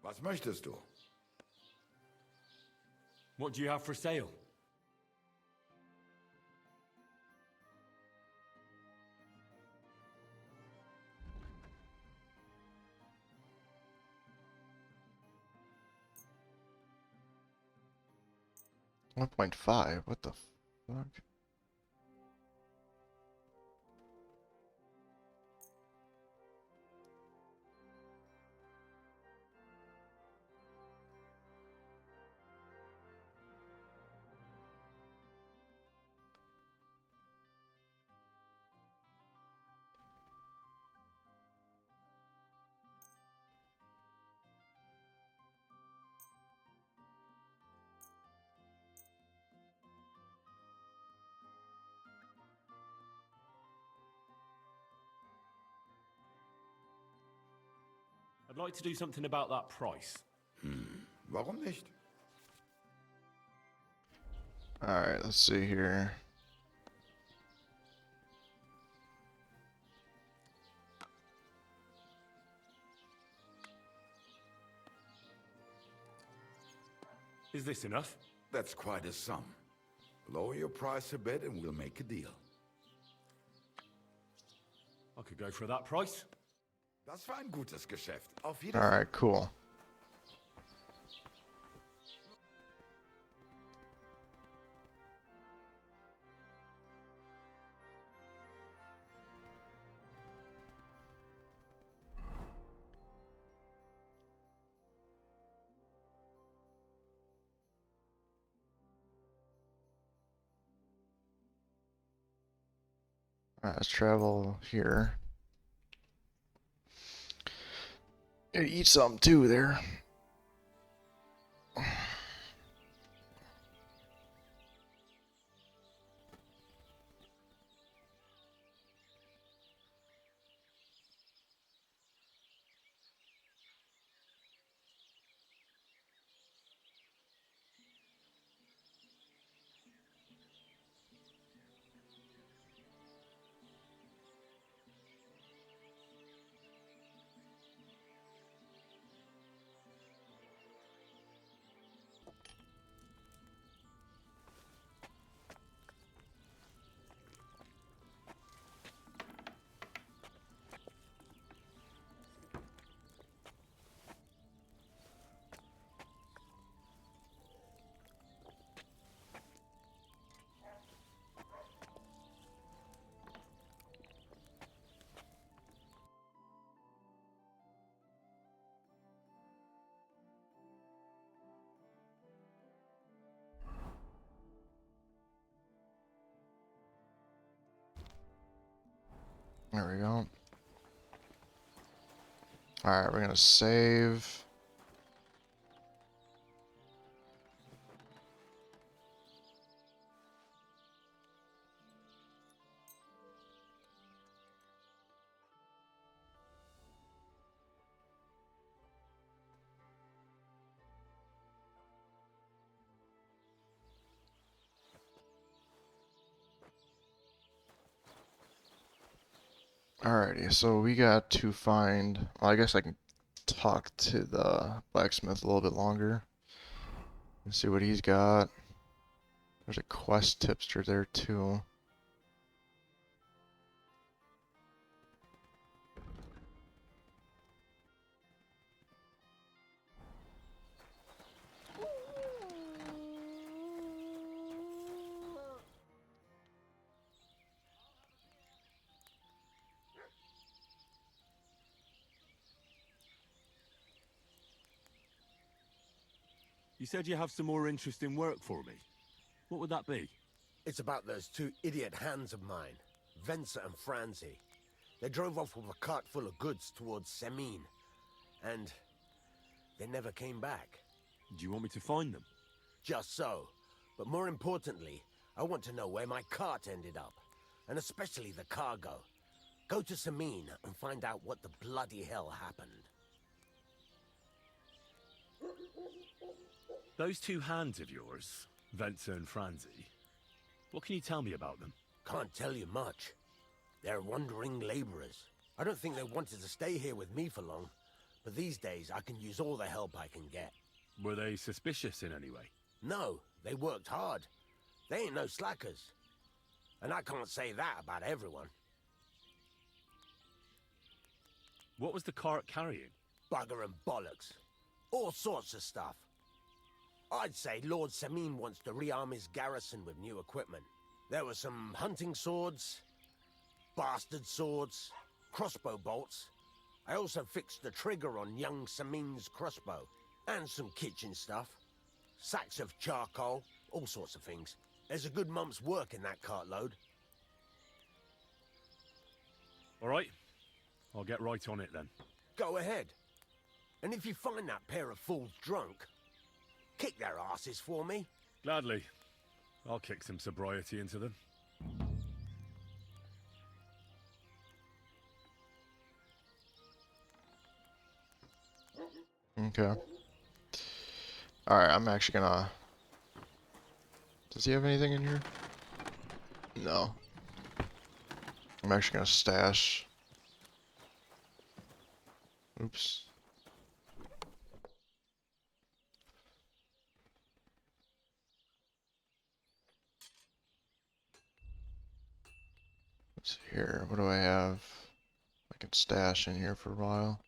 Was möchtest du? What do you have for sale? $1.5? What the fuck? I'd like to do something about that price. Warum nicht? Alright, let's see here. Is this enough? That's quite a sum. Lower your price a bit and we'll make a deal. I could go for that price. Das war ein gutes Geschäft. Auf jeden Fall. Alright, cool. Alright, let's travel here. Gotta eat something too there. There we go. Alright, we're gonna save. Alrighty, so we got to find. Well, I guess I can talk to the blacksmith a little bit longer and see what he's got. There's a quest tipster there too. You said you have some more interesting work for me. What would that be? It's about those two idiot hands of mine, Venser and Franzi. They drove off with a cart full of goods towards Semin, and they never came back. Do you want me to find them? Just so. But more importantly, I want to know where my cart ended up, and especially the cargo. Go to Semin and find out what the bloody hell happened. Those two hands of yours, Venser and Franzi, what can you tell me about them? Can't tell you much. They're wandering laborers. I don't think they wanted to stay here with me for long, but these days I can use all the help I can get. Were they suspicious in any way? No, they worked hard. They ain't no slackers. And I can't say that about everyone. What was the cart carrying? Bugger and bollocks. All sorts of stuff. I'd say Lord Semin wants to rearm his garrison with new equipment. There were some hunting swords, bastard swords, crossbow bolts. I also fixed the trigger on young Semin's crossbow. And some kitchen stuff. Sacks of charcoal, all sorts of things. There's a good month's work in that cartload. All right. I'll get right on it then. Go ahead. And if you find that pair of fools drunk, kick their asses for me. Gladly. I'll kick some sobriety into them. Okay. Alright, I'm actually gonna... Does he have anything in here? No. I'm actually gonna stash... Oops. Let's see here. What do I have? I can stash in here for a while.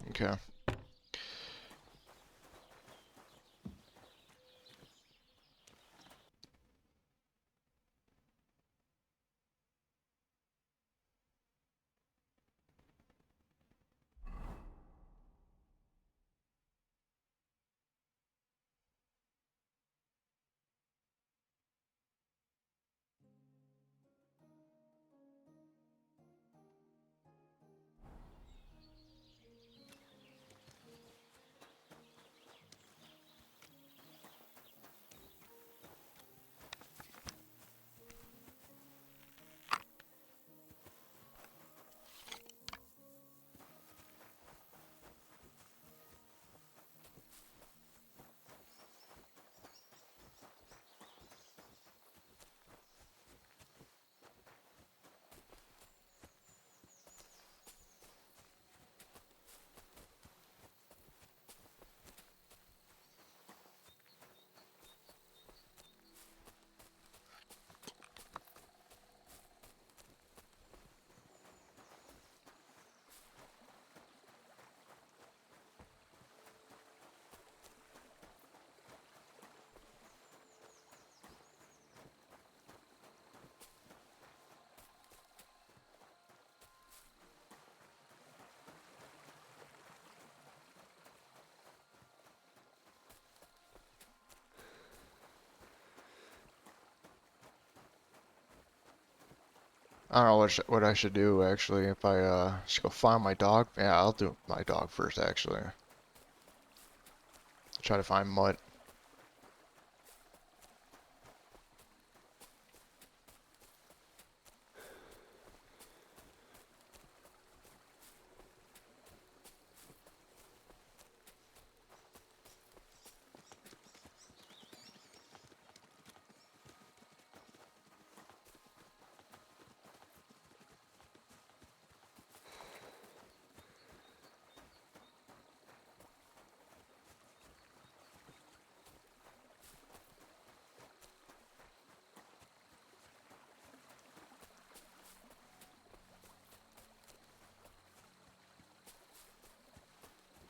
Okay. I don't know what I should do actually. If I should go find my dog. Yeah, I'll do my dog first actually. Try to find Mutt.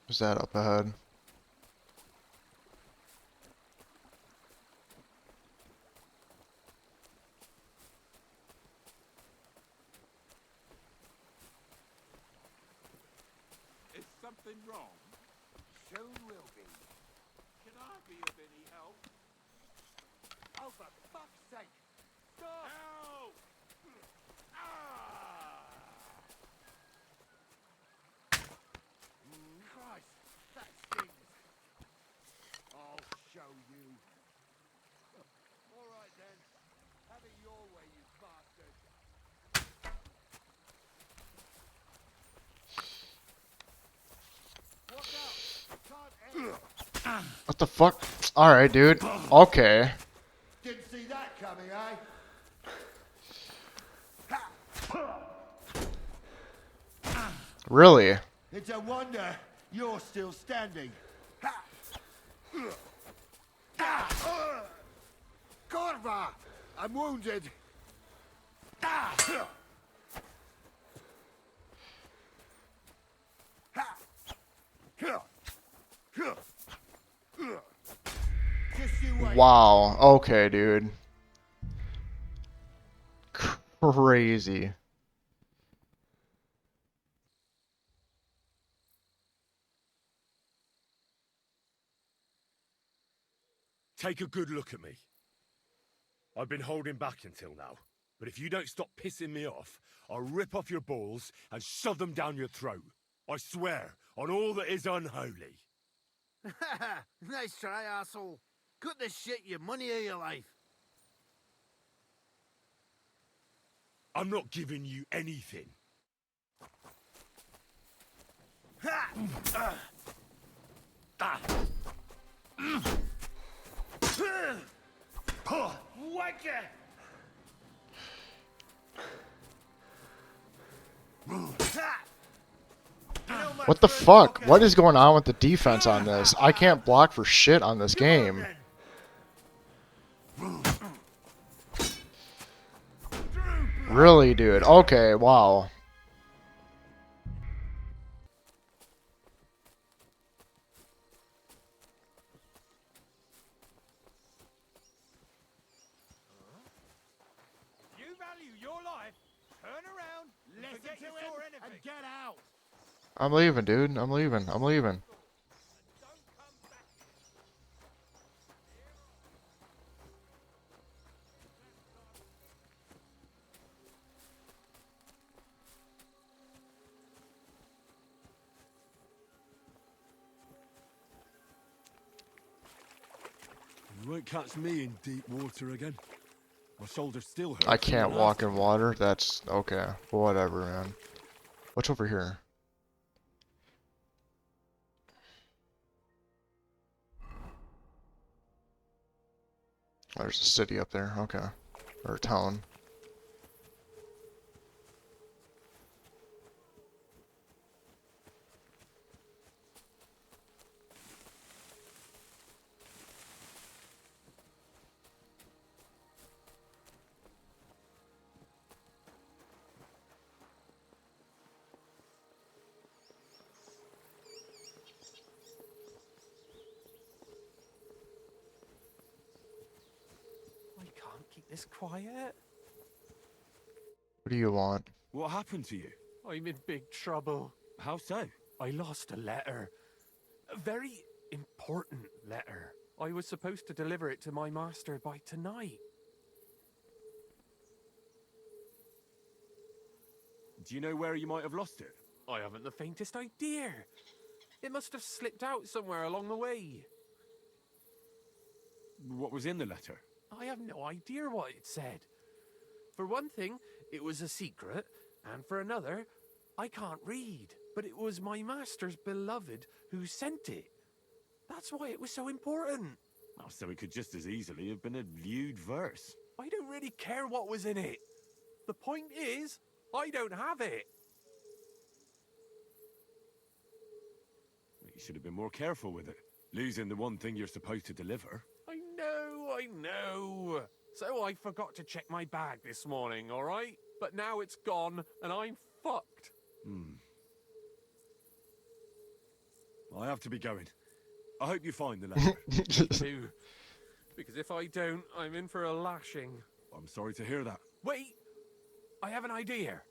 Is that up ahead? Is something wrong? Soon will be. Can I be of any help? Oh, for fuck's sake! Stop! Help! Christ, that stings. I'll show you. All right then. Have it your way, you bastard. Watch out! Can't aim. What the fuck? Alright, dude. Okay. Didn't see that coming, eh? Really? It's a wonder you're still standing. Corva! I'm wounded. Just you wait. Wow. Okay, dude. Crazy. Take a good look at me. I've been holding back until now, but if you don't stop pissing me off, I'll rip off your balls and shove them down your throat. I swear, on all that is unholy. Nice try, asshole. Cut the shit, your money of your life. I'm not giving you anything. Whacker! What the fuck? What is going on with the defense on this? I can't block for shit on this game. Really, dude? Okay, wow. You value your life. Turn around, listen to him, and get out. I'm leaving, dude. I'm leaving. I'm leaving. You won't catch me in deep water again. My shoulder still hurts. I can't walk in water. That's okay. Whatever, man. What's over here? Oh, there's a city up there. Okay. Or a town. I can't keep this quiet. What do you want? What happened to you? I'm in big trouble. How so? I lost a letter. A very important letter. I was supposed to deliver it to my master by tonight. Do you know where you might have lost it? I haven't the faintest idea. It must have slipped out somewhere along the way. What was in the letter? I have no idea what it said. For one thing, it was a secret, and for another, I can't read. But it was my master's beloved who sent it. That's why it was so important. Oh, so it could just as easily have been a lewd verse. I don't really care what was in it. The point is, I don't have it. You should have been more careful with it. Losing the one thing you're supposed to deliver. I know. So I forgot to check my bag this morning, all right? But now it's gone, and I'm fucked. I have to be going. I hope you find the letter. Me too. Because if I don't, I'm in for a lashing. I'm sorry to hear that. Wait! I have an idea.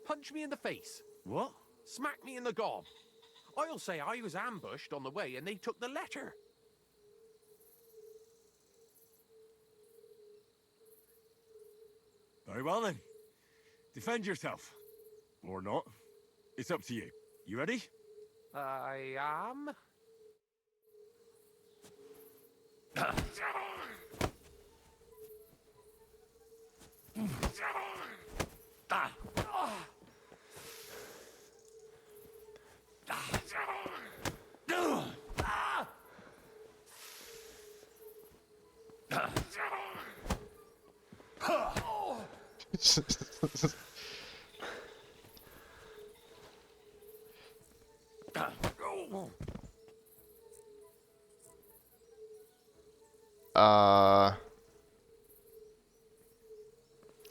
Punch me in the face. What? Smack me in the gob. I'll say I was ambushed on the way and they took the letter. Very well then. Defend yourself. Or not. It's up to you. You ready? I am.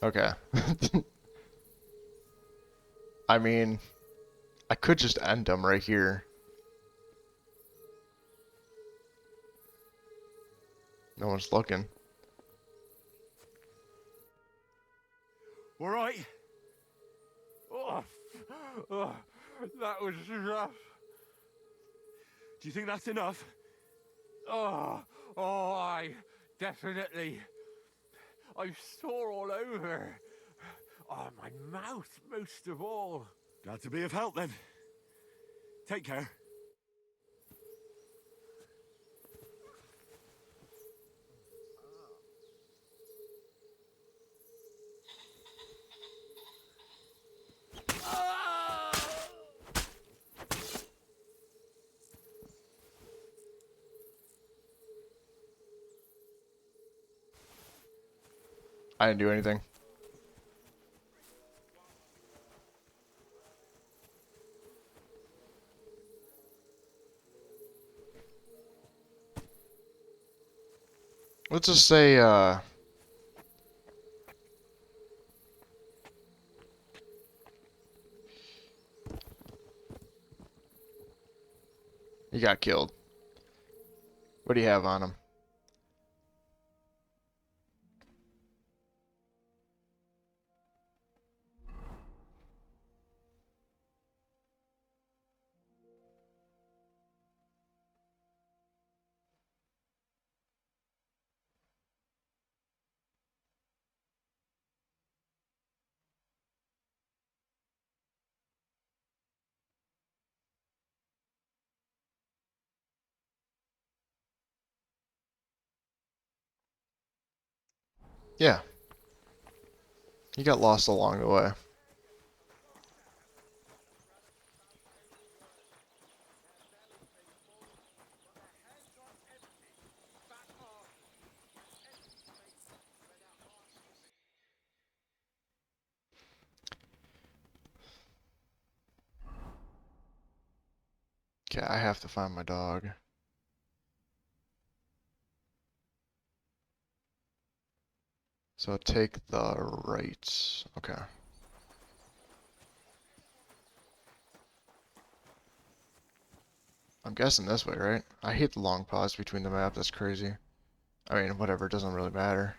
Okay. I mean, I could just end him right here. No one's looking. All right. That was rough. Do you think that's enough? I definitely. I'm sore all over. Oh, my mouth most of all. Glad to be of help then. Take care. I didn't do anything. Let's just say, he got killed. What do you have on him? Yeah. He got lost along the way. Okay, I have to find my dog. So take the right. Okay. I'm guessing this way, right? I hate the long pause between the maps. That's crazy. I mean, whatever. It doesn't really matter.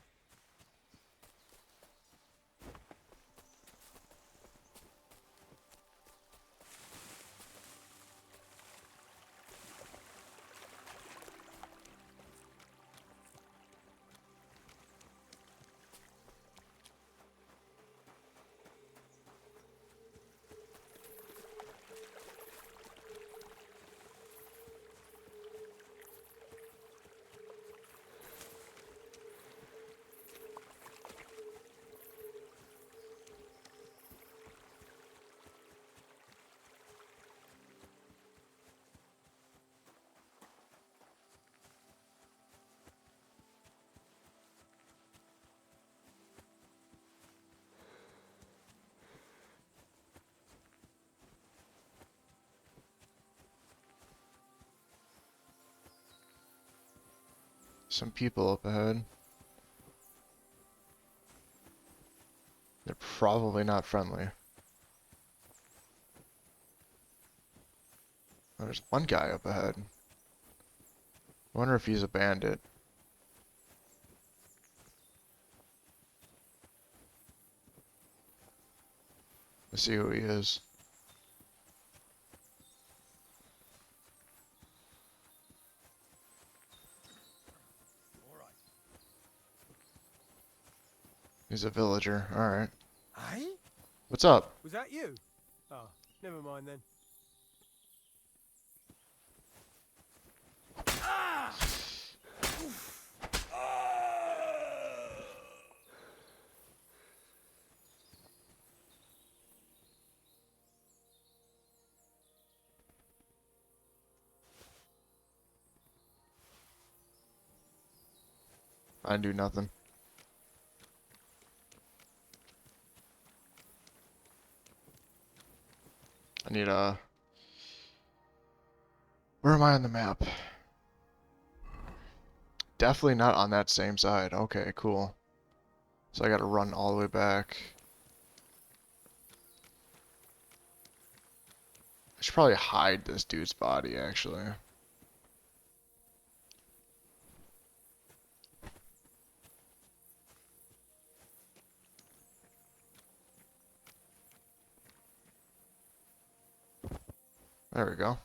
Some people up ahead. They're probably not friendly. Oh, there's one guy up ahead. I wonder if he's a bandit. Let's see who he is. He's a villager. Alright. Aye? What's up? Was that you? Oh, never mind then. Ah! I didn't do nothing. I need a... Where am I on the map? Definitely not on that same side. Okay, cool. So I gotta run all the way back. I should probably hide this dude's body, actually. There we go.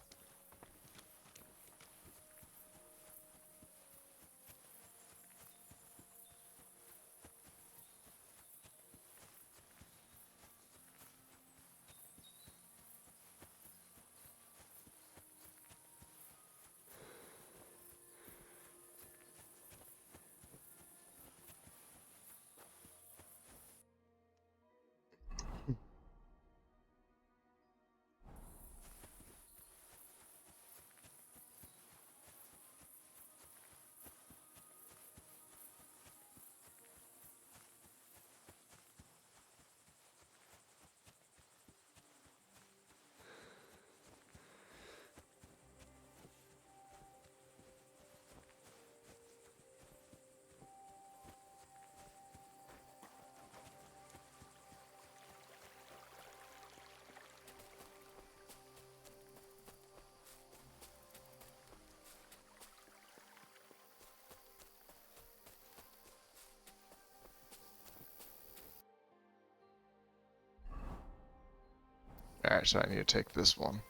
Alright, so I need to take this one.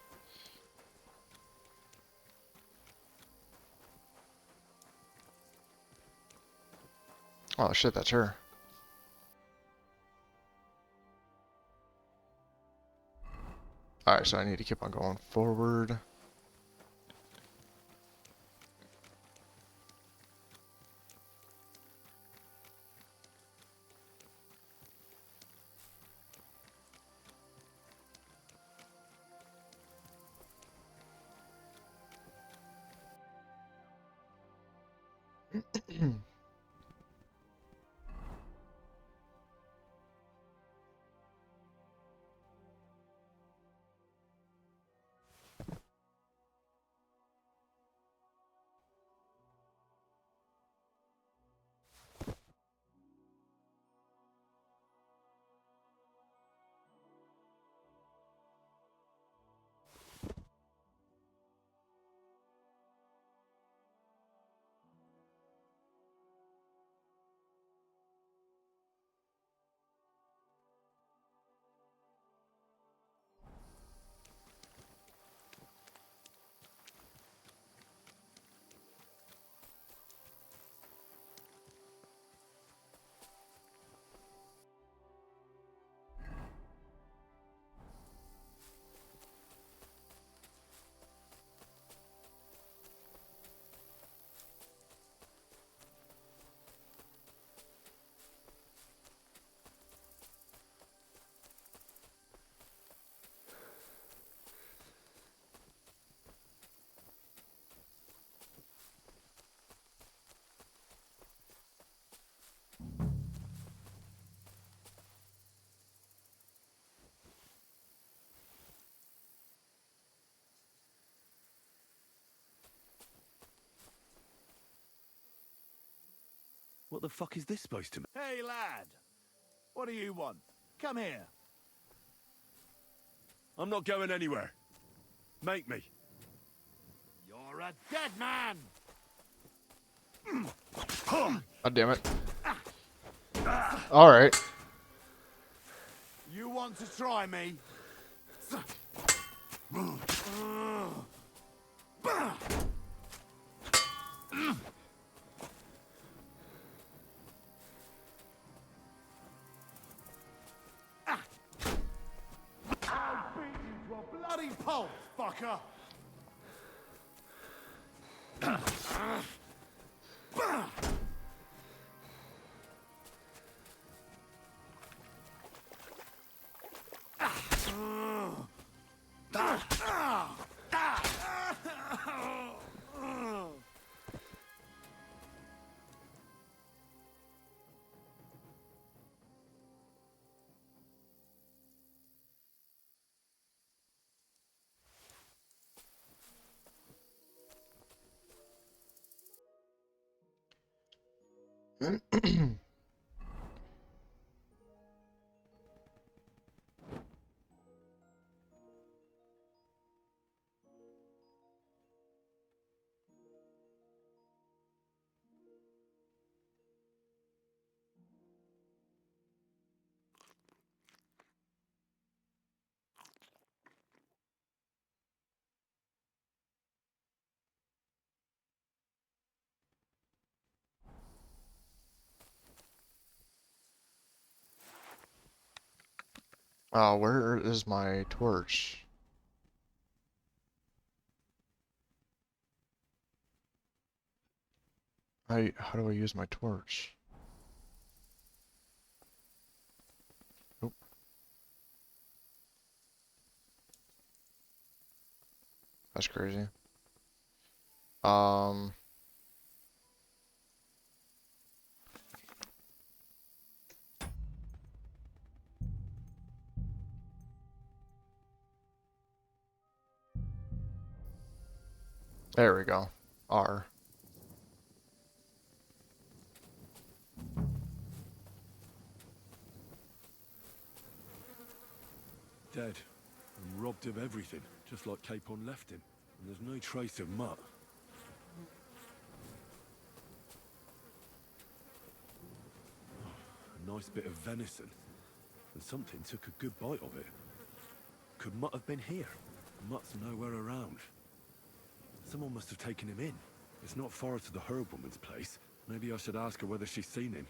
Oh shit, that's her. Alright, so I need to keep on going forward. What the fuck is this supposed to mean? Hey, lad! What do you want? Come here. I'm not going anywhere. Make me. You're a dead man! God damn it. Alright. You want to try me? I'll beat you to a bloody pulp, fucker! Where is my torch? How do I use my torch? Nope. That's crazy. There we go. R. Dead. And robbed of everything, just like Capon left him. And there's no trace of Mutt. A nice bit of venison. And something took a good bite of it. Could Mutt have been here? Mutt's nowhere around. Someone must have taken him in. It's not far to the herb woman's place. Maybe I should ask her whether she's seen him.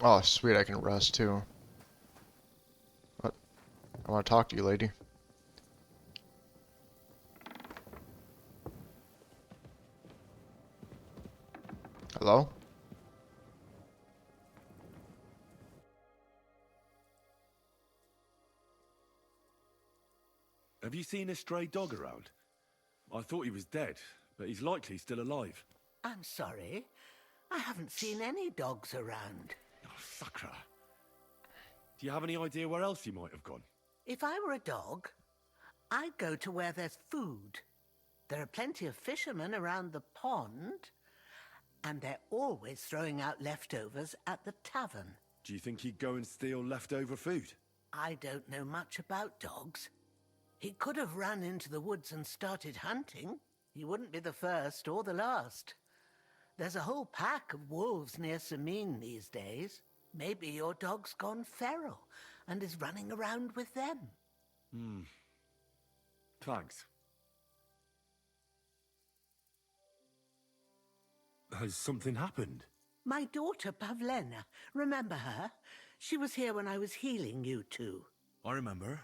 Oh, sweet, I can rest too. What? I want to talk to you, lady. Hello? Have you seen a stray dog around? I thought he was dead, but he's likely still alive. I'm sorry. I haven't seen any dogs around. Oh, sucker. Do you have any idea where else he might have gone? If I were a dog, I'd go to where there's food. There are plenty of fishermen around the pond, and they're always throwing out leftovers at the tavern. Do you think he'd go and steal leftover food? I don't know much about dogs. He could have run into the woods and started hunting. You wouldn't be the first or the last. There's a whole pack of wolves near Samine these days. Maybe your dog's gone feral and is running around with them. Thanks. Has something happened? My daughter Pavlena, remember her? She was here when I was healing you two. I remember.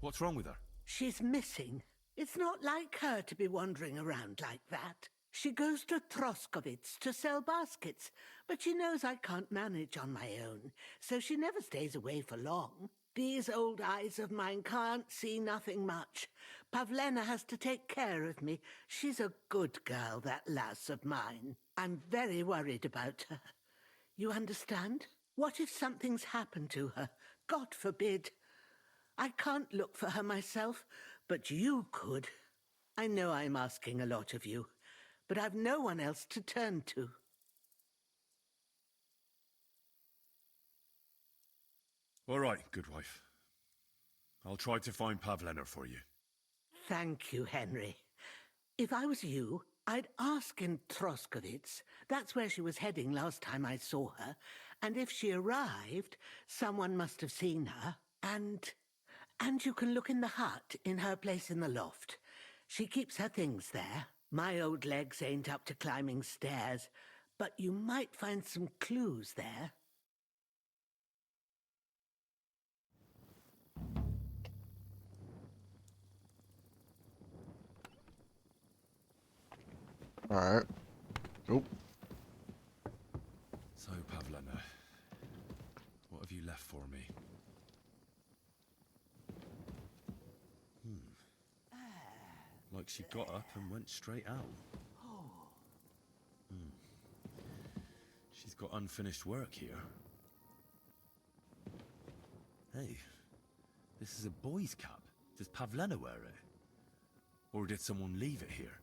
What's wrong with her? She's missing. It's not like her to be wandering around like that. She goes to Troskovitz to sell baskets, but she knows I can't manage on my own, so she never stays away for long. These old eyes of mine can't see nothing much. Pavlena has to take care of me. She's a good girl, that lass of mine. I'm very worried about her. You understand? What if something's happened to her? God forbid. I can't look for her myself, but you could. I know I'm asking a lot of you, but I've no one else to turn to. All right, good wife. I'll try to find Pavlena for you. Thank you, Henry. If I was you, I'd ask in Troskovitz. That's where she was heading last time I saw her. And if she arrived, someone must have seen her. And you can look in the hut in her place in the loft. She keeps her things there. My old legs ain't up to climbing stairs, but you might find some clues there. Alright. Oh. So, Pavlena, what have you left for me? Like she got up and went straight out. She's got unfinished work here. Hey, this is a boy's cap. Does Pavlena wear it? Or did someone leave it here?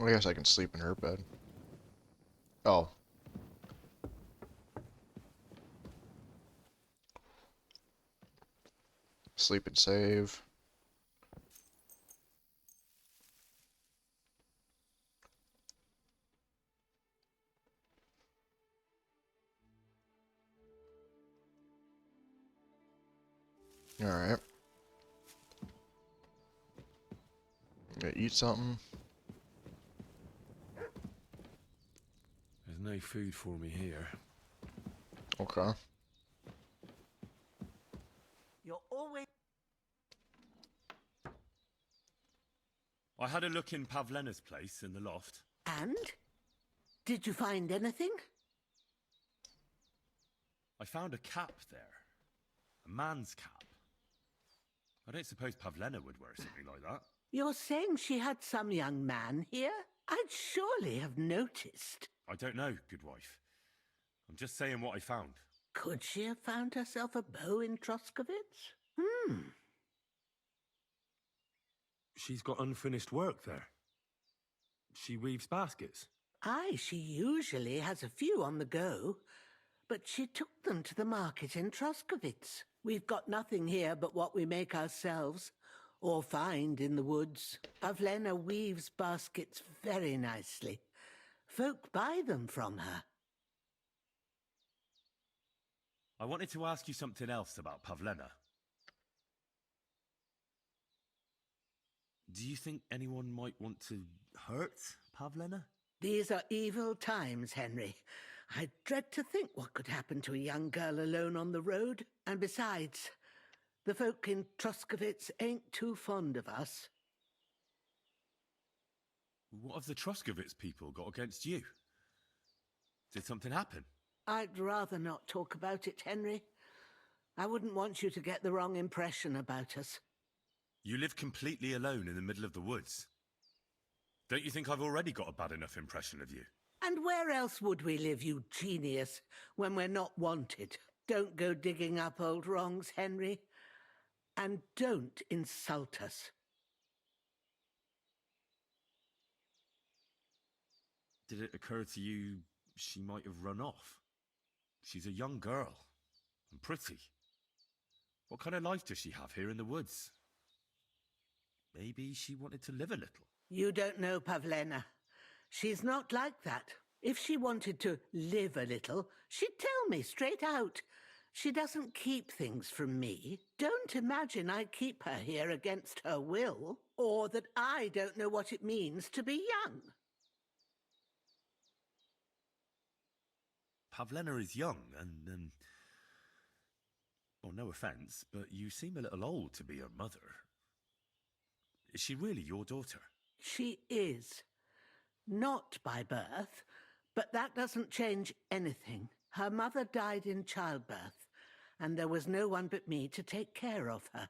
I guess I can sleep in her bed. Oh. Sleep and save. Alright. Gonna eat something. There's no food for me here. Okay. You're always... I had a look in Pavlena's place in the loft. And? Did you find anything? I found a cap there. A man's cap. I don't suppose Pavlena would wear something like that. You're saying she had some young man here? I'd surely have noticed. I don't know, good wife. I'm just saying what I found. Could she have found herself a beau in Troskovitz? She's got unfinished work there. She weaves baskets. Aye, she usually has a few on the go. But she took them to the market in Troskovitz. We've got nothing here but what we make ourselves, or find in the woods. Pavlena weaves baskets very nicely. Folk buy them from her. I wanted to ask you something else about Pavlena. Do you think anyone might want to hurt Pavlena? These are evil times, Henry. I dread to think what could happen to a young girl alone on the road. And besides, The folk in Truscovitz ain't too fond of us. What have the Truscovitz people got against you? Did something happen? I'd rather not talk about it, Henry. I wouldn't want you to get the wrong impression about us. You live completely alone in the middle of the woods. Don't you think I've already got a bad enough impression of you? And where else would we live, you genius, when we're not wanted? Don't go digging up old wrongs, Henry. And don't insult us. Did it occur to you she might have run off? She's a young girl. And pretty. What kind of life does she have here in the woods? Maybe she wanted to live a little. You don't know Pavlena. She's not like that. If she wanted to live a little, she'd tell me straight out. She doesn't keep things from me. Don't imagine I keep her here against her will, or that I don't know what it means to be young. Pavlena is young and, well, no offence, but you seem a little old to be her mother. Is she really your daughter? She is. Not by birth, but that doesn't change anything. Her mother died in childbirth, and there was no one but me to take care of her.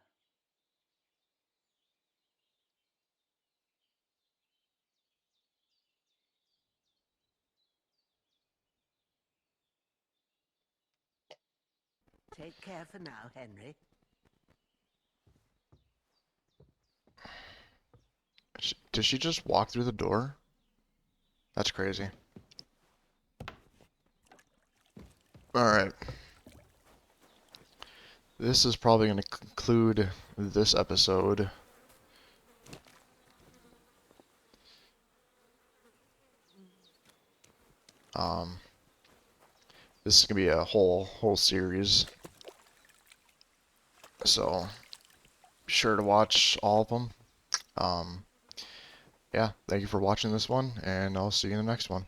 Take care for now, Henry. Did she just walk through the door? That's crazy. Alright. This is probably going to conclude this episode. This is going to be a whole series. So, be sure to watch all of them. Yeah, thank you for watching this one, and I'll see you in the next one.